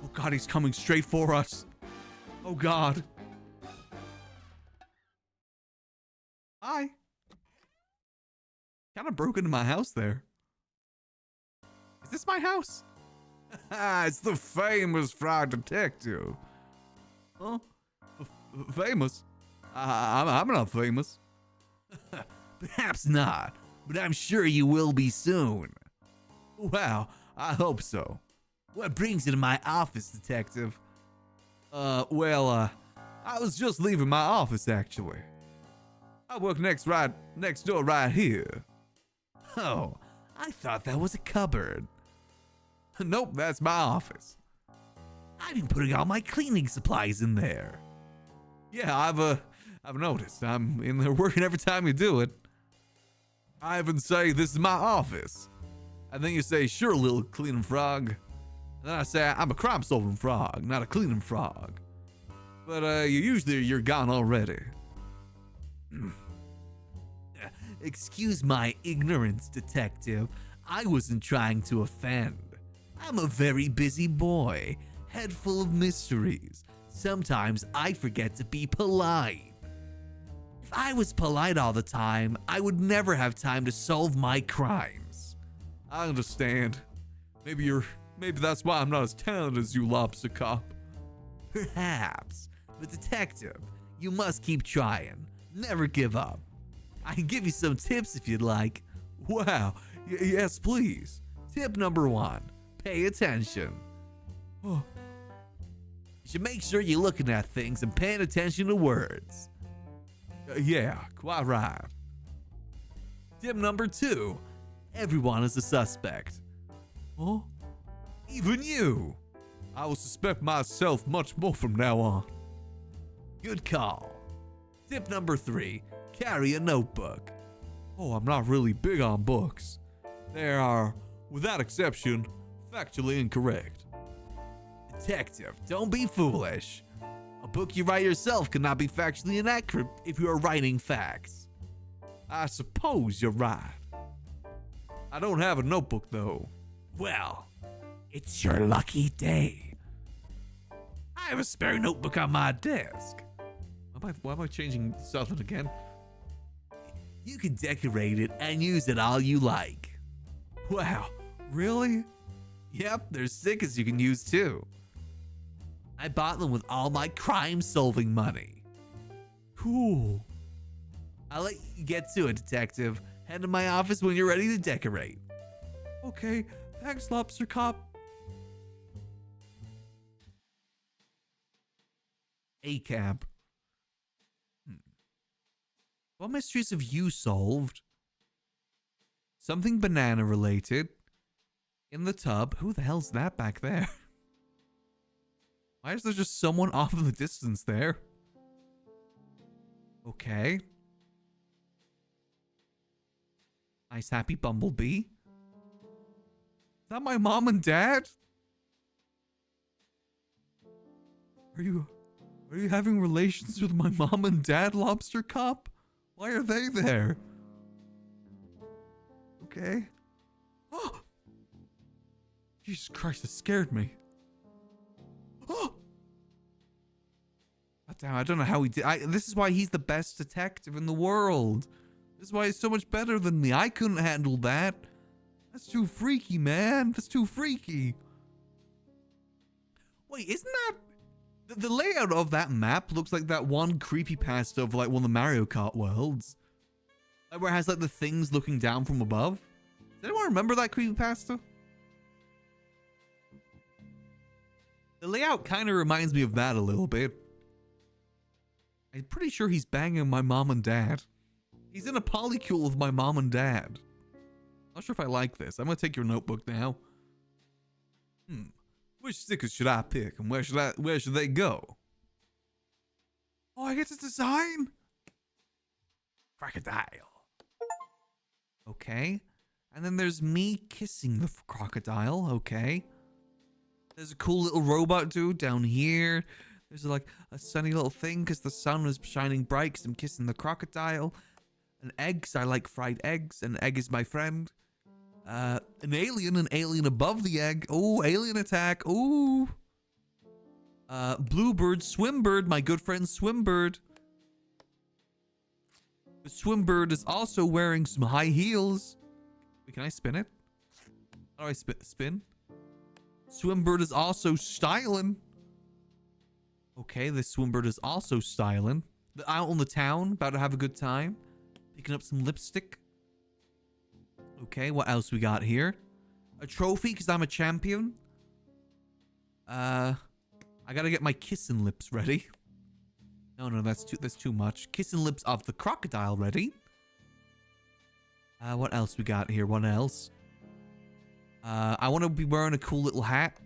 Oh God, he's coming straight for us. Oh God. Hi. Kind of broke into my house there. Is this my house? It's the famous frog detective. Huh? Famous? I'm not famous. Perhaps not, but I'm sure you will be soon. Wow, I hope so. What brings you to my office, detective? I was just leaving my office, actually. I work next door right here. Oh, I thought that was a cupboard. Nope, that's my office. I've been putting all my cleaning supplies in there. Yeah, I've noticed. I'm in there working every time you do it. I even say, this is my office. And then you say, sure, little cleaning frog. And then I say, I'm a crime-solving frog, not a cleaning frog. But you're gone already. Excuse my ignorance, detective. I wasn't trying to offend. I'm a very busy boy, head full of mysteries. Sometimes I forget to be polite. If I was polite all the time, I would never have time to solve my crimes. I understand. Maybe that's why I'm not as talented as you, lobster cop. Perhaps. But detective, you must keep trying. Never give up. I can give you some tips if you'd like. Wow. Yes, please. Tip number 1. Pay attention. Oh. You should make sure you're looking at things and paying attention to words. Yeah, quite right. Tip number 2. Everyone is a suspect. Huh? Even you. I will suspect myself much more from now on. Good call. Tip number 3. Carry a notebook. Oh, I'm not really big on books. They are, without exception, factually incorrect. Detective, don't be foolish. A book you write yourself cannot be factually inaccurate if you are writing facts. I suppose you're right. I don't have a notebook, though. Well, it's your lucky day. I have a spare notebook on my desk. Why am I changing something again? You can decorate it and use it all you like. Wow, really? Yep, there's stickers you can use too. I bought them with all my crime-solving money. Cool. I'll let you get to it, detective. Head to my office when you're ready to decorate. Okay, thanks, lobster cop. A-cab. What mysteries have you solved? Something banana related. In the tub. Who the hell's that back there? Why is there just someone off in the distance there? Okay. Nice happy bumblebee. Is that my mom and dad? Are you Are you having relations with my mom and dad, lobster cop? Why are they there? Okay. Oh! Jesus Christ, that scared me. Oh! God damn, I don't know how he did. This is why he's the best detective in the world. This is why he's so much better than me. I couldn't handle that. That's too freaky, man. That's too freaky. Wait, isn't that... The layout of that map looks like that one creepypasta of like one of the Mario Kart worlds. Like where it has like the things looking down from above. Does anyone remember that creepypasta? The layout kind of reminds me of that a little bit. I'm pretty sure he's banging my mom and dad. He's in a polycule with my mom and dad. Not sure if I like this. I'm gonna take your notebook now. Which stickers should I pick and where should they go? Oh, I get to design? Crocodile. Okay. And then there's me kissing the crocodile. Okay. There's a cool little robot dude down here. There's like a sunny little thing because the sun was shining bright because I'm kissing the crocodile. An egg because I like fried eggs. An egg is my friend. An alien above the egg. Oh, alien attack. Ooh. Bluebird, Swimbird, my good friend Swimbird. The Swimbird is also wearing some high heels. Wait, can I spin it? How do I spin? Swimbird is also styling. Okay, this Swimbird is also styling. Out on the town, about to have a good time. Picking up some lipstick. Okay, what else we got here? A trophy, because I'm a champion. I gotta get my kissing lips ready. No, that's too much. Kissing lips of the crocodile ready. What else we got here? What else? I want to be wearing a cool little hat.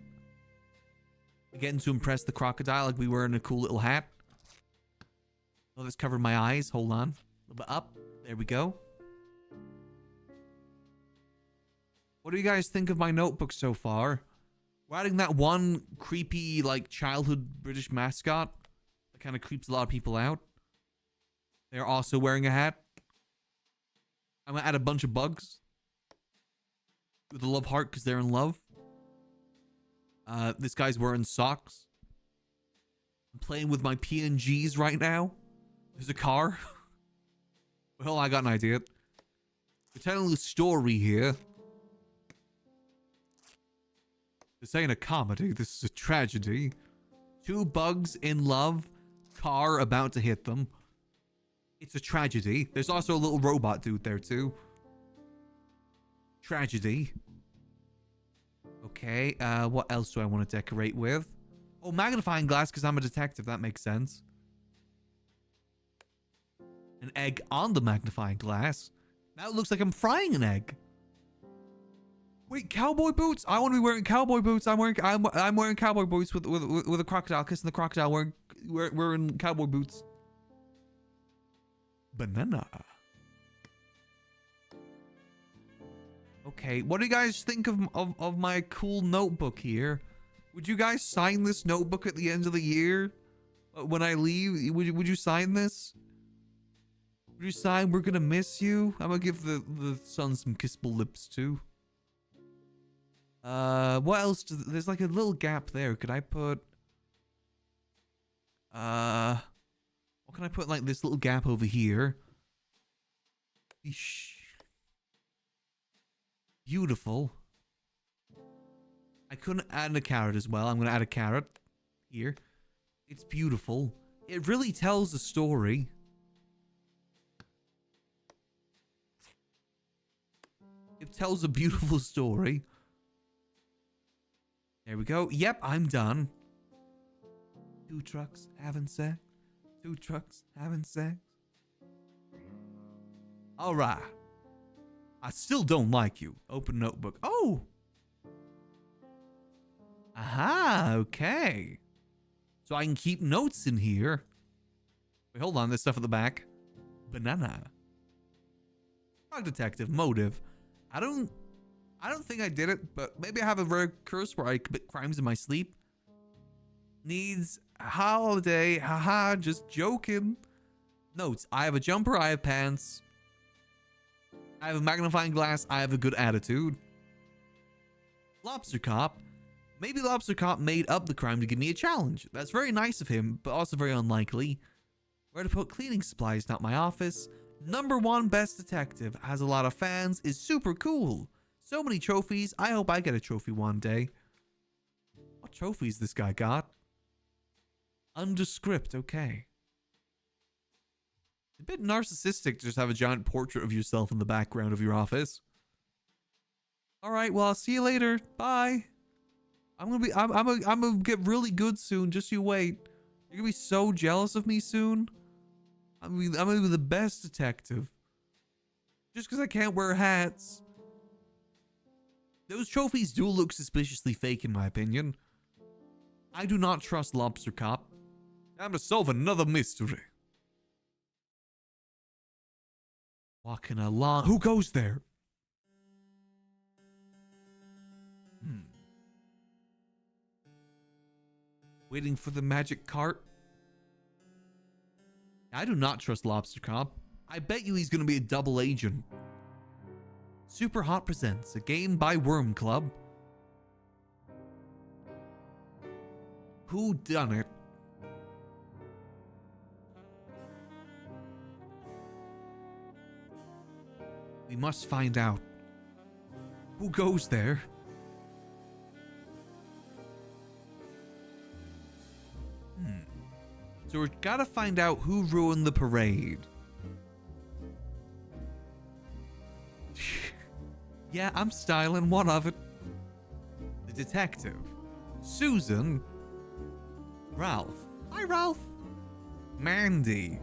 Again, to impress the crocodile, like be wearing a cool little hat. Oh, this covered my eyes. Hold on. A little bit up. There we go. What do you guys think of my notebook so far? We're adding that one creepy, like, childhood British mascot. That kind of creeps a lot of people out. They're also wearing a hat. I'm gonna add a bunch of bugs. With a love heart because they're in love. This guy's wearing socks. I'm playing with my PNGs right now. There's a car. Well, I got an idea. We're telling a story here. This ain't a comedy. This is a tragedy. Two bugs in love. Car about to hit them. It's a tragedy. There's also a little robot dude there too. Tragedy. Okay, what else do I want to decorate with? Oh, magnifying glass because I'm a detective. That makes sense. An egg on the magnifying glass. Now it looks like I'm frying an egg. Wait, cowboy boots? I want to be wearing cowboy boots. I'm wearing cowboy boots with a crocodile, kissing the crocodile, wearing cowboy boots. Banana. Okay, what do you guys think of my cool notebook here? Would you guys sign this notebook at the end of the year? When I leave, would you sign this? Would you sign "We're gonna miss you"? I'm gonna give the sun some kissable lips too. What else? There's like a little gap there. Could I put? What can I put? Like this little gap over here. Eesh. Beautiful. I couldn't add a carrot as well. I'm gonna add a carrot here. It's beautiful. It really tells a story. It tells a beautiful story. There we go. Yep, I'm done. Two trucks having sex. Two trucks having sex. Alright. I still don't like you. Open notebook. Oh! Aha, okay. So I can keep notes in here. Wait, hold on. There's stuff at the back. Banana. Frog detective. Motive. I don't think I did it, but maybe I have a rare curse where I commit crimes in my sleep. Needs holiday. Haha, just joking. Notes, I have a jumper, I have pants. I have a magnifying glass, I have a good attitude. Lobster Cop. Maybe Lobster Cop made up the crime to give me a challenge. That's very nice of him, but also very unlikely. Where to put cleaning supplies, not my office. #1 best detective. Has a lot of fans, is super cool. So many trophies. I hope I get a trophy one day. What trophies this guy got? Undescript, okay. A bit narcissistic to just have a giant portrait of yourself in the background of your office. Alright, well, I'll see you later. Bye. I'm gonna get really good soon. Just you wait. You're gonna be so jealous of me soon. I'm gonna be the best detective. Just because I can't wear hats. Those trophies do look suspiciously fake in my opinion. I do not trust Lobster Cop. Time to solve another mystery. Walking along. Who goes there? Waiting for the magic cart. I do not trust Lobster Cop. I bet you he's going to be a double agent. Super Hot presents a game by Worm Club. Who done it? We must find out. Who goes there? So we've got to find out who ruined the parade. Yeah, I'm styling. What of it? The detective. Susan. Ralph. Hi, Ralph. Mandy.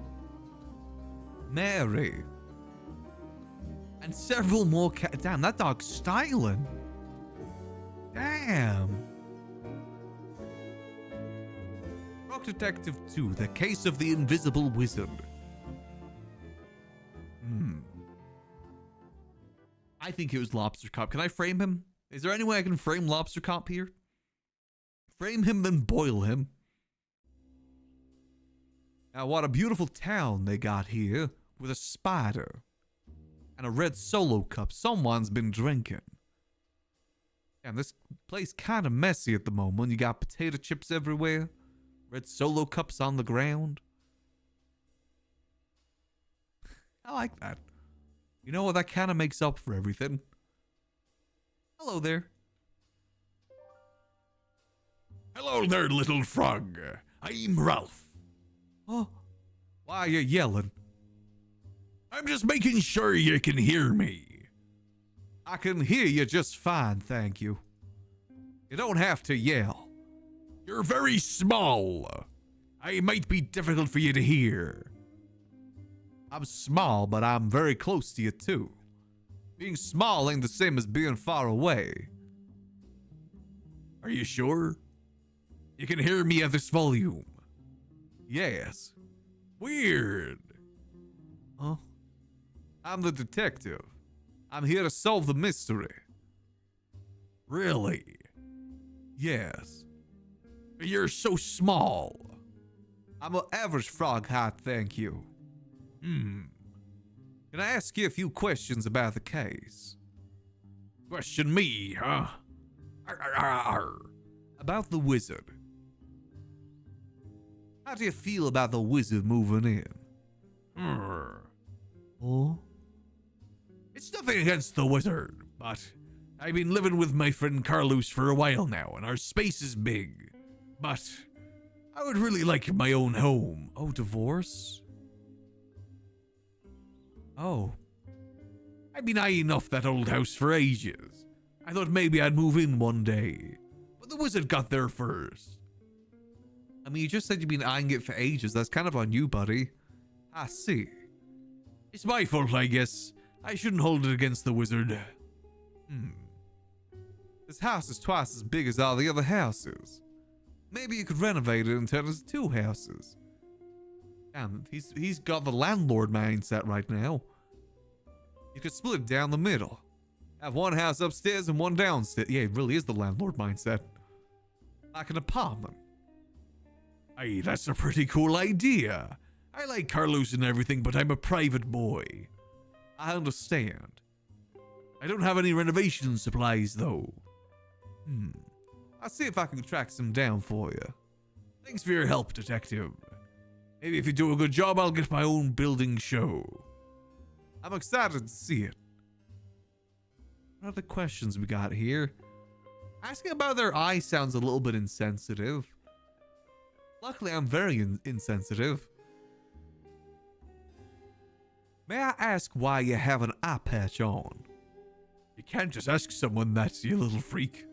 Mary. And several more damn, that dog's styling. Damn. Rock Detective 2, The Case of the Invisible Wizard. I think it was Lobster Cop. Can I frame him? Is there any way I can frame Lobster Cop here? Frame him, then boil him. Now, what a beautiful town they got here with a spider and a red Solo cup someone's been drinking. And this place kind of messy at the moment. You got potato chips everywhere, red Solo cups on the ground. I like that. You know what? That kind of makes up for everything. Hello there. Hello there, little frog. I'm Ralph. Oh, why are you yelling? I'm just making sure you can hear me. I can hear you just fine, thank you. You don't have to yell. You're very small. I might be difficult for you to hear. I'm small, but I'm very close to you too. Being small ain't the same as being far away. Are you sure? You can hear me at this volume? Yes. Weird. Huh? I'm the detective. I'm here to solve the mystery. Really? Yes. You're so small. I'm an average frog height, thank you. Can I ask you a few questions about the case? Question me, huh? About the wizard. How do you feel about the wizard moving in? Oh? It's nothing against the wizard, but I've been living with my friend Carlos for a while now, and our space is big. But I would really like my own home. Oh, divorce? Oh. I've been eyeing off that old house for ages. I thought maybe I'd move in one day, but the wizard got there first. I mean, you just said you've been eyeing it for ages. That's kind of on you, buddy. I see. It's my fault, I guess. I shouldn't hold it against the wizard. This house is twice as big as all the other houses. Maybe you could renovate it and turn it into 2 houses. Damn, he's got the landlord mindset right now. You could split it down the middle. Have one house upstairs and one downstairs. Yeah, it really is the landlord mindset. Like an apartment. Hey, that's a pretty cool idea. I like Carlos and everything, but I'm a private boy. I understand. I don't have any renovation supplies, though. I'll see if I can track some down for you. Thanks for your help, detective. Maybe if you do a good job, I'll get my own building show. I'm excited to see it. What other questions we got here? Asking about their eye sounds a little bit insensitive. Luckily, I'm very insensitive. May I ask why you have an eye patch on? You can't just ask someone that, you little freak.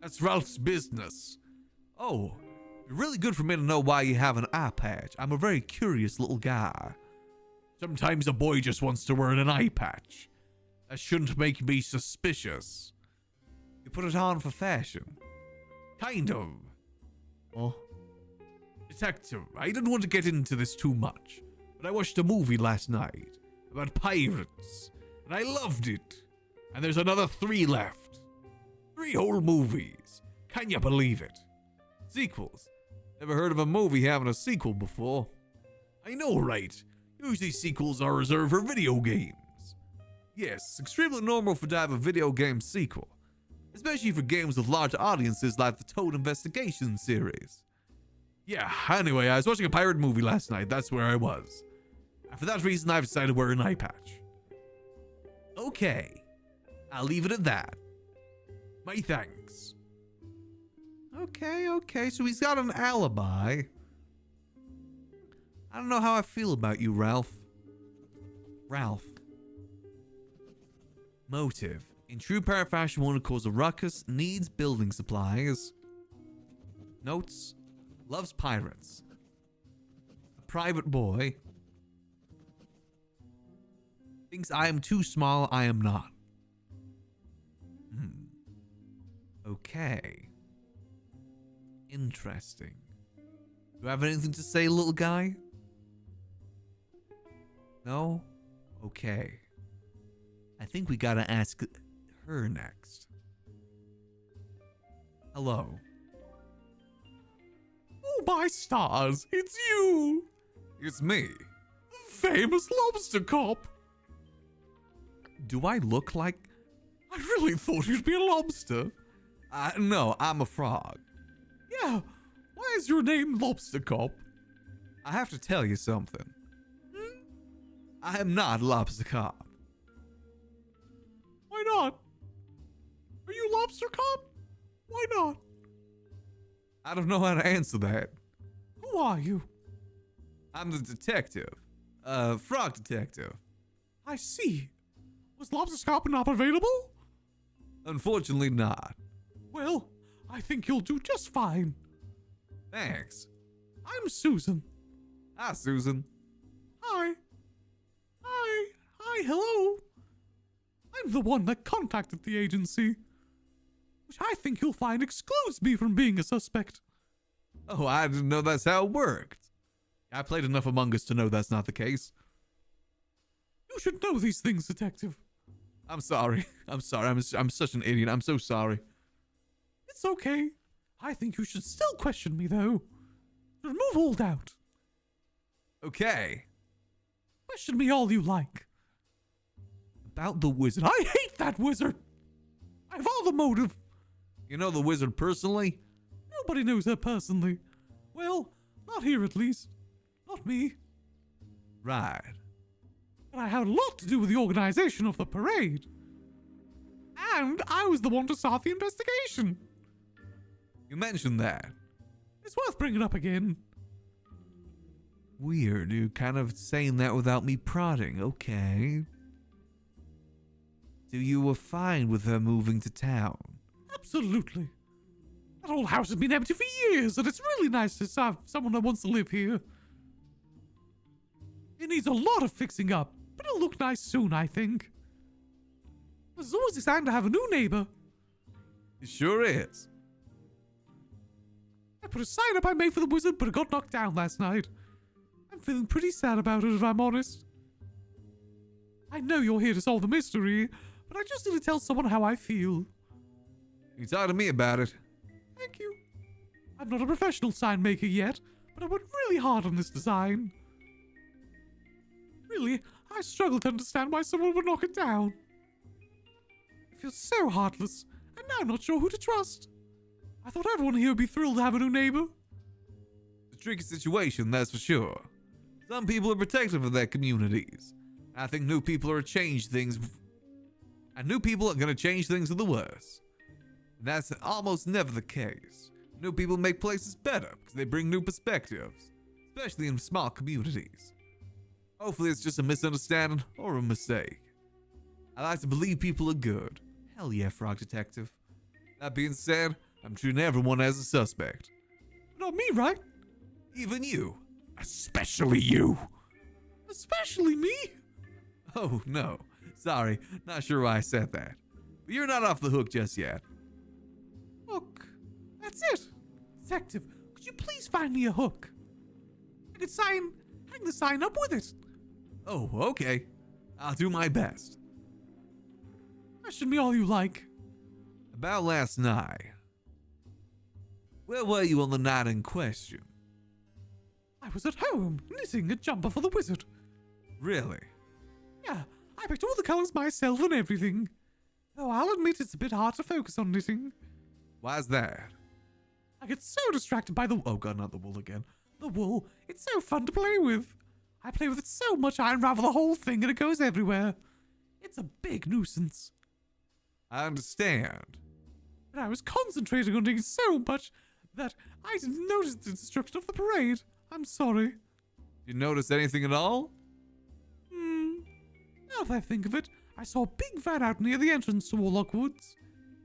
That's Ralph's business. Oh, you're really good for me to know why you have an eye patch. I'm a very curious little guy. Sometimes a boy just wants to wear an eye patch. That shouldn't make me suspicious. You put it on for fashion. Kind of. Oh. Detective, I didn't want to get into this too much, but I watched a movie last night about pirates, and I loved it. And there's another 3 left. 3 whole movies. Can you believe it? Sequels. Never heard of a movie having a sequel before. I know, right? Usually sequels are reserved for video games. Yes, extremely normal for to have a video game sequel. Especially for games with large audiences like the Toad Investigation series. Yeah, anyway, I was watching a pirate movie last night. That's where I was. And for that reason, I've decided to wear an eye patch. Okay. I'll leave it at that. My thanks. Okay, so he's got an alibi. I don't know how I feel about you, Ralph. Ralph. Motive. In true pirate fashion, want to cause a ruckus, needs building supplies. Notes. Loves pirates. A private boy. Thinks I am too small, I am not. Okay. Interesting. Do you have anything to say, little guy? No? Okay. I think we gotta ask her next. Hello. Oh my stars, it's you! It's me. The famous lobster cop. Do I look like... I really thought you'd be a lobster. No, I'm a frog. Yeah, why is your name Lobster Cop? I have to tell you something. I am not Lobster Cop. Why not? Are you Lobster Cop? Why not? I don't know how to answer that. Who are you? I'm the detective. Frog detective. I see. Was Lobster Cop not available? Unfortunately not. Well, I think you'll do just fine. Thanks. I'm Susan. Hi, Susan. Hi. Hi, hello. I'm the one that contacted the agency, which I think you'll find excludes me from being a suspect. Oh, I didn't know that's how it worked. I played enough Among Us to know that's not the case. You should know these things, detective. I'm sorry. I'm such an idiot. I'm so sorry. It's okay. I think you should still question me, though. Remove all doubt. Okay. Question me all you like. About the wizard. I hate that wizard. I have all the motive. You know the wizard personally? Nobody knows her personally. Well, not here at least. Not me. Right. But I had a lot to do with the organization of the parade. And I was the one to start the investigation. You mentioned that. It's worth bringing up again. Weird, you kind of saying that without me prodding. Okay. So you were fine with her moving to town? Absolutely. That old house has been empty for years, and it's really nice to have someone that wants to live here. It needs a lot of fixing up, but it'll look nice soon, I think. It's always exciting to have a new neighbor. It sure is. I put a sign up I made for the wizard, but it got knocked down last night. I'm feeling pretty sad about it, if I'm honest. I know you're here to solve the mystery, but I just need to tell someone how I feel. You talk to me about it. Thank you. I'm not a professional sign maker yet, but I went really hard on this design. Really, I struggle to understand why someone would knock it down. It feels so heartless, and now I'm not sure who to trust. I thought everyone here would be thrilled to have a new neighbor. It's a tricky situation, that's for sure. Some people are protective of their communities. I think new people are change things, and new people are going to change things for the worse. And that's almost never the case. New people make places better because they bring new perspectives, especially in small communities. Hopefully it's just a misunderstanding or a mistake. I like to believe people are good. Hell yeah, Frog Detective. That being said, I'm treating everyone as a suspect. Not me, right? Even you. Especially you. Especially me? Oh, no. Sorry, not sure why I said that. But you're not off the hook just yet. Hook. That's it. Detective, could you please find me a hook? I could hang the sign up with it. Oh, okay. I'll do my best. Question me all you like. About last night. Where were you on the night in question? I was at home, knitting a jumper for the wizard. Really? Yeah, I picked all the colors myself and everything. Though I'll admit it's a bit hard to focus on knitting. Why's that? I get so distracted by the— Oh god, not the wool again. the wool. It's so fun to play with. I play with it so much I unravel the whole thing and it goes everywhere. It's a big nuisance. I understand. But I was concentrating on doing so much that I didn't notice the destruction of the parade. I'm sorry. Did you notice anything at all? Now that I think of it, I saw a big van out near the entrance to Warlock Woods.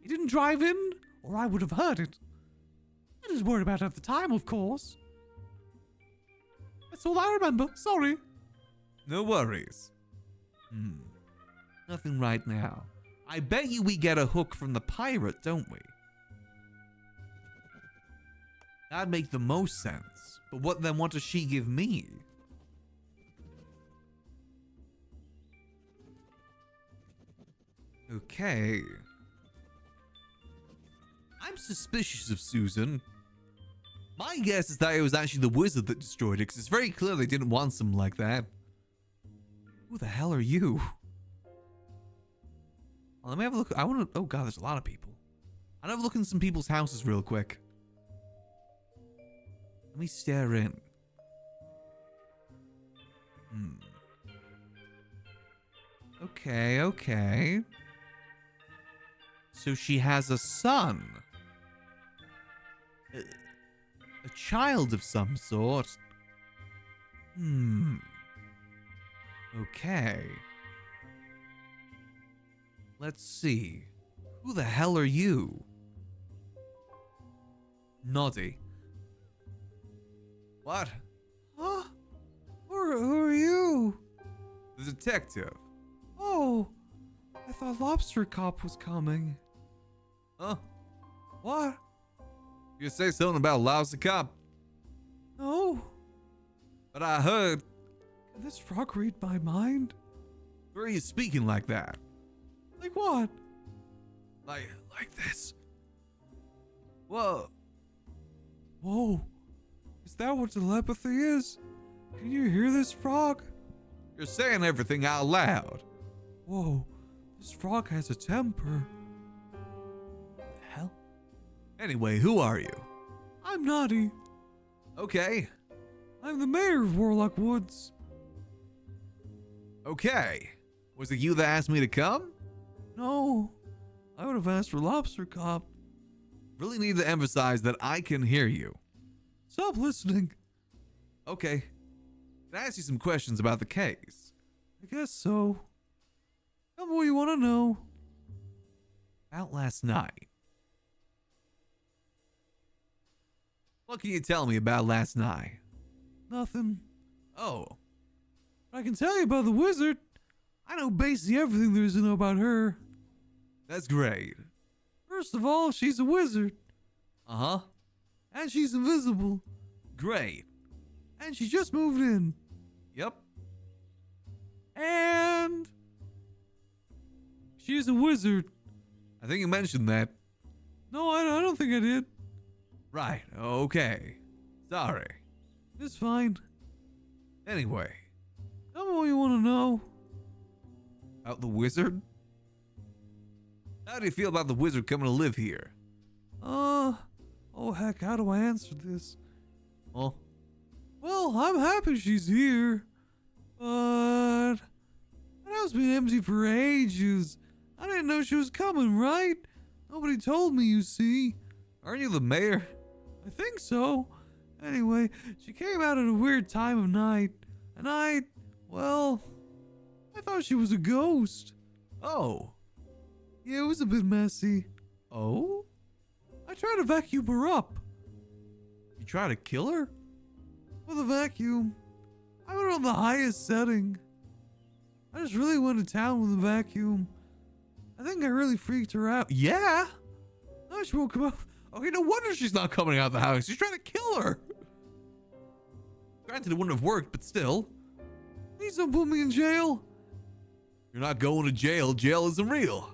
It didn't drive in, or I would have heard it. I didn't worry about it at the time, of course. That's all I remember. Sorry. No worries. Nothing right now. I bet you we get a hook from the pirate, don't we? That'd make the most sense. But what does she give me? Okay. I'm suspicious of Susan. My guess is that it was actually the wizard that destroyed it, because it's very clear they didn't want something like that. Who the hell are you? Well, let me have a look. I want to... Oh god, there's a lot of people. I'll have a look in some people's houses real quick. Let me stare in. Okay. So she has a son. A child of some sort. Okay. Let's see. Who the hell are you? Noddy. What? Huh? Who are you? The detective. Oh, I thought Lobster Cop was coming. Huh? What? You say something about Lousy Cop? No. But I heard. Can this frog read my mind? Where are you speaking like that? Like what? Like this. Whoa. Whoa. Is that what telepathy is? Can you hear this, frog? You're saying everything out loud. Whoa. This frog has a temper. What the hell? Anyway, who are you? I'm Naughty. Okay. I'm the mayor of Warlock Woods. Okay. Was it you that asked me to come? No. I would have asked for Lobster Cop. Really need to emphasize that I can hear you. Stop listening. Okay. Can I ask you some questions about the case? I guess so. Tell me what you want to know. About last night. What can you tell me about last night? Nothing. Oh. But I can tell you about the wizard. I know basically everything there is to know about her. That's great. First of all, she's a wizard. Uh-huh. And she's invisible. Great. And she just moved in. Yep. And she's a wizard. I think you mentioned that. No, I don't think I did. Right. Okay. Sorry. It's fine. Anyway, Tell me what you want to know. about the wizard? How do you feel about the wizard coming to live here? Oh heck, how do I answer this? Well, Well, I'm happy she's here, but that house been empty for ages. I didn't know she was coming, right? Nobody told me, you see. aren't you the mayor? I think so. Anyway, she came out at a weird time of night, and I thought she was a ghost. Oh. Yeah, it was a bit messy. Oh? I tried to vacuum her up. You try to kill her? With a vacuum. I went on the highest setting. I just really went to town with a vacuum. I think I really freaked her out. Yeah. Now she won't come out. Okay, no wonder she's not coming out of the house. She's trying to kill her. Granted, it wouldn't have worked, but still. Please don't put me in jail. You're not going to jail. Jail isn't real.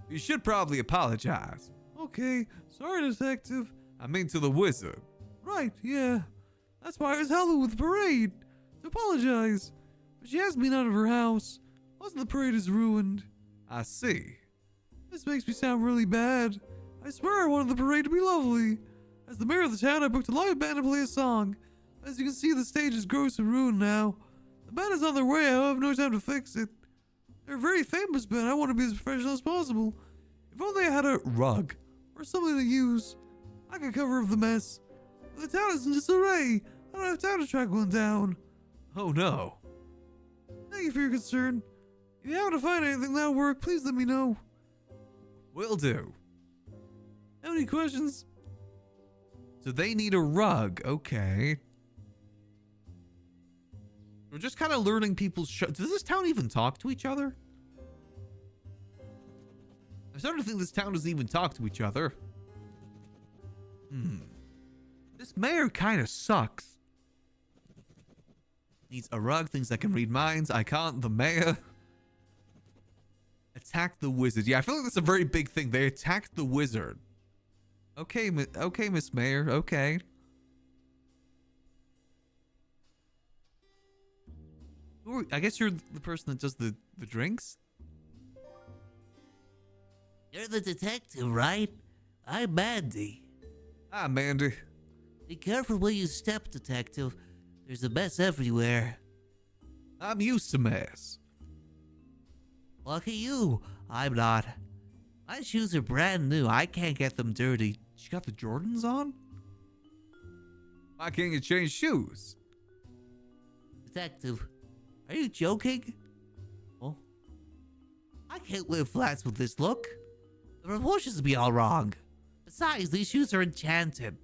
You should probably apologize. Okay, sorry, detective. I mean to the wizard. Right, yeah. That's why I was helping with the parade. To apologize. But she has been out of her house. Plus the parade is ruined. I see. This makes me sound really bad. I swear I wanted the parade to be lovely. As the mayor of the town, I booked a live band to play a song. As you can see, the stage is gross and ruined now. The band is on their way. I have no time to fix it. They're a very famous band. I want to be as professional as possible. If only I had a rug or something to use, I could cover up the mess. But the town is in disarray. I don't have time to track one down. Oh no. Thank you for your concern. If you happen to find anything that'll work, please let me know. Will do. Have any questions? So they need a rug. Okay. We're just kind of learning people's... Does this town even talk to each other? I'm starting to think this town doesn't even talk to each other. This mayor kind of sucks. Needs a rug, things that can read minds. I can't. The mayor. Attack the wizard. Yeah, I feel like that's a very big thing. They attacked the wizard. Okay, okay, Miss Mayor. Okay. I guess you're the person that does the drinks? You're the detective, right? I'm Mandy. Ah, Mandy. Be careful where you step, detective. There's a mess everywhere. I'm used to mess. Lucky you. I'm not. My shoes are brand new. I can't get them dirty. She got the Jordans on? Why can't you change shoes? Detective, are you joking? Oh? I can't wear flats with this look. The proportions would be all wrong. Besides, these shoes are enchanted.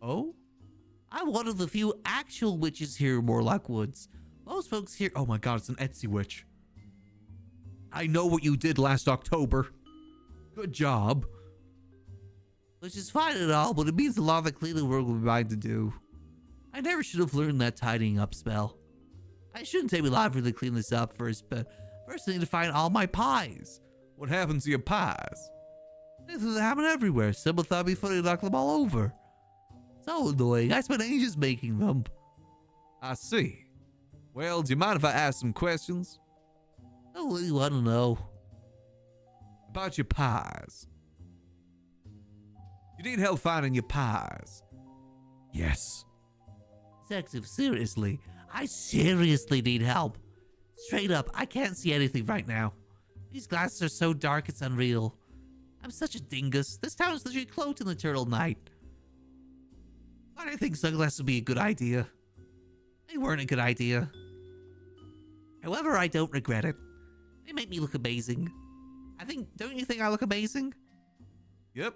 Oh? I'm one of the few actual witches here in Morlock Woods. Most folks here... Oh my god, it's an Etsy witch. I know what you did last October. Good job. Which is fine and all, but it means a lot of the cleaning work will be mine to do. I never should have learned that tidying up spell. I shouldn't take me long for to clean this up first, but first I need to find all my pies. What happened to your pies? They happen everywhere. Someone thought it'd be funny to knock them all over. So annoying. I spent ages making them. I see. Well, do you mind if I ask some questions? Oh, what do you want to know? About your pies. You need help finding your pies. Yes. Detective, seriously. I seriously need help. Straight up, I can't see anything right now. These glasses are so dark it's unreal. I'm such a dingus. This town is literally cloaked in the eternal night. Why do I think sunglasses would be a good idea? They weren't a good idea. However, I don't regret it. They make me look amazing. Don't you think I look amazing? Yep.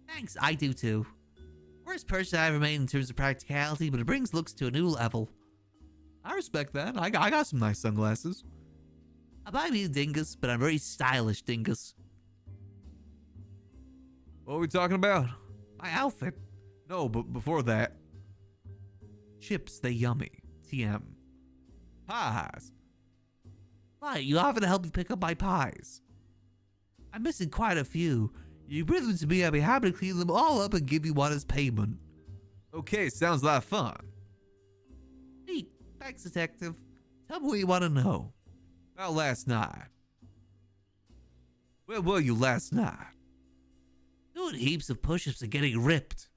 Thanks, I do too. Worst person I ever made in terms of practicality, but it brings looks to a new level. I respect that. I got some nice sunglasses. I might be a dingus, but I'm a very stylish dingus. What are we talking about? My outfit. No, but before that. Chips, they yummy. TM. Pies. Why, you often help me pick up my pies. I'm missing quite a few. You bring them to me, I'll be happy to clean them all up and give you one as payment. Okay, sounds like fun. Neat. Thanks, Detective. Tell me what you want to know. About last night. Where were you last night? Doing heaps of push-ups and getting ripped.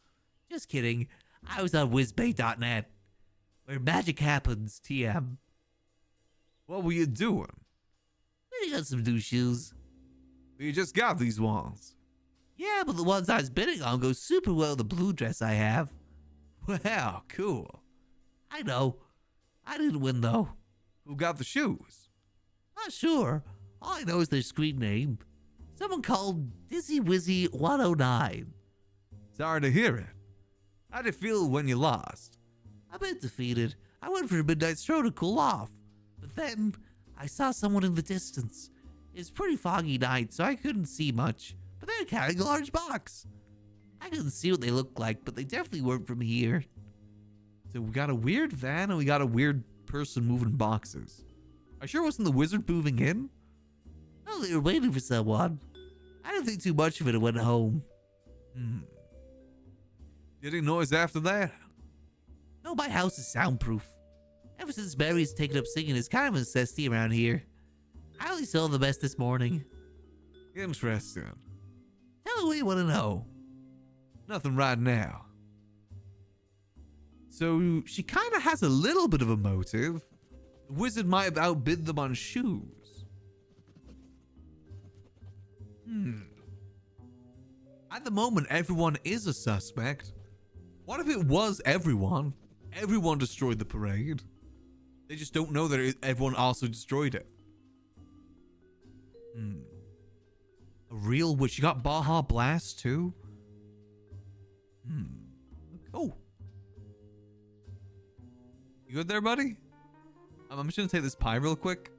Just kidding. I was on whizbait.net. Where magic happens, TM. What were you doing? Bidding on some new shoes. You just got these ones. Yeah, but the ones I was bidding on go super well with the blue dress I have. Wow, cool. I know. I didn't win, though. Who got the shoes? Not sure. All I know is their screen name. Someone called Dizzy Wizzy 109. Sorry to hear it. How'd it feel when you lost? A bit defeated. I went for a midnight stroll to cool off. But then, I saw someone in the distance. It's a pretty foggy night, so I couldn't see much. But they were carrying a large box. I couldn't see what they looked like, but they definitely weren't from here. So we got a weird van and we got a weird person moving boxes. I sure wasn't the wizard moving in? Oh, they were waiting for someone. I didn't think too much of it and went home. Did any noise after that? No, my house is soundproof. Ever since Barry's taken up singing, it's kind of a necessity around here. I only saw the best this morning. Interesting. Tell me what you want to know. Nothing right now. So she kind of has a little bit of a motive. The wizard might have outbid them on shoes. At the moment, everyone is a suspect. What if it was everyone? Everyone destroyed the parade. They just don't know that everyone also destroyed it. A real witch. You got Baja Blast too? Oh. You good there, buddy? I'm just gonna take this pie real quick.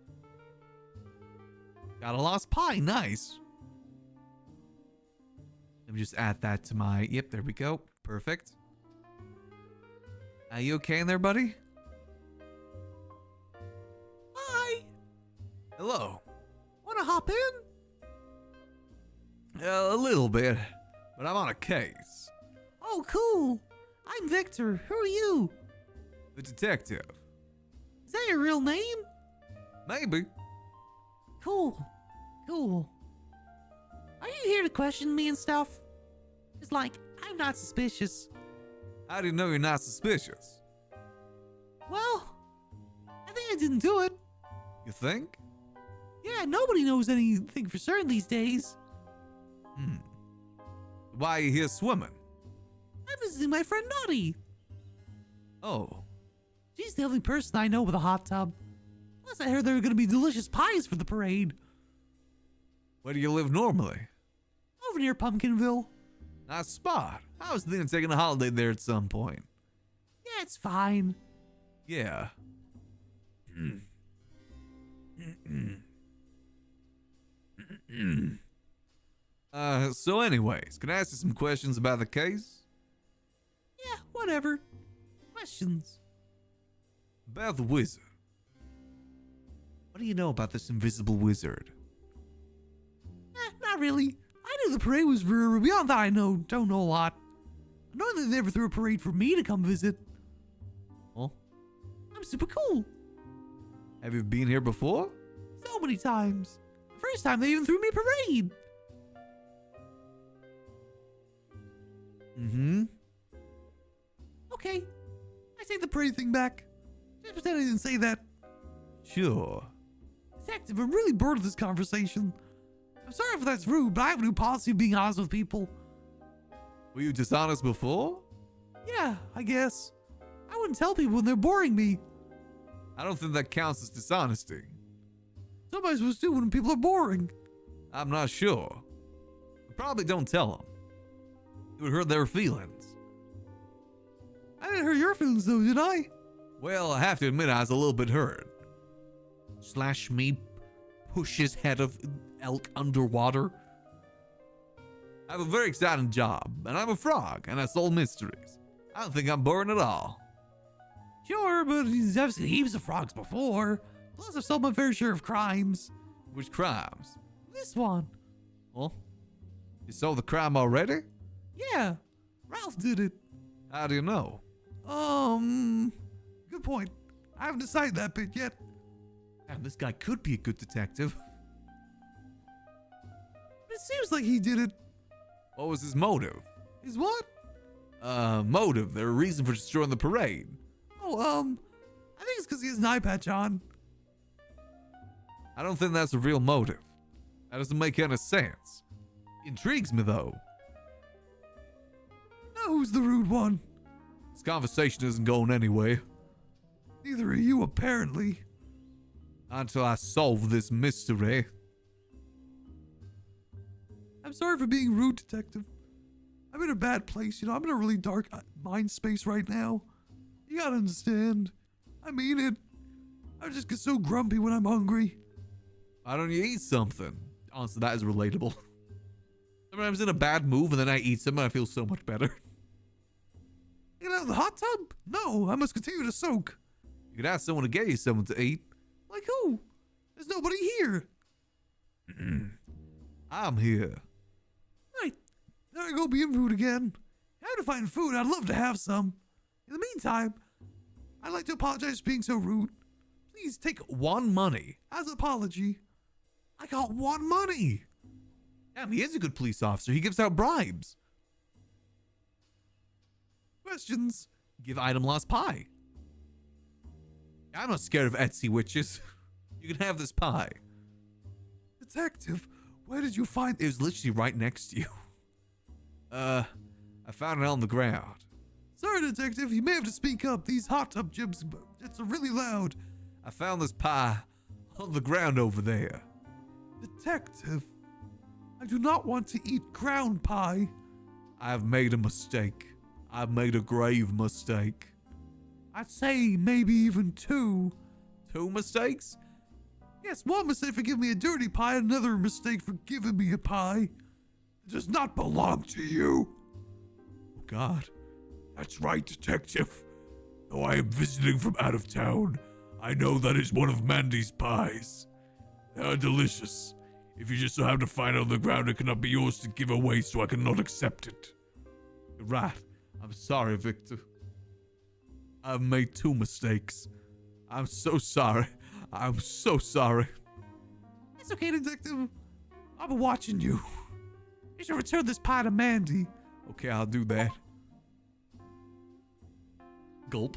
Got a lost pie. Nice. Let me just add that to my... Yep, there we go. Perfect. Are you okay in there, buddy? Hi. Hello. Want to hop in? A little bit, but I'm on a case. Oh, cool. I'm Victor. Who are you? The detective. Is that your real name? Maybe. Cool. Cool. Are you here to question me and stuff? It's like, I'm not suspicious. How do you know you're not suspicious? Well, I think I didn't do it. You think? Yeah, nobody knows anything for certain these days. Why are you here swimming? I'm visiting my friend Naughty. Oh. She's the only person I know with a hot tub. Plus, I heard there were going to be delicious pies for the parade. Where do you live normally? Over near Pumpkinville. Nice spot. I was thinking of taking a holiday there at some point. Yeah, it's fine. Yeah. So anyways, can I ask you some questions about the case? Yeah, whatever. Questions. About the wizard. What do you know about this invisible wizard? Not really. I knew the parade was for beyond that. I don't know a lot. I know they never threw a parade for me to come visit. Well, I'm super cool. have you been here before? So many times. The first time they even threw me a parade. Okay. I take the parade thing back. Just pretend I didn't say that. Sure. Detective, I'm really bored of this conversation. I'm sorry if that's rude, but I have a new policy of being honest with people. Were you dishonest before? Yeah, I guess. I wouldn't tell people when they're boring me. I don't think that counts as dishonesty. Somebody's supposed to do when people are boring. I'm not sure. Probably don't tell them. It would hurt their feelings. I didn't hurt your feelings though, did I? Well, I have to admit I was a little bit hurt. Slash me, push his head of elk underwater. I have a very exciting job, and I'm a frog, and I solve mysteries. I don't think I'm boring at all. Sure, but I've seen heaps of frogs before. Plus, I've solved my fair share of crimes. Which crimes? This one. Well, you solved the crime already? Yeah, Ralph did it. How do you know? Good point. I haven't decided that bit yet. Damn, this guy could be a good detective. But it seems like he did it. What was his motive? Is what? Motive. Their reason for destroying the parade. Oh, I think it's because he has an eye patch on. I don't think that's a real motive. That doesn't make any sense. Intrigues me, though. Now who's the rude one? This conversation isn't going anywhere. Neither are you, apparently. Until I solve this mystery. I'm sorry for being rude, detective. I'm in a bad place, I'm in a really dark mind space right now. You gotta understand. I mean it. I just get so grumpy when I'm hungry. Why don't you eat something? Honestly, that is relatable. Sometimes in a bad mood and then I eat something, I feel so much better. Get out of the hot tub? No, I must continue to soak. You could ask someone to get you something to eat. Like who? There's nobody here. I'm here. Right. There I go being rude again. If I had to find food, I'd love to have some. In the meantime, I'd like to apologize for being so rude. Please take One money. as an apology. I got one money. Damn, he is a good police officer. He gives out bribes. Questions? Give item lost pie. I'm not scared of Etsy witches. You can have this pie. Detective, where did you find It was literally right next to you. I found it on the ground. Sorry, detective, you may have to speak up. These hot tub gyms, it's really loud. I found this pie on the ground over there. Detective, I do not want to eat ground pie. I've made a mistake. I've made a grave mistake. I'd say maybe even two. 2 mistakes? Yes, one mistake for giving me a dirty pie, another mistake for giving me a pie. It does not belong to you. Oh, God. That's right, detective. Though I am visiting from out of town, I know that is one of Mandy's pies. They are delicious. If you just so happen to find it on the ground, it cannot be yours to give away, so I cannot accept it. You're right. I'm sorry, Victor. I've made 2 mistakes. I'm so sorry. I'm so sorry. It's okay, detective. I'll be watching you. You should return this pie to Mandy. Okay, I'll do that. Gulp.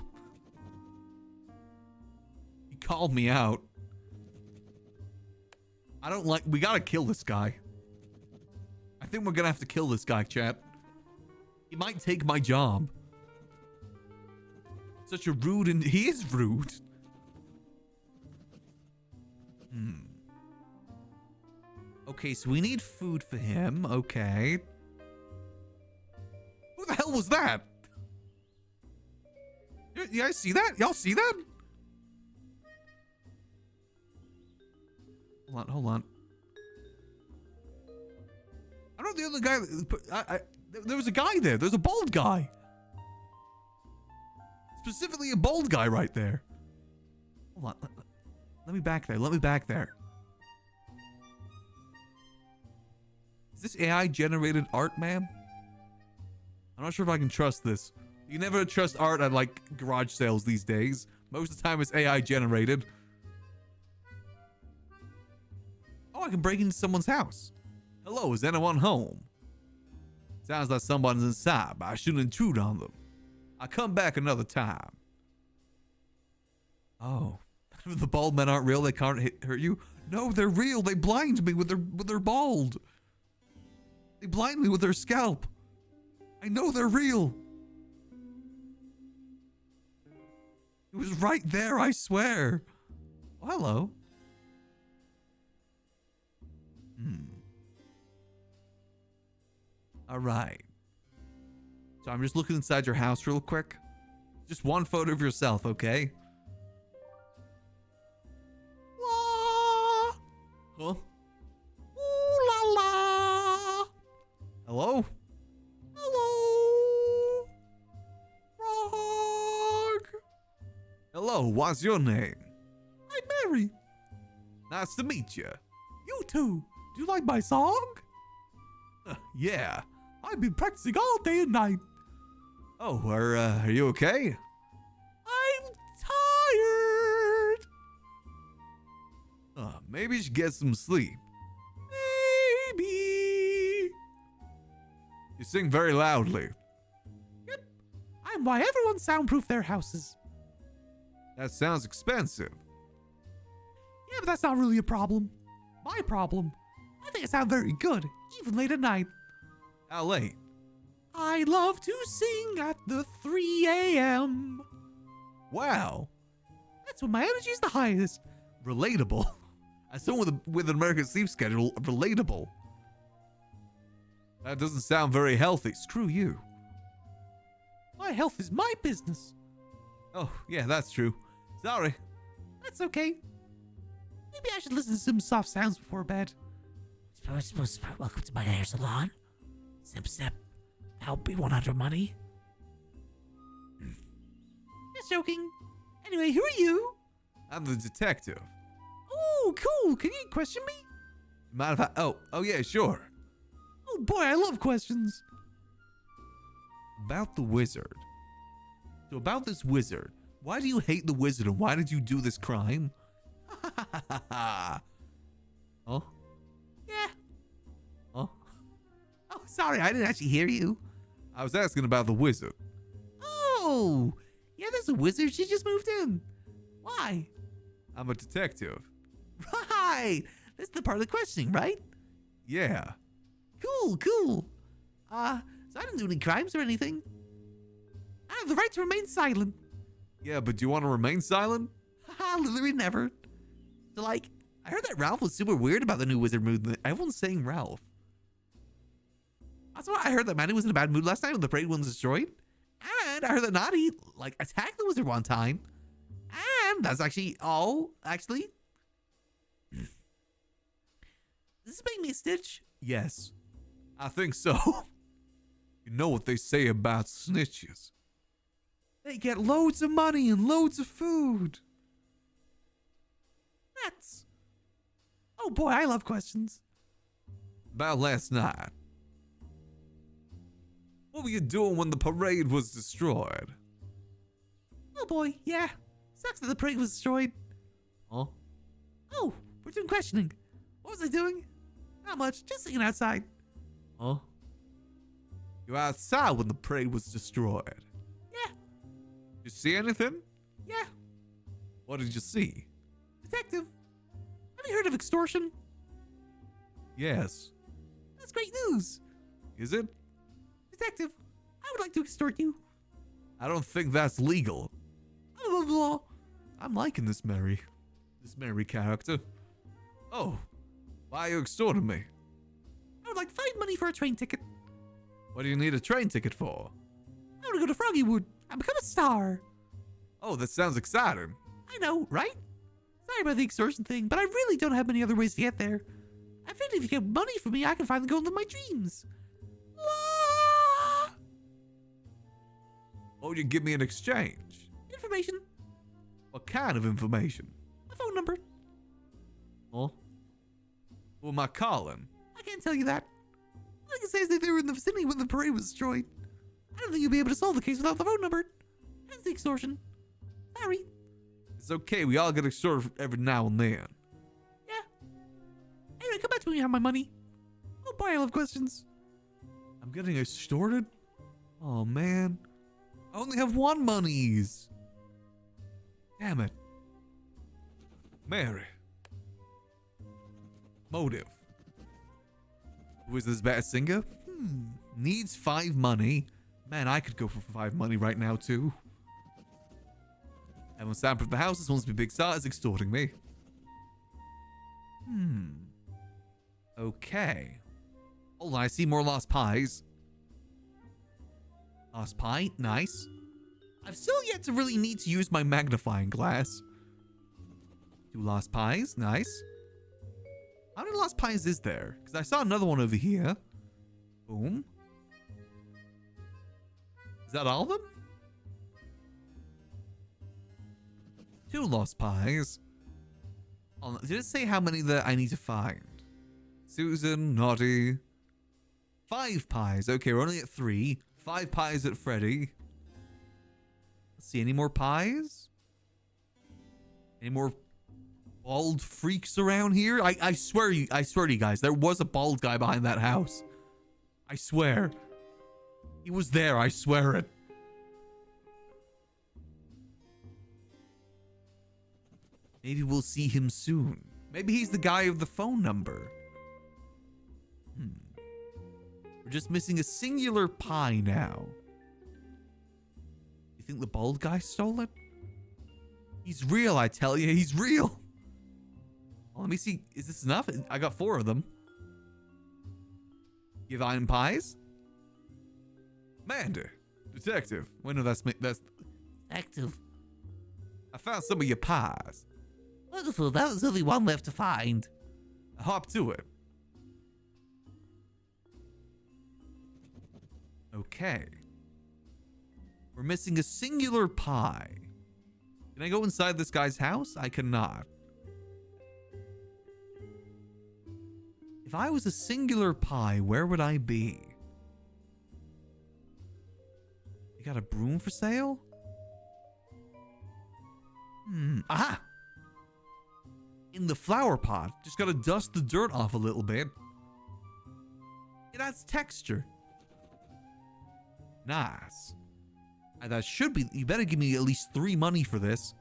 He called me out. I don't like... We gotta kill this guy. I think we're gonna have to kill this guy, chat. He might take my job. Such a rude and... He is rude. Okay, so we need food for him. Okay. Who the hell was that? You guys see that? Y'all see that? Hold on. I don't know the other guy. There was a guy there. There's a bald guy. Specifically a bald guy right there. Hold on. Let me back there. Let me back there. Is this AI generated art, ma'am? I'm not sure if I can trust this. You never trust art at like garage sales these days. Most of the time it's AI generated. Oh, I can break into someone's house. Hello, is anyone home? Sounds like someone's inside, but I shouldn't intrude on them. I'll come back another time. Oh. The bald men aren't real, they can't hurt you? No, they're real. They blind me with their bald. They blind me with their scalp. I know they're real. It was right there, I swear. Oh, hello. All right. So I'm just looking inside your house real quick. Just one photo of yourself, okay? La. Huh? Ooh la la. Hello? Hello? Frog. Hello, what's your name? I'm Mary. Nice to meet you. You too. Do you like my song? Yeah. I've been practicing all day and night. Oh, are you okay? I'm tired. Maybe you should get some sleep. Maybe. You sing very loudly. I'm why everyone soundproof their houses. That sounds expensive. Yeah, but that's not really a problem. My problem. I think I sound very good, even late at night. How late? I love to sing at the 3 a.m. Wow. That's when my energy is the highest. Relatable. As someone with an American sleep schedule, relatable. That doesn't sound very healthy. Screw you. My health is my business. Oh, yeah, that's true. Sorry. That's okay. Maybe I should listen to some soft sounds before bed. Welcome to my hair salon. Sip, sip. Help me 100 money. Just joking. Anyway, who are you? I'm the detective. Oh, cool. Can you question me? Mind if I... Oh yeah, sure. Oh boy, I love questions. About the wizard. So about this wizard. Why do you hate the wizard and why did you do this crime? Oh? Yeah. Oh? Oh, sorry, I didn't actually hear you. I was asking about the wizard. Oh, yeah, there's a wizard. She just moved in. Why? I'm a detective. Right. That's the part of the questioning, right? Yeah. Cool, cool. So I didn't do any crimes or anything. I have the right to remain silent. Yeah, but do you want to remain silent? Haha, literally never. So like, I heard that Ralph was super weird about the new wizard movement. Everyone's saying Ralph. Also, I heard that Manny was in a bad mood last night when the parade was destroyed. And I heard that Naughty, like, attacked the wizard one time. And that's actually all, actually. Does this make me a Stitch? Yes. I think so. You know what they say about snitches. They get loads of money and loads of food. That's... Oh boy, I love questions. About last night. What were you doing when the parade was destroyed? Oh boy, yeah. Sucks that the parade was destroyed. Huh? Oh, we're doing questioning. What was I doing? Not much, just sitting outside. Huh? You were outside when the parade was destroyed. Yeah, You see anything? yeah. What did you see? Detective, have you heard of extortion? Yes. That's great news. Is it? Detective, I would like to extort you. I don't think that's legal. Blah, blah, blah. I'm liking this Mary character. Oh, why are you extorting me? I would like 5 money for a train ticket. What do you need a train ticket for? I want to go to Froggywood and become a star. Oh, that sounds exciting. I know, right? Sorry about the extortion thing, but I really don't have many other ways to get there. I figured if you get money from me, I can finally go and live my dreams. La! What would you give me in exchange? Information. What kind of information? A phone number. Huh? Who am I calling? I can't tell you that. All I can say is that they were in the vicinity when the parade was destroyed. I don't think you'll be able to solve the case without the phone number. Hence the extortion. Sorry. It's okay, we all get extorted every now and then. Yeah. Anyway, come back to me when you have my money. Oh boy, I love questions. I'm getting extorted? Oh man. I only have 1 monies. Damn it. Mary. Motive. Who is this bad singer? Needs 5 money. Man, I could go for 5 money right now too. Everyone soundproof the house. This wants to be a big star. Is extorting me. Okay. Hold on, I see more lost pies. Lost pie, nice. I've still yet to really need to use my magnifying glass. 2 lost pies, nice. How many lost pies is there? Because I saw another one over here. Boom. Is that all of them? 2 lost pies. Oh, did it say how many that I need to find? Susan, Naughty. 5 pies. Okay, we're only at 3. 5 pies at Freddy. Let's see, any more pies? Any more bald freaks around here? I swear to you guys, there was a bald guy behind that house. I swear. He was there, I swear it. Maybe we'll see him soon. Maybe he's the guy with the phone number. We're just missing a singular pie now. You think the bald guy stole it? He's real, I tell you. He's real. Oh, let me see. Is this enough? I got 4 of them. Give iron pies? Amanda. Detective. Wait, no, that's... Active. I found some of your pies. Wonderful. That was only one left to find. Hop to it. Okay. We're missing a singular pie. Can I go inside this guy's house? I cannot. If I was a singular pie, where would I be? You got a broom for sale? Aha! In the flower pot. Just gotta dust the dirt off a little bit. It adds texture. Nice. And that should be... You better give me at least 3 money for this.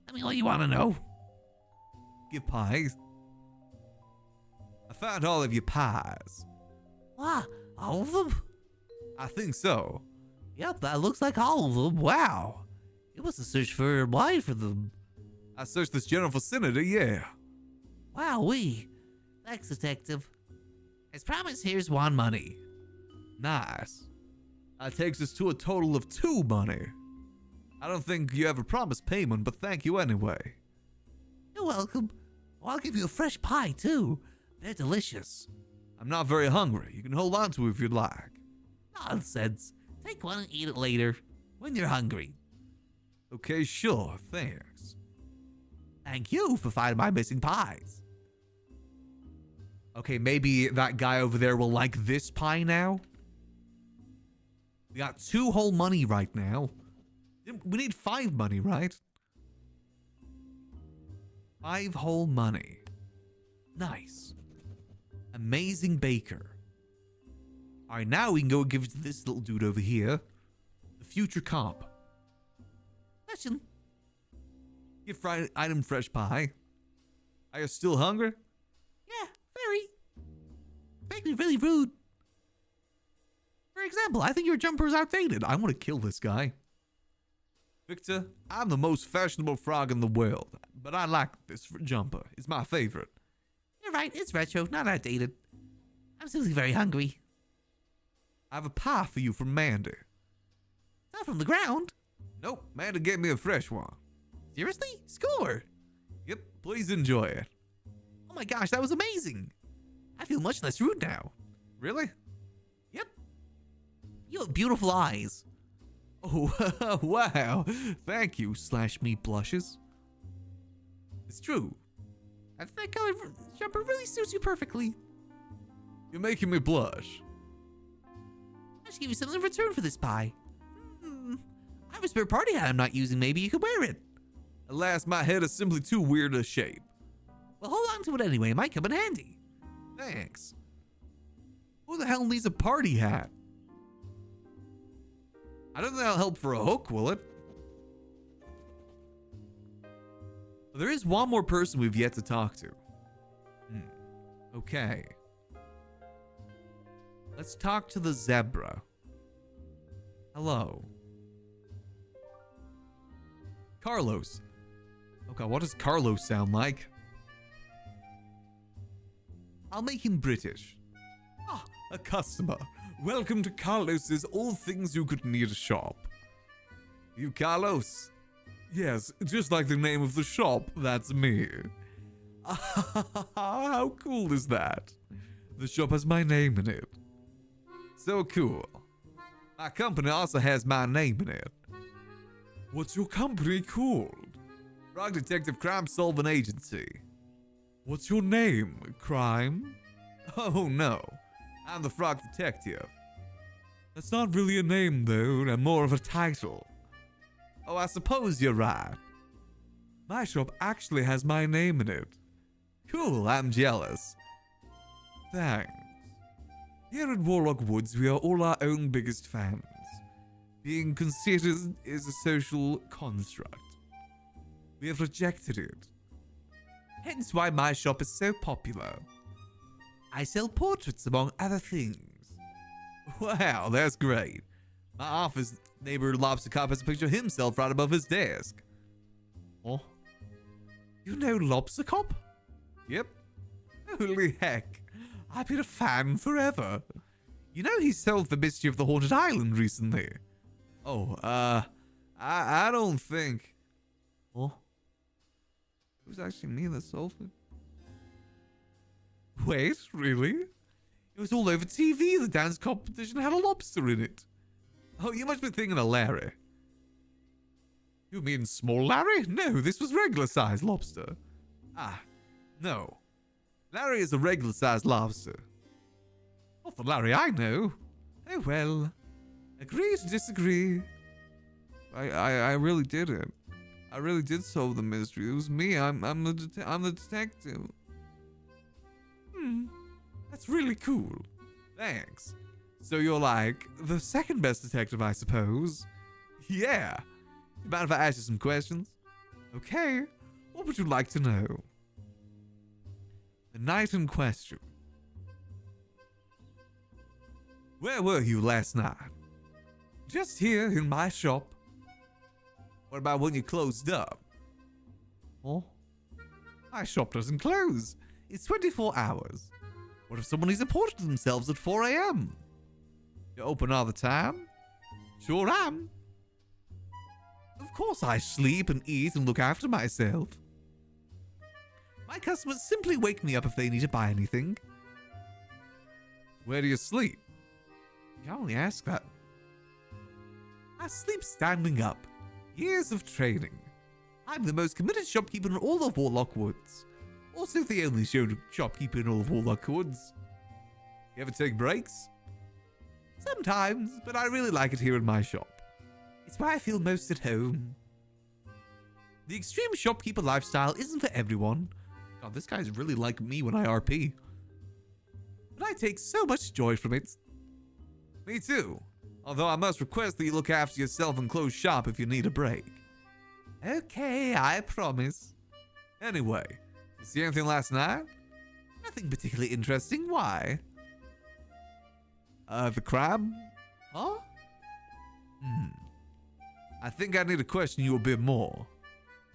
Tell me what you want to know. Give pies. I found all of your pies. Wow, all of them? I think so. Yep, that looks like all of them. Wow. You must have searched for wide for them. I searched this general vicinity, yeah. Wowee. Thanks, Detective. As promised, here's 1 money. Nice. That takes us to a total of 2 money. I don't think you ever promised payment, but thank you anyway. You're welcome. Well, I'll give you a fresh pie, too. They're delicious. I'm not very hungry. You can hold on to it if you'd like. Nonsense. Take one and eat it later, when you're hungry. Okay, sure. Thanks. Thank you for finding my missing pies. Okay, maybe that guy over there will like this pie now. We got 2 whole money right now. We need 5 money, right? 5 whole money. Nice. Amazing baker. Alright, now we can go give it to this little dude over here. The future cop. Question. Give fried item fresh pie. Are you still hungry? Yeah, very. Make me really rude. For example, I think your jumper is outdated. I want to kill this guy. Victor, I'm the most fashionable frog in the world, but I like this jumper. It's my favorite. You're right, it's retro, not outdated. I'm simply very hungry. I have a pie for you from Mandy. Not from the ground. Nope, Mandy gave me a fresh one. Seriously? Score! Yep, please enjoy it. Oh my gosh, that was amazing. I feel much less rude now. Really? Yep. You have beautiful eyes. Oh, wow. Thank you, /me blushes. It's true. I think that color jumper really suits you perfectly. You're making me blush. I should give you something in return for this pie. I have a spare party hat I'm not using. Maybe you could wear it. Alas, my head is simply too weird a shape. Well, hold on to it anyway. It might come in handy. Thanks. Who the hell needs a party hat? I don't think that'll help for a hook, will it? There is one more person we've yet to talk to. Okay. Let's talk to the zebra. Hello. Carlos. Oh god, what does Carlos sound like? I'll make him British. Ah, a customer. Welcome to Carlos's All Things You Could Need shop. You Carlos? Yes, just like the name of the shop, that's me. How cool is that? The shop has my name in it. So cool. My company also has my name in it. What's your company called? Frog Detective Crime Solving Agency. What's your name, Crime? Oh no, I'm the Frog Detective. That's not really a name, though, and more of a title. Oh, I suppose you're right. My shop actually has my name in it. Cool, I'm jealous. Thanks. Here in Warlock Woods, we are all our own biggest fans. Being considered is a social construct. We have rejected it. Hence why my shop is so popular. I sell portraits among other things. Wow, that's great. My office neighbor Lobster Cop has a picture of himself right above his desk. Oh? You know Lobster Cop? Yep. Holy heck. I've been a fan forever. You know he solved the mystery of the haunted island recently. Oh, I don't think. Oh? It was actually me that solved it. Wait, really? It was all over TV. The dance competition had a lobster in it. Oh, you must be thinking of Larry. You mean small Larry? No, this was regular sized lobster. Ah, no. Larry is a regular sized lobster. Not the Larry I know. Oh well. Agree to disagree. I really did it. I really did solve the mystery. It was me. I'm the detective. That's really cool. Thanks. So you're like the second best detective, I suppose? Yeah. You mind if I ask you some questions? Okay. What would you like to know? The night in question. Where were you last night? Just here in my shop. What about when you closed up? Oh? My shop doesn't close. It's 24 hours. What if someone needs a portrait of themselves at 4 a.m.? You open all the time? Sure am. Of course I sleep and eat and look after myself. My customers simply wake me up if they need to buy anything. Where do you sleep? You only ask that. I sleep standing up. Years of training. I'm the most committed shopkeeper in all of Warlock Woods. Also the only shopkeeper in all of Warlock Woods. You ever take breaks? Sometimes, but I really like it here in my shop. It's where I feel most at home. The extreme shopkeeper lifestyle isn't for everyone. God, this guy's really like me when I RP. But I take so much joy from it. Me too. Although I must request that you look after yourself and close shop if you need a break. Okay, I promise. Anyway, you see anything last night? Nothing particularly interesting. Why? The crab? Huh? I think I need to question you a bit more.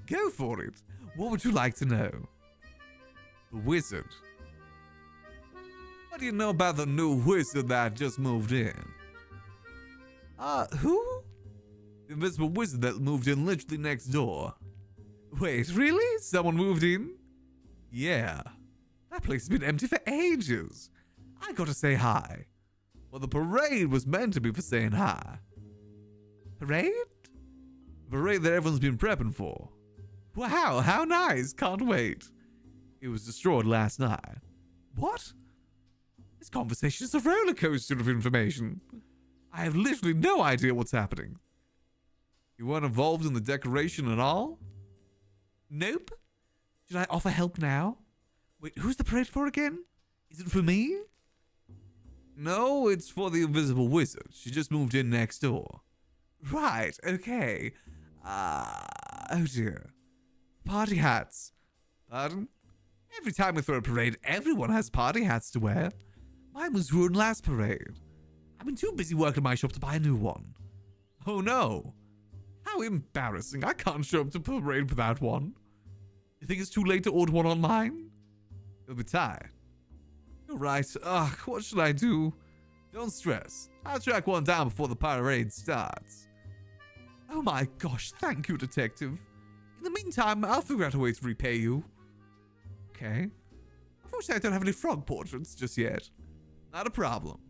Go for it. What would you like to know? The wizard. What do you know about the new wizard that just moved in? Who? The invisible wizard that moved in literally next door. Wait, really? Someone moved in? Yeah. That place has been empty for ages. I gotta say hi. Well, the parade was meant to be for saying hi. Parade? The parade that everyone's been prepping for. Wow, how nice. Can't wait. It was destroyed last night. What? This conversation is a roller coaster of information. I have literally no idea what's happening. You weren't involved in the decoration at all? Nope. Should I offer help now? Wait, who's the parade for again? Is it for me? No, it's for the invisible wizard. She just moved in next door. Right, okay. Oh dear. Party hats. Pardon? Every time we throw a parade, everyone has party hats to wear. Mine was ruined last parade. I've been too busy working at my shop to buy a new one. Oh no. How embarrassing. I can't show up to parade without one. You think it's too late to order one online? You'll be tired. You're right. Ugh, what should I do? Don't stress. I'll track one down before the parade starts. Oh my gosh, thank you, detective. In the meantime, I'll figure out a way to repay you. Okay. Unfortunately, I don't have any frog portraits just yet. Not a problem.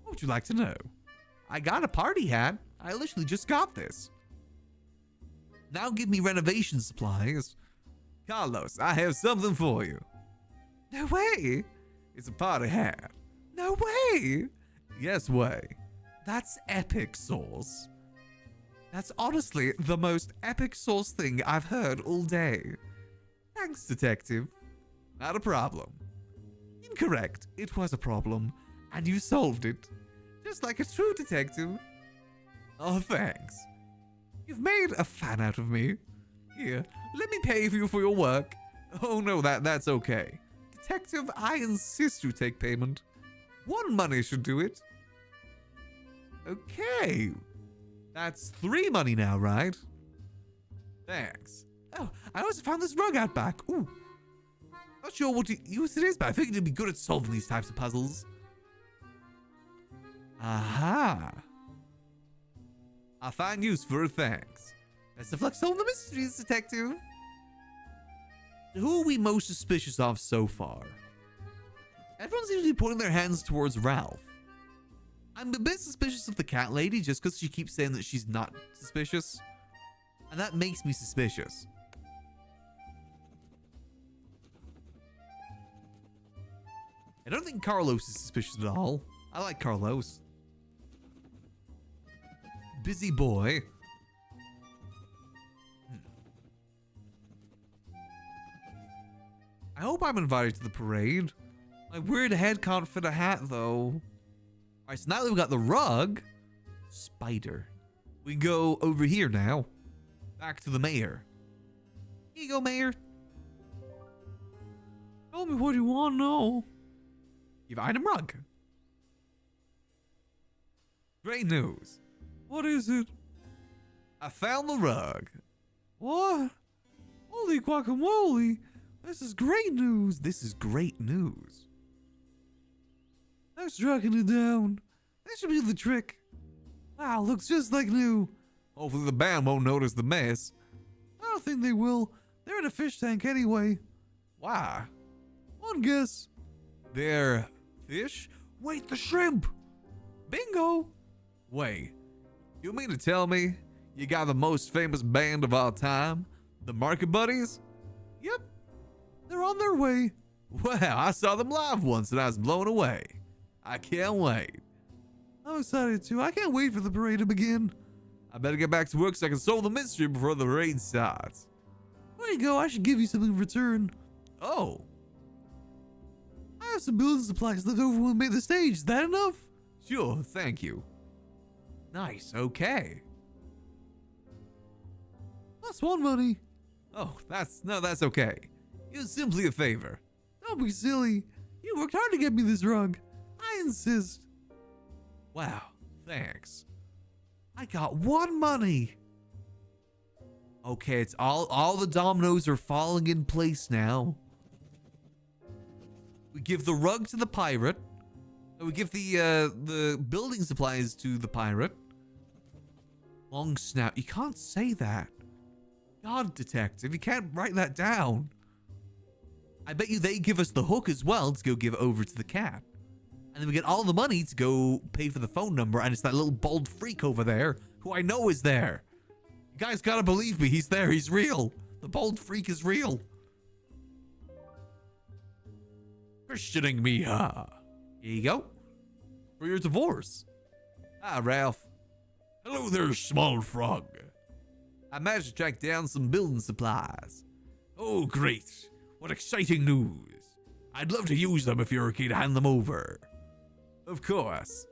What would you like to know? I got a party hat. I literally just got this. Now give me renovation supplies. Carlos, I have something for you. No way. It's a party hat. No way. Yes way. That's epic sauce. That's honestly the most epic sauce thing I've heard all day. Thanks, detective. Not a problem. Incorrect. It was a problem, and you solved it. Just like a true detective. Oh, thanks. You've made a fan out of me. Here, let me pay you for your work. Oh no, that's okay. Detective, I insist you take payment. 1 money should do it. Okay. That's 3 money now, right? Thanks. Oh, I also found this rug out back. Ooh. Not sure what use it is, but I figured you'd be good at solving these types of puzzles. Aha. I find use for it, thanks. Best of luck solving the mysteries, detective. Who are we most suspicious of so far? Everyone seems to be pointing their hands towards Ralph. I'm a bit suspicious of the cat lady just because she keeps saying that she's not suspicious. And that makes me suspicious. I don't think Carlos is suspicious at all. I like Carlos. Busy boy. I hope I'm invited to the parade. My weird head can't fit a hat, though. Alright, so now that we've got the rug, spider. We go over here now. Back to the mayor. Here you go, mayor. Tell me what you want to know. You've item rug. Great news. What is it? I found the rug. What? Holy guacamole. This is great news. This is great news. Thanks for tracking it down. That should be the trick. Wow, looks just like new. Hopefully the band won't notice the mess. I don't think they will. They're in a fish tank anyway. Why? One guess. They're fish? Wait, the shrimp! Bingo. Wait, you mean to tell me you got the most famous band of all time? The Market Buddies? Yep. They're on their way. Wow, I saw them live once and I was blown away. I can't wait. I'm excited too. I can't wait for the parade to begin. I better get back to work so I can solve the mystery before the parade starts. There you go. I should give you something in return. Oh, I have some building supplies left over when we made the stage. Is that enough? sure, thank you. Nice, okay. That's 1 money. Oh, that's okay. It was simply a favor. Don't be silly. You worked hard to get me this rug. I insist. Wow, thanks. I got 1 money. Okay, it's all the dominoes are falling in place now. We give the rug to the pirate. And we give the building supplies to the pirate. Long snout. You can't say that. God, detective, you can't write that down. I bet you they give us the hook as well to go give over to the cat. And then we get all the money to go pay for the phone number, and it's that little bald freak over there who I know is there. You guys gotta believe me, he's there, he's real. The bald freak is real. Questioning me, huh? Here you go. For your divorce. Hi, Ralph. Hello there, small frog. I managed to track down some building supplies. Oh, great. What exciting news. I'd love to use them if you're okay to hand them over. Of course.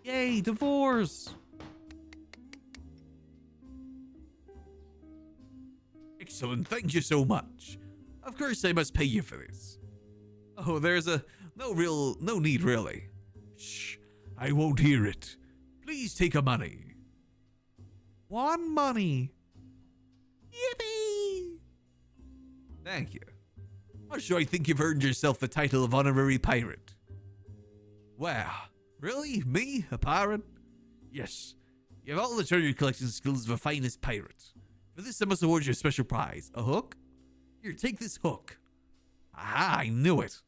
Yay, divorce. Excellent, thank you so much. Of course I must pay you for this. Oh, there's no need really. Shh, I won't hear it. Please take a money. 1 money. Yippee! Thank you. I'm sure I think you've earned yourself the title of honorary pirate. Wow, really? Me? A pirate? Yes, You have all the treasure collection skills of a finest pirate. For this I must award you a special prize. A hook? Here, take this hook. Aha, I knew it.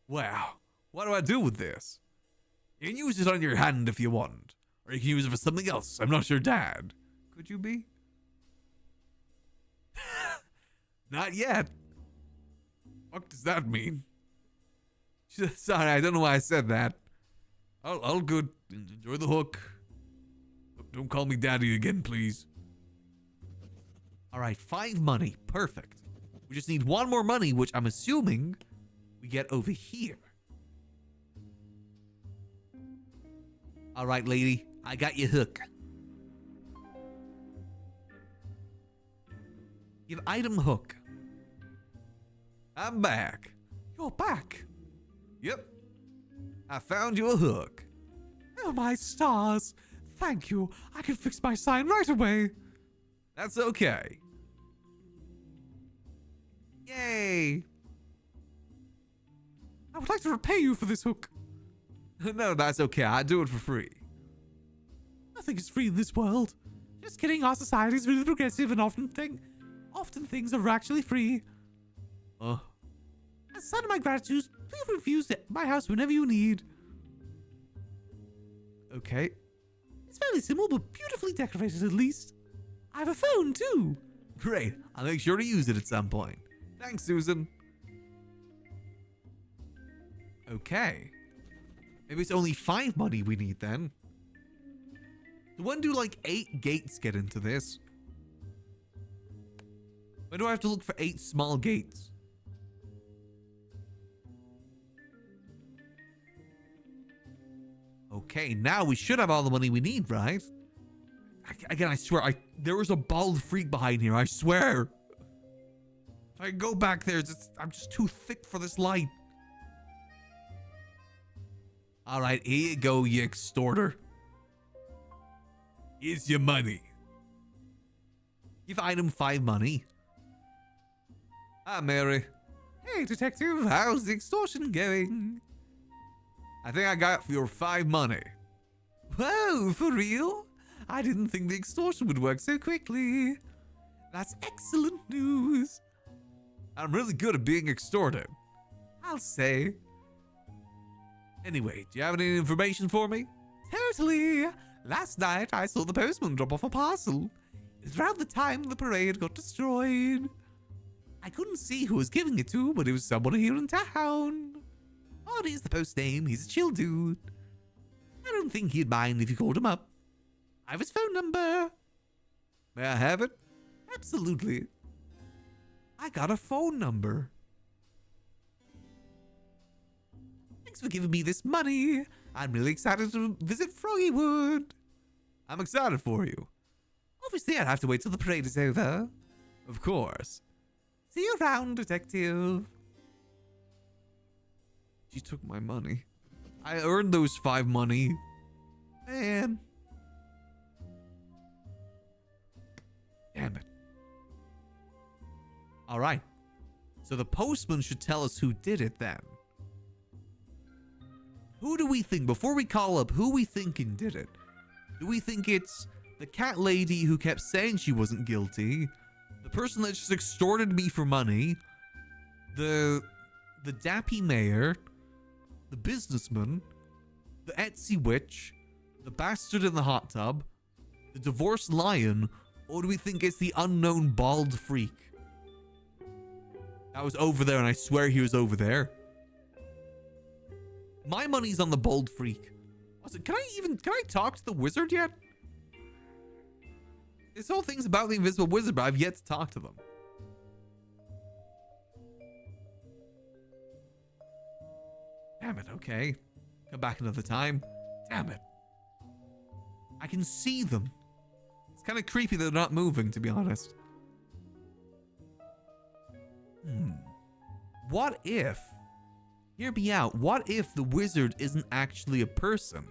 Wow, what do I do with this? You can use it on your hand if you want. Or you can use it for something else. I'm not your dad. Could you be? Not yet. what does that mean? Sorry, I don't know why I said that. All good. Enjoy the hook. Don't call me daddy again, please. All right, 5 money. Perfect. We just need 1 more money, which I'm assuming we get over here. All right, lady. I got your hook. Give item hook. I'm back. You're back. Yep. I found you a hook. Oh, my stars. Thank you. I can fix my sign right away. That's okay. Yay. I would like to repay you for this hook. No, that's okay. I do it for free. Nothing is free in this world. Just kidding. Our society is really progressive and often things are actually free. As a sign of my gratitude, please refuse my house whenever you need. Okay. It's fairly simple, but beautifully decorated at least. I have a phone too. Great. I'll make sure to use it at some point. Thanks, Susan. Okay. Maybe it's only 5 money we need then. So when do like 8 gates get into this? When do I have to look for 8 small gates? Okay, now we should have all the money we need, right? Again, I swear, there was a bald freak behind here, I swear. If I go back there, I'm just too thick for this light. All right, here you go, you extorter. Here's your money. Give item 5 money. Hi, Mary. Hey, detective, how's the extortion going? I think I got your 5 money. Whoa, for real? I didn't think the extortion would work so quickly. That's excellent news. I'm really good at being extorted. I'll say. Anyway, do you have any information for me? Totally. Last night, I saw the postman drop off a parcel. It was around the time the parade got destroyed. I couldn't see who was giving it to, but it was someone here in town. Artie's the post name. He's a chill dude. I don't think he'd mind if you called him up. I have his phone number. May I have it? Absolutely. I got a phone number. Thanks for giving me this money. I'm really excited to visit Froggywood. I'm excited for you. Obviously, I'd have to wait till the parade is over. Of course. See you around, detective. She took my money. I earned those 5 money. Man. Damn it. All right. So the postman should tell us who did it then. Who do we think, before we call up, who we thinking did it? Do we think it's the cat lady who kept saying she wasn't guilty? The person that just extorted me for money? The dappy mayor? The businessman? The Etsy witch? The bastard in the hot tub? The divorced lion? Or do we think it's the unknown bald freak? That was over there, and I swear he was over there. My money's on the bald freak. Also, can I talk to the wizard yet? This whole thing's about the invisible wizard, but I've yet to talk to them. Damn it, okay. Come back another time. Damn it. I can see them. It's kind of creepy that they're not moving, to be honest. What if... Hear me out. What if the wizard isn't actually a person?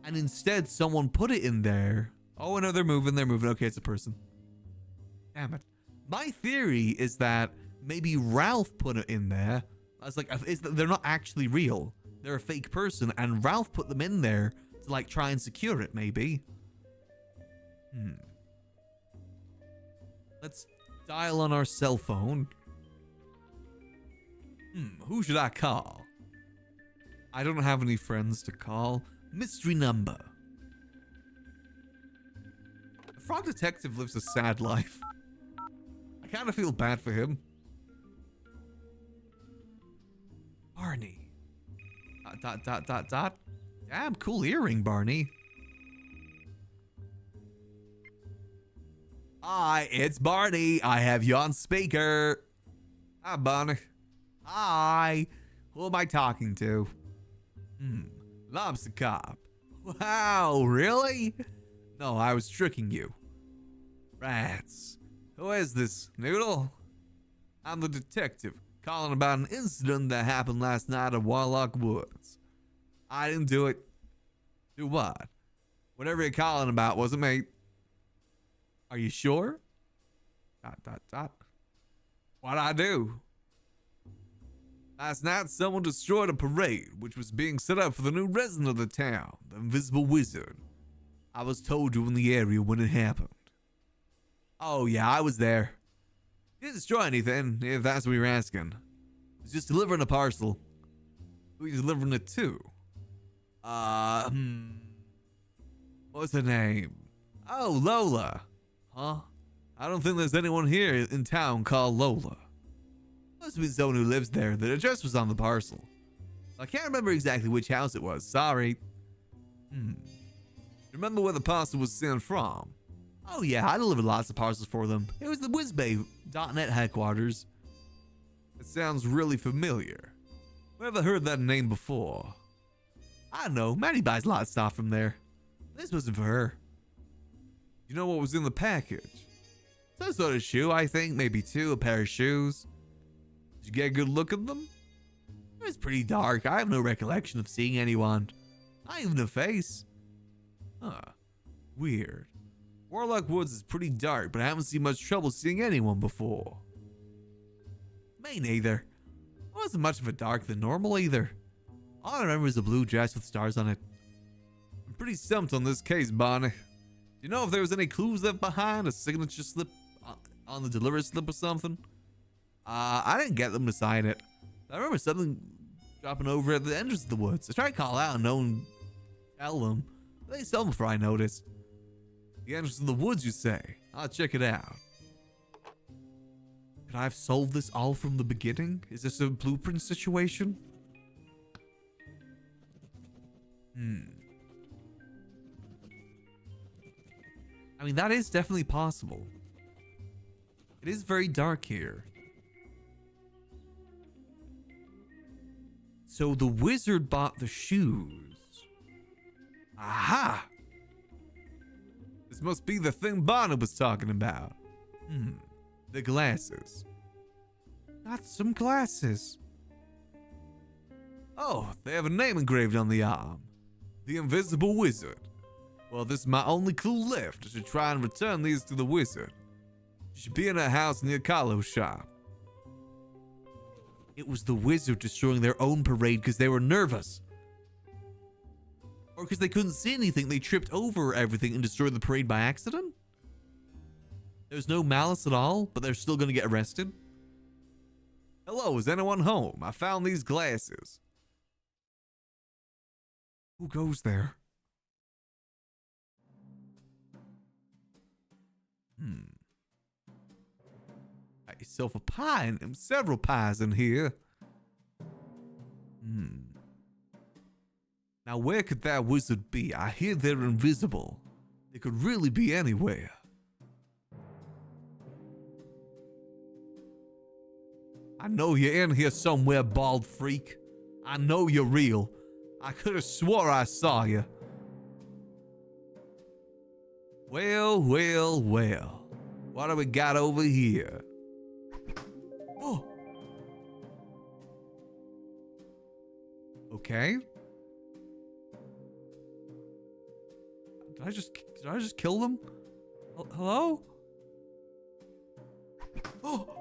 And instead someone put it in there. Oh, no, they're moving. Okay, it's a person. Damn it. My theory is that maybe Ralph put it in there. I was like, they're not actually real. They're a fake person, and Ralph put them in there to like try and secure it, maybe. Let's dial on our cell phone. Who should I call? I don't have any friends to call. Mystery number. The frog detective lives a sad life. I kind of feel bad for him. Barney. Dot, dot, dot, dot, dot. Damn, cool earring, Barney. Hi, it's Barney. I have you on speaker. Hi, Barney. Hi. Who am I talking to? Lobster Cop. Wow, really? No, I was tricking you. Rats. Who is this, Noodle? I'm the detective, calling about an incident that happened last night at Warlock Woods. I didn't do it. Do what? Whatever you're calling about wasn't me. Are you sure? Dot, dot, dot. What'd I do? Last night, someone destroyed a parade, which was being set up for the new resident of the town, the Invisible Wizard. I was told you were in the area when it happened. Oh yeah, I was there. Didn't destroy anything, if that's what you're asking. It was just delivering a parcel. Who are you delivering it to? What's her name? Oh, Lola. Huh? I don't think there's anyone here in town called Lola. Must be someone who lives there. The address was on the parcel. I can't remember exactly which house it was. Sorry. Remember where the parcel was sent from? Oh yeah, I delivered lots of parcels for them. It was the WizBay.net headquarters. It sounds really familiar. Where have I heard that name before? I don't know. Maddie buys a lot of stuff from there. This wasn't for her. You know what was in the package? Some sort of shoe, I think. Maybe two, a pair of shoes. Did you get a good look at them? It was pretty dark. I have no recollection of seeing anyone. Not even a face. Huh. Weird. Warlock Woods is pretty dark, but I haven't seen much trouble seeing anyone before. Me neither. It wasn't much of a dark than normal either. All I remember is a blue dress with stars on it. I'm pretty stumped on this case, Bonnie. Do you know if there was any clues left behind? A signature slip on the delivery slip or something? I didn't get them to sign it. I remember something dropping over at the entrance of the woods. I tried to call out and no one tell them. But they saw them before I noticed. The entrance of the woods, you say? I'll check it out. Could I have solved this all from the beginning? Is this a blueprint situation? I mean, that is definitely possible. It is very dark here. So the wizard bought the shoes. Aha! This must be the thing Bonnie was talking about. The glasses. Got some glasses. Oh, they have a name engraved on the arm. The Invisible Wizard. Well, this is my only clue left. I should try and return these to the wizard. She should be in a house near Carlo's shop. It was the wizard destroying their own parade because they were nervous. Or because they couldn't see anything, they tripped over everything and destroyed the parade by accident? There's no malice at all, but they're still going to get arrested? Hello, is anyone home? I found these glasses. Who goes there? Got yourself a pie and several pies in here. Now where could that wizard be? I hear they're invisible. They could really be anywhere. I know you're in here somewhere, bald freak. I know you're real. I could have swore I saw you. Well, well, well. What do we got over here? Oh. Okay. Did I just kill them? Hello? Oh.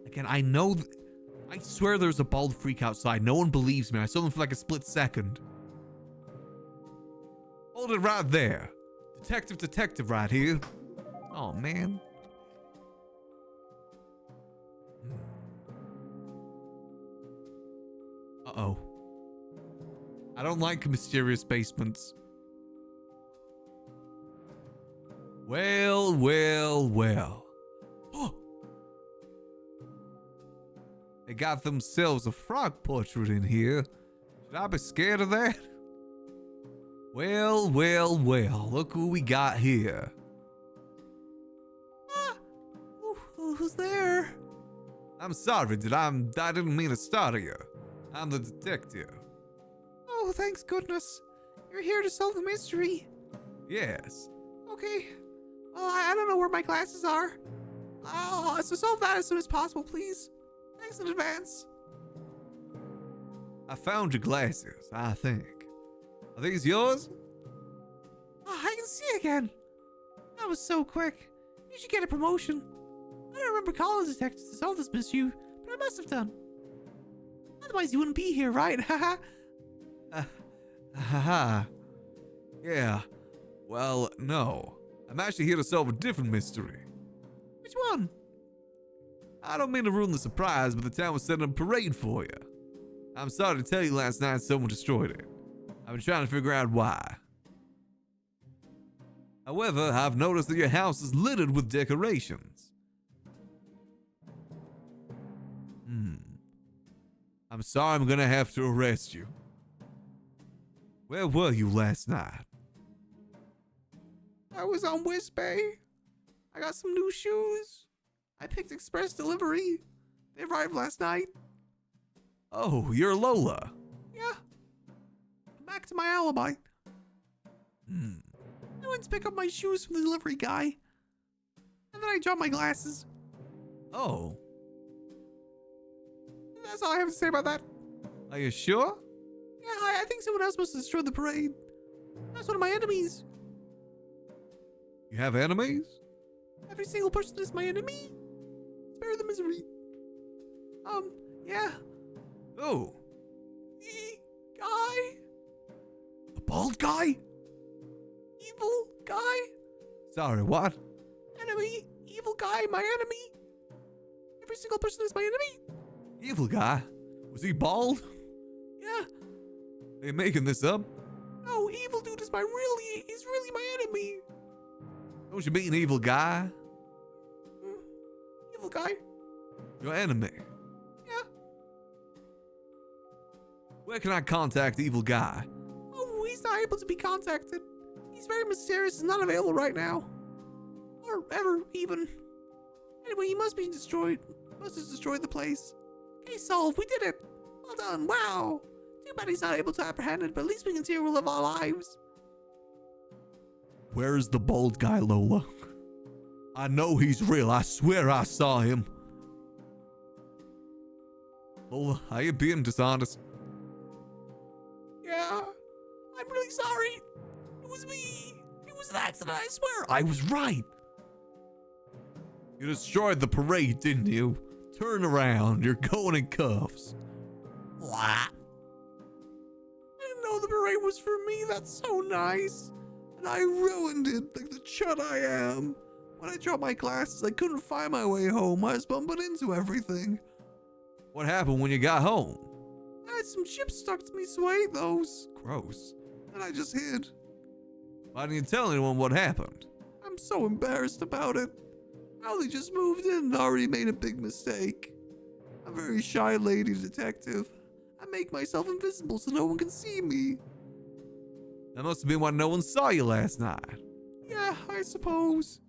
Again, I know. I swear there's a bald freak outside. No one believes me. I saw them for like a split second. Hold it right there. Detective right here. Oh, man. Uh-oh. I don't like mysterious basements. Well, well, well. Oh. got themselves a frog portrait in here. Should I be scared of that? Well, well, well, look who we got here. Who's there? I'm sorry, I didn't mean to startle you. I'm the detective. Oh, thanks goodness. You're here to solve the mystery. Yes. Okay. Well, I don't know where my glasses are. So solve that as soon as possible, please. Thanks in advance. I found your glasses, I think. Are these yours? Oh, I can see again. That was so quick. You should get a promotion. I don't remember calling the detectives to solve this mystery, but I must have done. Otherwise, you wouldn't be here, right? Haha. Haha. Yeah. Well, no. I'm actually here to solve a different mystery. Which one? I don't mean to ruin the surprise, but the town was setting a parade for you. I'm sorry to tell you last night someone destroyed it. I've been trying to figure out why. However, I've noticed that your house is littered with decorations. I'm sorry I'm gonna have to arrest you. Where were you last night? I was on Whiz Bay. I got some new shoes. I picked express delivery. They arrived last night. Oh, you're Lola. Yeah. Back to my alibi. I went to pick up my shoes from the delivery guy. And then I dropped my glasses. Oh, That's all I have to say about that. are you sure? Yeah, I think someone else must have destroyed the parade. That's one of my enemies. You have enemies? Every single person is my enemy. Spare the misery. Yeah. Oh, The guy. a bald guy? Evil guy. Sorry, what? Enemy. Evil guy, my enemy. Every single person is my enemy. Evil guy? Was he bald? Yeah. Are you making this up? No, evil dude is he's really my enemy. Don't you mean evil guy? Evil guy. Your enemy? Yeah. Where can I contact evil guy? Oh, he's not able to be contacted. He's very mysterious and not available right now. Or ever, even. Anyway, he must be destroyed. Must have destroyed the place. Case solved. We did it. Well done. Wow. Too bad he's not able to apprehend it, but at least we can see we'll live our lives. Where's the bald guy, Lola? I know he's real. I swear I saw him. Lola, are you being dishonest? Yeah. I'm really sorry. It was me. It was an accident, I swear. I was right. You destroyed the parade, didn't you? Turn around. You're going in cuffs. What? I didn't know the parade was for me. That's so nice. And I ruined it like the chud I am. When I dropped my glasses, I couldn't find my way home. I was bumping into everything. What happened when you got home? I had some chips stuck to me, so I ate those. Gross. And I just hid. Why didn't you tell anyone what happened? I'm so embarrassed about it. I only just moved in and already made a big mistake. I'm a very shy lady detective. I make myself invisible so no one can see me. That must have been why no one saw you last night. Yeah, I suppose.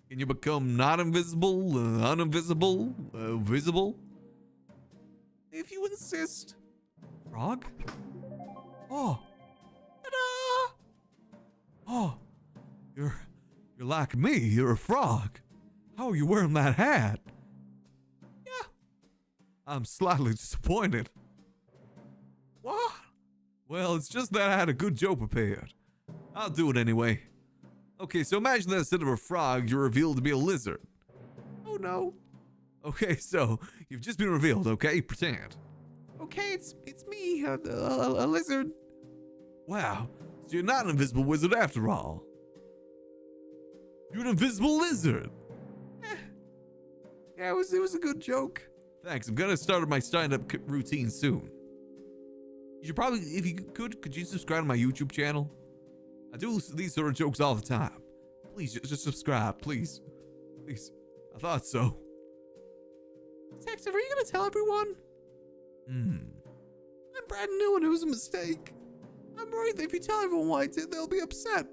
Can you become not invisible, uninvisible, visible? If you insist. Frog? Oh, Ta-da! oh, you're like me. You're a frog. How are you wearing that hat? Yeah. I'm slightly disappointed. What? Well, it's just that I had a good joke prepared. I'll do it anyway. Okay, so imagine that instead of a frog, you're revealed to be a lizard. Oh no. Okay, so you've just been revealed, okay? Pretend. Okay, it's me, a lizard. Wow, so you're not an invisible wizard after all. You're an invisible lizard. Yeah, it was a good joke. Thanks, I'm gonna start my stand-up routine soon. You should probably, if you could you subscribe to my YouTube channel? I do these sort of jokes all the time. Please, just subscribe, please. Please. I thought so. Detective, are you gonna tell everyone? I'm brand new and it was a mistake. I'm worried that if you tell everyone what I did, they'll be upset.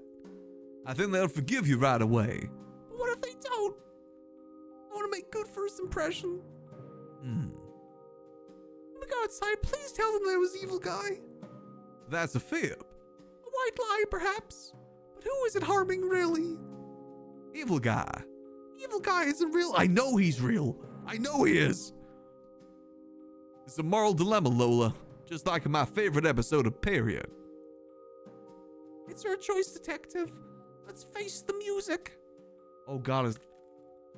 I think they'll forgive you right away. But what if they don't? I want to make good first impression. When we go outside, please tell them there was evil guy. That's a fib. A white lie, perhaps. But who is it harming, really? Evil guy. Evil guy isn't real. I know he's real. I know he is. It's a moral dilemma, Lola. Just like in my favorite episode of Period. It's your choice, detective. Let's face the music. Oh God,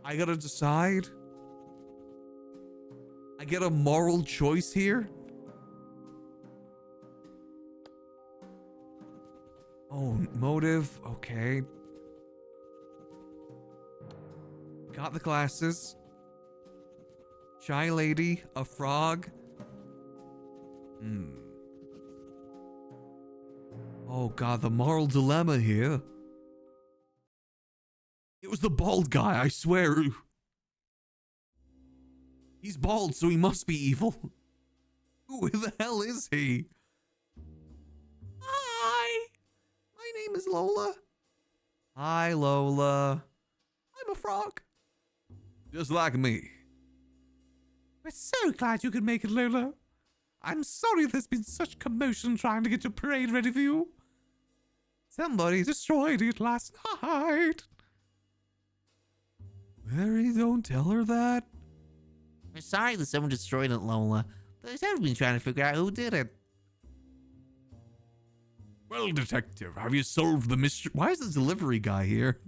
I gotta decide? I get a moral choice here? Oh, motive, okay. Got the glasses. Shy lady, a frog. Oh God, the moral dilemma here. It was the bald guy, I swear. He's bald, so he must be evil. Who the hell is he? Hi. My name is Lola. Hi, Lola. I'm a frog. Just like me. We're so glad you could make it, Lola. I'm sorry there's been such commotion trying to get your parade ready for you. Somebody destroyed it last night. Mary, don't tell her that. We're sorry that someone destroyed it, Lola. But I've been trying to figure out who did it. Well, detective, have you solved the mystery? Why is the delivery guy here?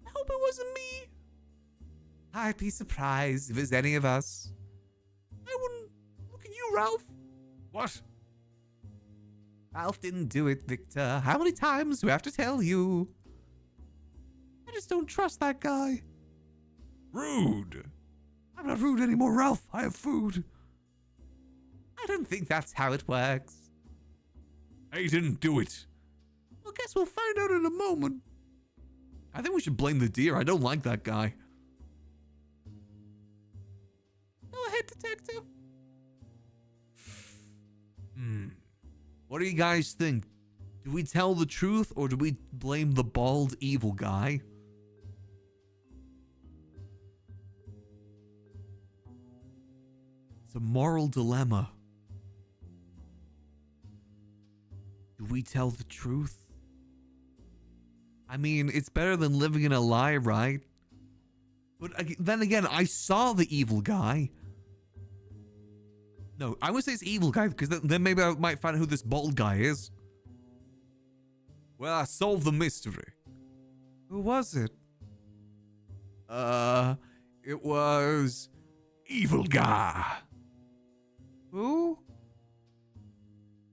I hope it wasn't me. I'd be surprised if it's any of us. I wouldn't. Look at you, Ralph. What? Ralph didn't do it, Victor. How many times do I have to tell you? I just don't trust that guy. Rude. I'm not rude anymore, Ralph. I have food. I don't think that's how it works. I didn't do it. Well, guess we'll find out in a moment. I think we should blame the deer. I don't like that guy. Go ahead, detective. What do you guys think? Do we tell the truth or do we blame the bald evil guy? It's a moral dilemma. Do we tell the truth? I mean, it's better than living in a lie, right? But then again, I saw the evil guy. No, I would say it's evil guy because then maybe I might find out who this bald guy is. Well, I solved the mystery. Who was it? It was evil guy. Who?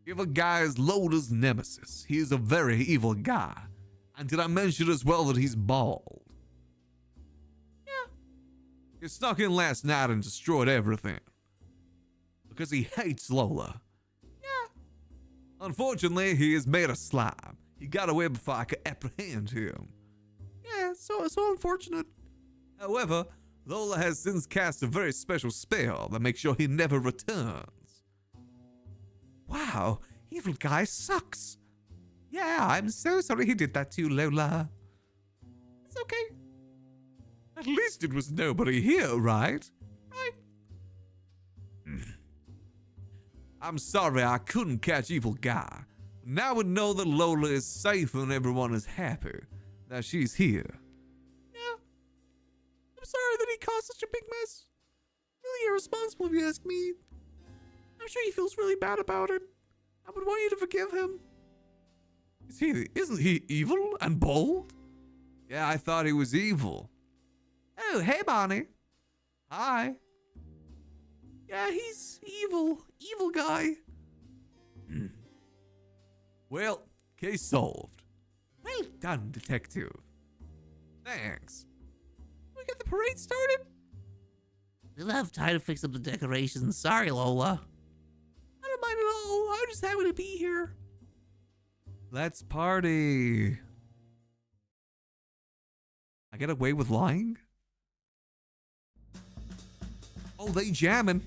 Evil guy is Lola's nemesis. He is a very evil guy. And did I mention as well that he's bald? Yeah. He snuck in last night and destroyed everything. Because he hates Lola. Yeah. Unfortunately, he is made of slime. He got away before I could apprehend him. Yeah, so unfortunate. However, Lola has since cast a very special spell that makes sure he never returns. Wow, evil guy sucks. Yeah, I'm so sorry he did that to you, Lola. It's okay. At least it was nobody here, right? Right. I'm sorry I couldn't catch evil guy. Now we know that Lola is safe and everyone is happy that she's here. Yeah. I'm sorry that he caused such a big mess. Really irresponsible if you ask me. I'm sure he feels really bad about it. I would want you to forgive him. Isn't he evil and bold? Yeah, I thought he was evil. Oh, hey, Bonnie. Hi. Yeah, he's evil. Evil guy. Well, case solved. Well done, detective. Thanks. We get the parade started? We'll have time to fix up the decorations. Sorry, Lola. I don't mind at all. I'm just happy to be here. Let's party. I get away with lying? Oh, they jamming.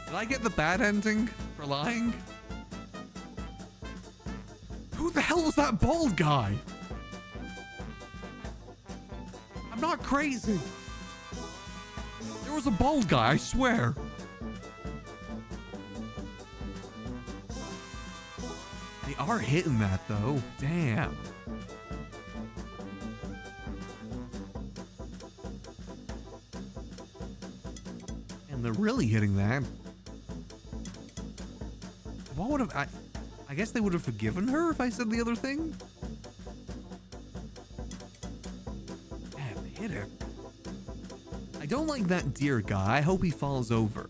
Did I get the bad ending for lying? Who the hell was that bald guy? I'm not crazy. There was a bald guy, I swear. They are hitting that though. Damn. And they're really hitting that. What would have I guess they would have forgiven her if I said the other thing? Damn, hit it. I don't like that deer guy. I hope he falls over.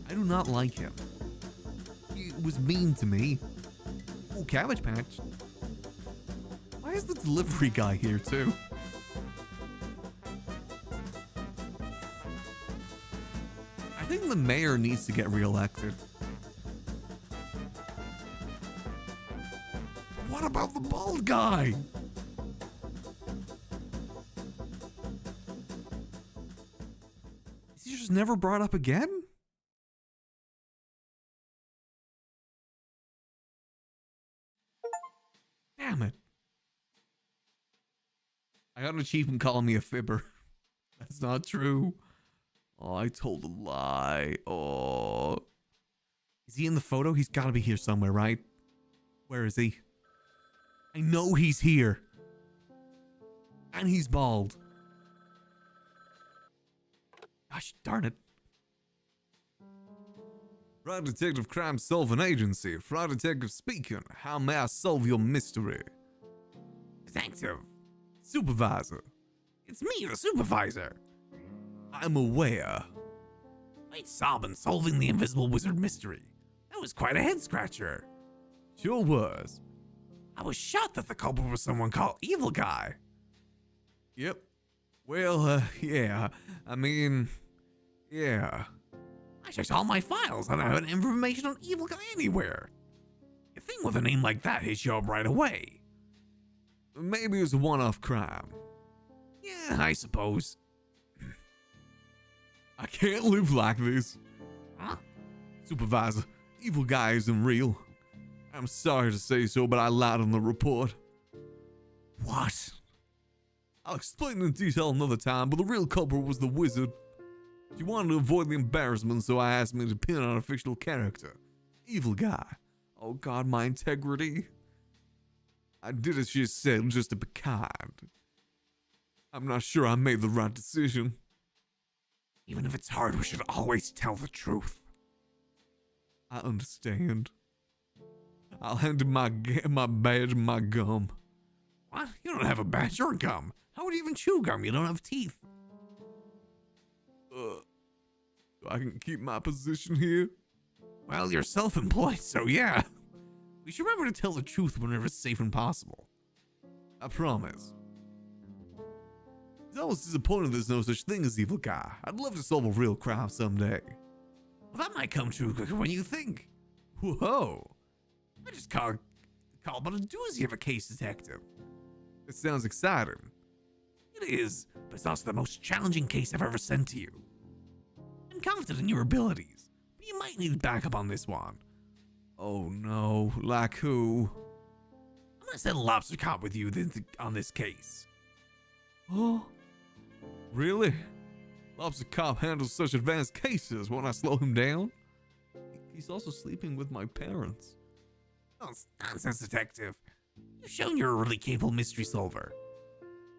I do not like him. He was mean to me. Oh, Cabbage Patch. Why is the delivery guy here too? I think the mayor needs to get reelected. What about the bald guy? Is he just never brought up again? Damn it. I got an achievement calling me a fibber. That's not true. Oh, I told a lie. Oh. Is he in the photo? He's got to be here somewhere, right? Where is he? I know he's here. And he's bald. Gosh darn it. Fraud Detective Crime Solving Agency. Fraud Detective speaking. How may I solve your mystery? Detective, Supervisor. it's me, the supervisor. I'm aware. I saw in solving the Invisible Wizard mystery. That was quite a head scratcher. Sure was. I was shocked that the culprit was someone called Evil Guy. Yep. Well, yeah. I mean, yeah. I checked all my files. I don't have any information on Evil Guy anywhere. A thing with a name like that hits you up right away. Maybe it was a one-off crime. Yeah, I suppose. I can't live like this. Huh? Supervisor, Evil Guy isn't real. I'm sorry to say so, but I lied on the report. What? I'll explain in detail another time, but the real culprit was the wizard. She wanted to avoid the embarrassment, so I asked me to pin on a fictional character. Evil Guy. Oh God, my integrity. I did as she said just to be kind. I'm not sure I made the right decision. Even if it's hard, we should always tell the truth. I understand. I'll hand him my badge and my gum. What? You don't have a badge or gum. How would you even chew gum? You don't have teeth. So I can keep my position here? Well, you're self-employed, so yeah. We should remember to tell the truth whenever it's safe and possible. I promise. It's almost disappointing there's no such thing as Evil Guy. I'd love to solve a real crime someday. Well, that might come true quicker when you think. Whoa. I just called about a doozy of a case, detective. It sounds exciting. It is, but it's also the most challenging case I've ever sent to you. I'm confident in your abilities, but you might need backup on this one. Oh no, like who? I'm gonna send a lobster cop with you on this case. Oh? Really? Lobster Cop handles such advanced cases. Won't I slow him down? He's also sleeping with my parents. Nonsense, detective. You've shown you're a really capable mystery solver.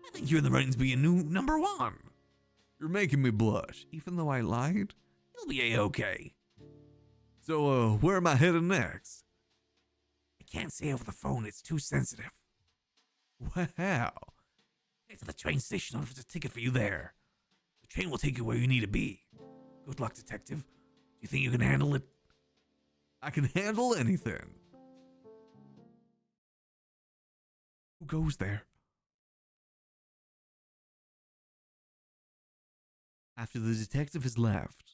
I think you're in the running to be a new number one. You're making me blush, even though I lied. You'll be a-okay. So, where am I headed next? I can't say over the phone, it's too sensitive. Wow. Get to the train station, I'll have a ticket for you there. The train will take you where you need to be. Good luck, detective. Do you think you can handle it? I can handle anything. Who goes there? After the detective has left,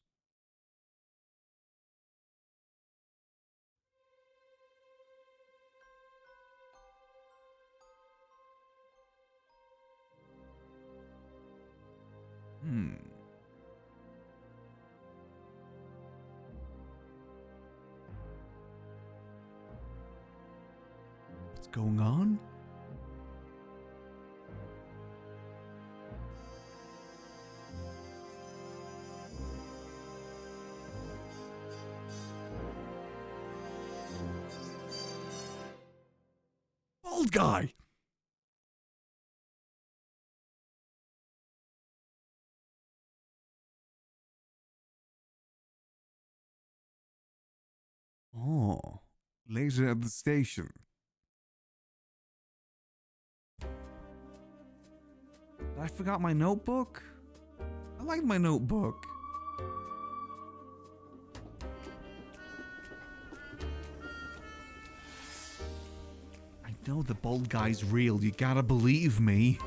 going on? Bald guy! Oh, later at the station. I forgot my notebook? I like my notebook. I know the bald guy's real. You gotta believe me.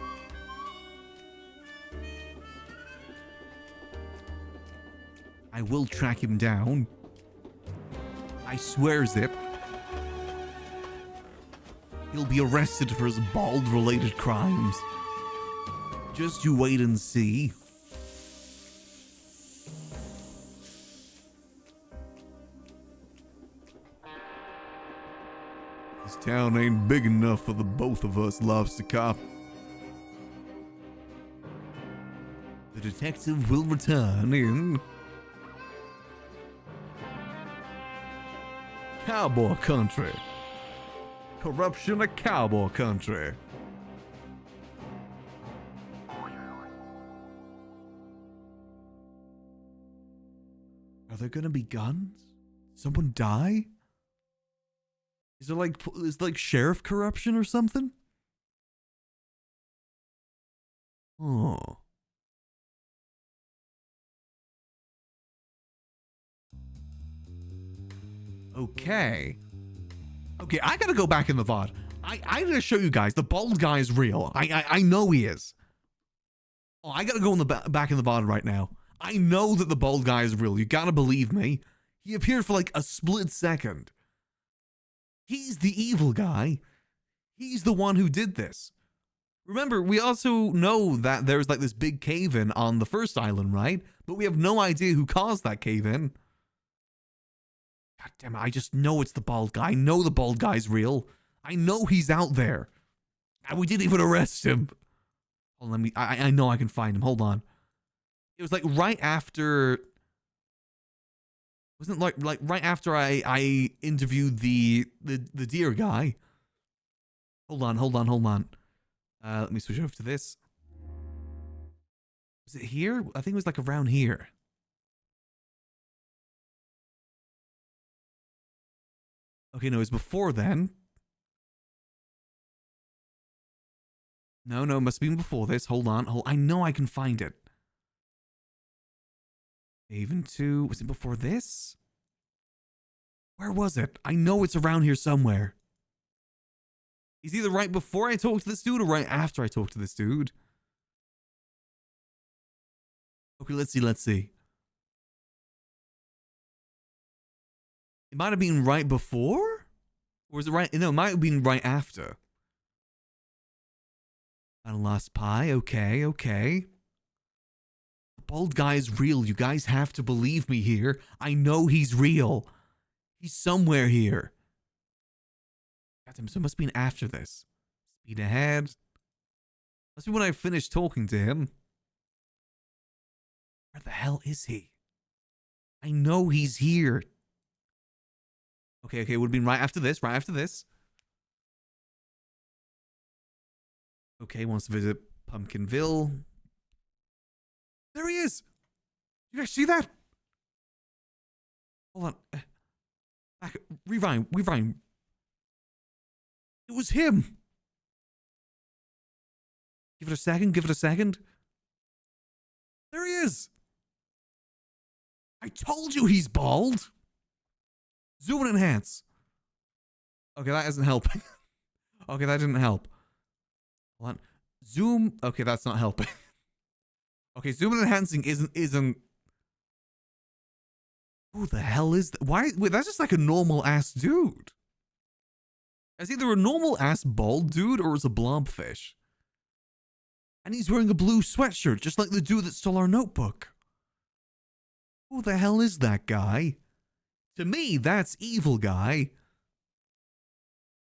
I will track him down. I swear, Zip. He'll be arrested for his bald-related crimes. Just you wait and see. This town ain't big enough for the both of us, Lobster Cop. The detective will return in cowboy country. Corruption of cowboy country. Are there gonna be guns? Someone die? Is there like sheriff corruption or something? Oh. Okay. Okay, I gotta go back in the VOD. I gotta show you guys the bald guy is real. I know he is. Oh, I gotta go in the back in the VOD right now. I know that the bald guy is real. You gotta believe me. He appeared for like a split second. He's the evil guy. He's the one who did this. Remember, we also know that there's like this big cave-in on the first island, right? But we have no idea who caused that cave-in. God damn it, I just know it's the bald guy. I know the bald guy's real. I know he's out there. And we didn't even arrest him. Hold on, I know I can find him. Hold on. It was like right after... Wasn't it like right after I interviewed the deer guy. Hold on. Let me switch over to this. Was it here? I think it was like around here. Okay, no, it was before then. No, it must have been before this. Hold on. I know I can find it. Haven 2. Was it before this? Where was it? I know it's around here somewhere. It's either right before I talked to this dude or right after I talked to this dude. Okay, let's see. It might have been right before? Or is it right? No, it might have been right after. I lost pie. Okay. The bald guy is real. You guys have to believe me here. I know he's real. He's somewhere here. Goddamn, so it must have been after this. Speed ahead. Must be when I finished talking to him. Where the hell is he? I know he's here. Okay, it would have been right after this. Okay, wants to visit Pumpkinville. There he is! You guys see that? Hold on. Back, rewind. It was him! Give it a second. There he is! I told you he's bald! Zoom and enhance. Okay, that isn't helping. Okay, that didn't help. Hold on. Zoom. Okay, that's not helping. Okay, zoom and enhancing isn't. Who the hell is that? Why? Wait, that's just like a normal ass dude. It's either a normal ass bald dude or it's a blobfish. And he's wearing a blue sweatshirt, just like the dude that stole our notebook. Who the hell is that guy? To me, that's evil guy.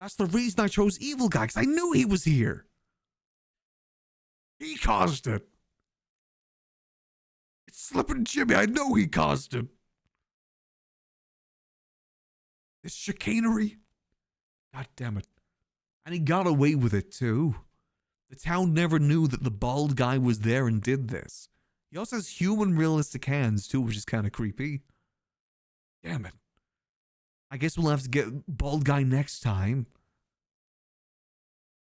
That's the reason I chose evil guy, because I knew he was here. He caused it. It's Slippin' Jimmy. I know he caused it. This chicanery. God damn it. And he got away with it too. The town never knew that the bald guy was there and did this. He also has human realistic hands too, which is kind of creepy. Damn it. I guess we'll have to get bald guy next time.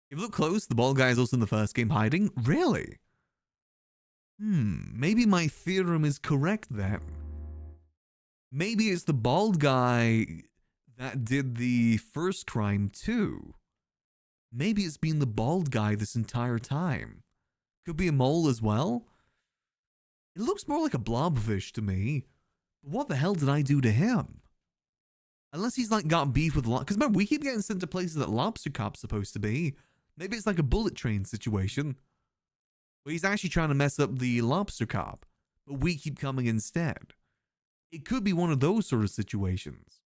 If you look close, the bald guy is also in the first game hiding. Really? Maybe my theorem is correct then. Maybe it's the bald guy that did the first crime too. Maybe it's been the bald guy this entire time. Could be a mole as well. It looks more like a blobfish to me. But what the hell did I do to him? Unless he's like got beef with because remember, we keep getting sent to places that Lobster Cop's supposed to be. Maybe it's like a bullet train situation. Where he's actually trying to mess up the Lobster Cop, but we keep coming instead. It could be one of those sort of situations.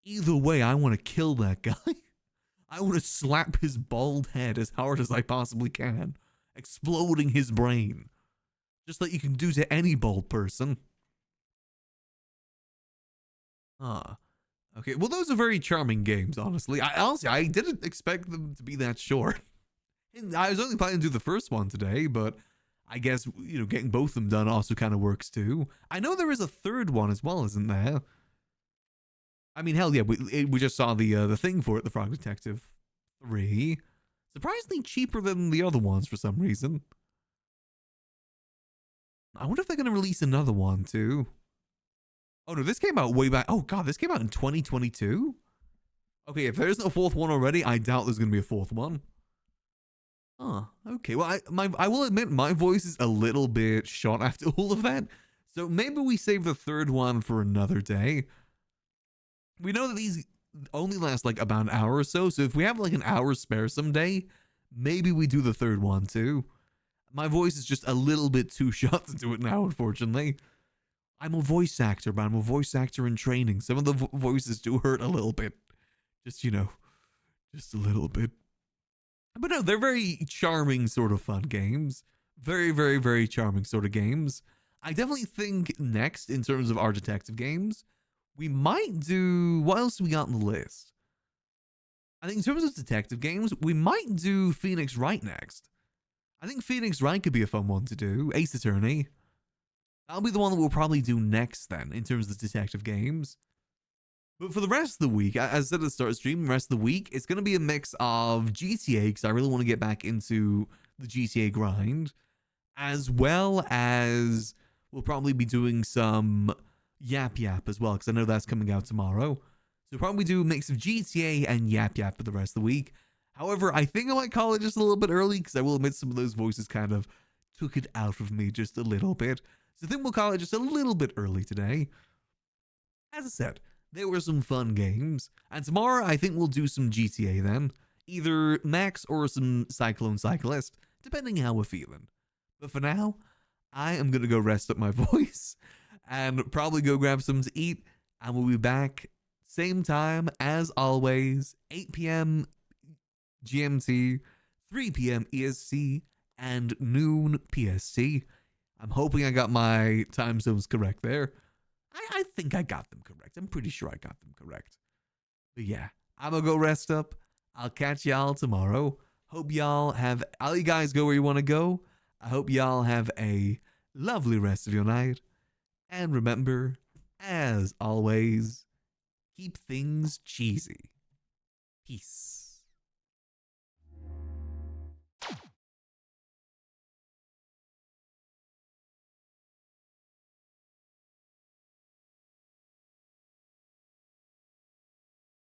Either way, I want to kill that guy. I want to slap his bald head as hard as I possibly can, exploding his brain. Just like you can do to any bald person. Okay, well, those are very charming games, honestly. I didn't expect them to be that short. I was only planning to do the first one today, but I guess, you know, getting both of them done also kind of works too. I know there is a third one as well, isn't there? I mean, hell yeah, we just saw the thing for it, the Frog Detective 3. Surprisingly cheaper than the other ones for some reason. I wonder if they're going to release another one too. Oh no, this came out way back. Oh god, this came out in 2022? Okay, if there's no fourth one already, I doubt there's going to be a fourth one. Okay. Well, I will admit my voice is a little bit shot after all of that. So maybe we save the third one for another day. We know that these only last like about an hour or so. So if we have like an hour spare someday, maybe we do the third one too. My voice is just a little bit too shot to do it now, unfortunately. I'm a voice actor, but I'm a voice actor in training. Some of the voices do hurt a little bit. Just, you know, just a little bit. But no, they're very charming sort of fun games. Very, very, very charming sort of games. I definitely think next, in terms of our detective games, we might do... What else do we got on the list? I think in terms of detective games, we might do Phoenix Wright next. I think Phoenix Wright could be a fun one to do. Ace Attorney. That'll be the one that we'll probably do next then, in terms of detective games. But for the rest of the week, as I said at the start of the stream, the rest of the week, it's going to be a mix of GTA, because I really want to get back into the GTA grind, as well as we'll probably be doing some Yap Yap as well, because I know that's coming out tomorrow. So probably do a mix of GTA and Yap Yap for the rest of the week. However, I think I might call it just a little bit early, because I will admit some of those voices kind of took it out of me just a little bit. So I think we'll call it just a little bit early today. As I said, there were some fun games. And tomorrow, I think we'll do some GTA then. Either Max or some Cyclone Cyclist, depending how we're feeling. But for now, I am going to go rest up my voice and probably go grab something to eat. And we'll be back same time as always, 8 p.m. GMT, 3 p.m. EST, and noon PST. I'm hoping I got my time zones correct there. I think I got them correct. I'm pretty sure I got them correct. But yeah, I'm gonna go rest up. I'll catch y'all tomorrow. Hope y'all have... All you guys go where you want to go. I hope y'all have a lovely rest of your night. And remember, as always, keep things cheesy. Peace.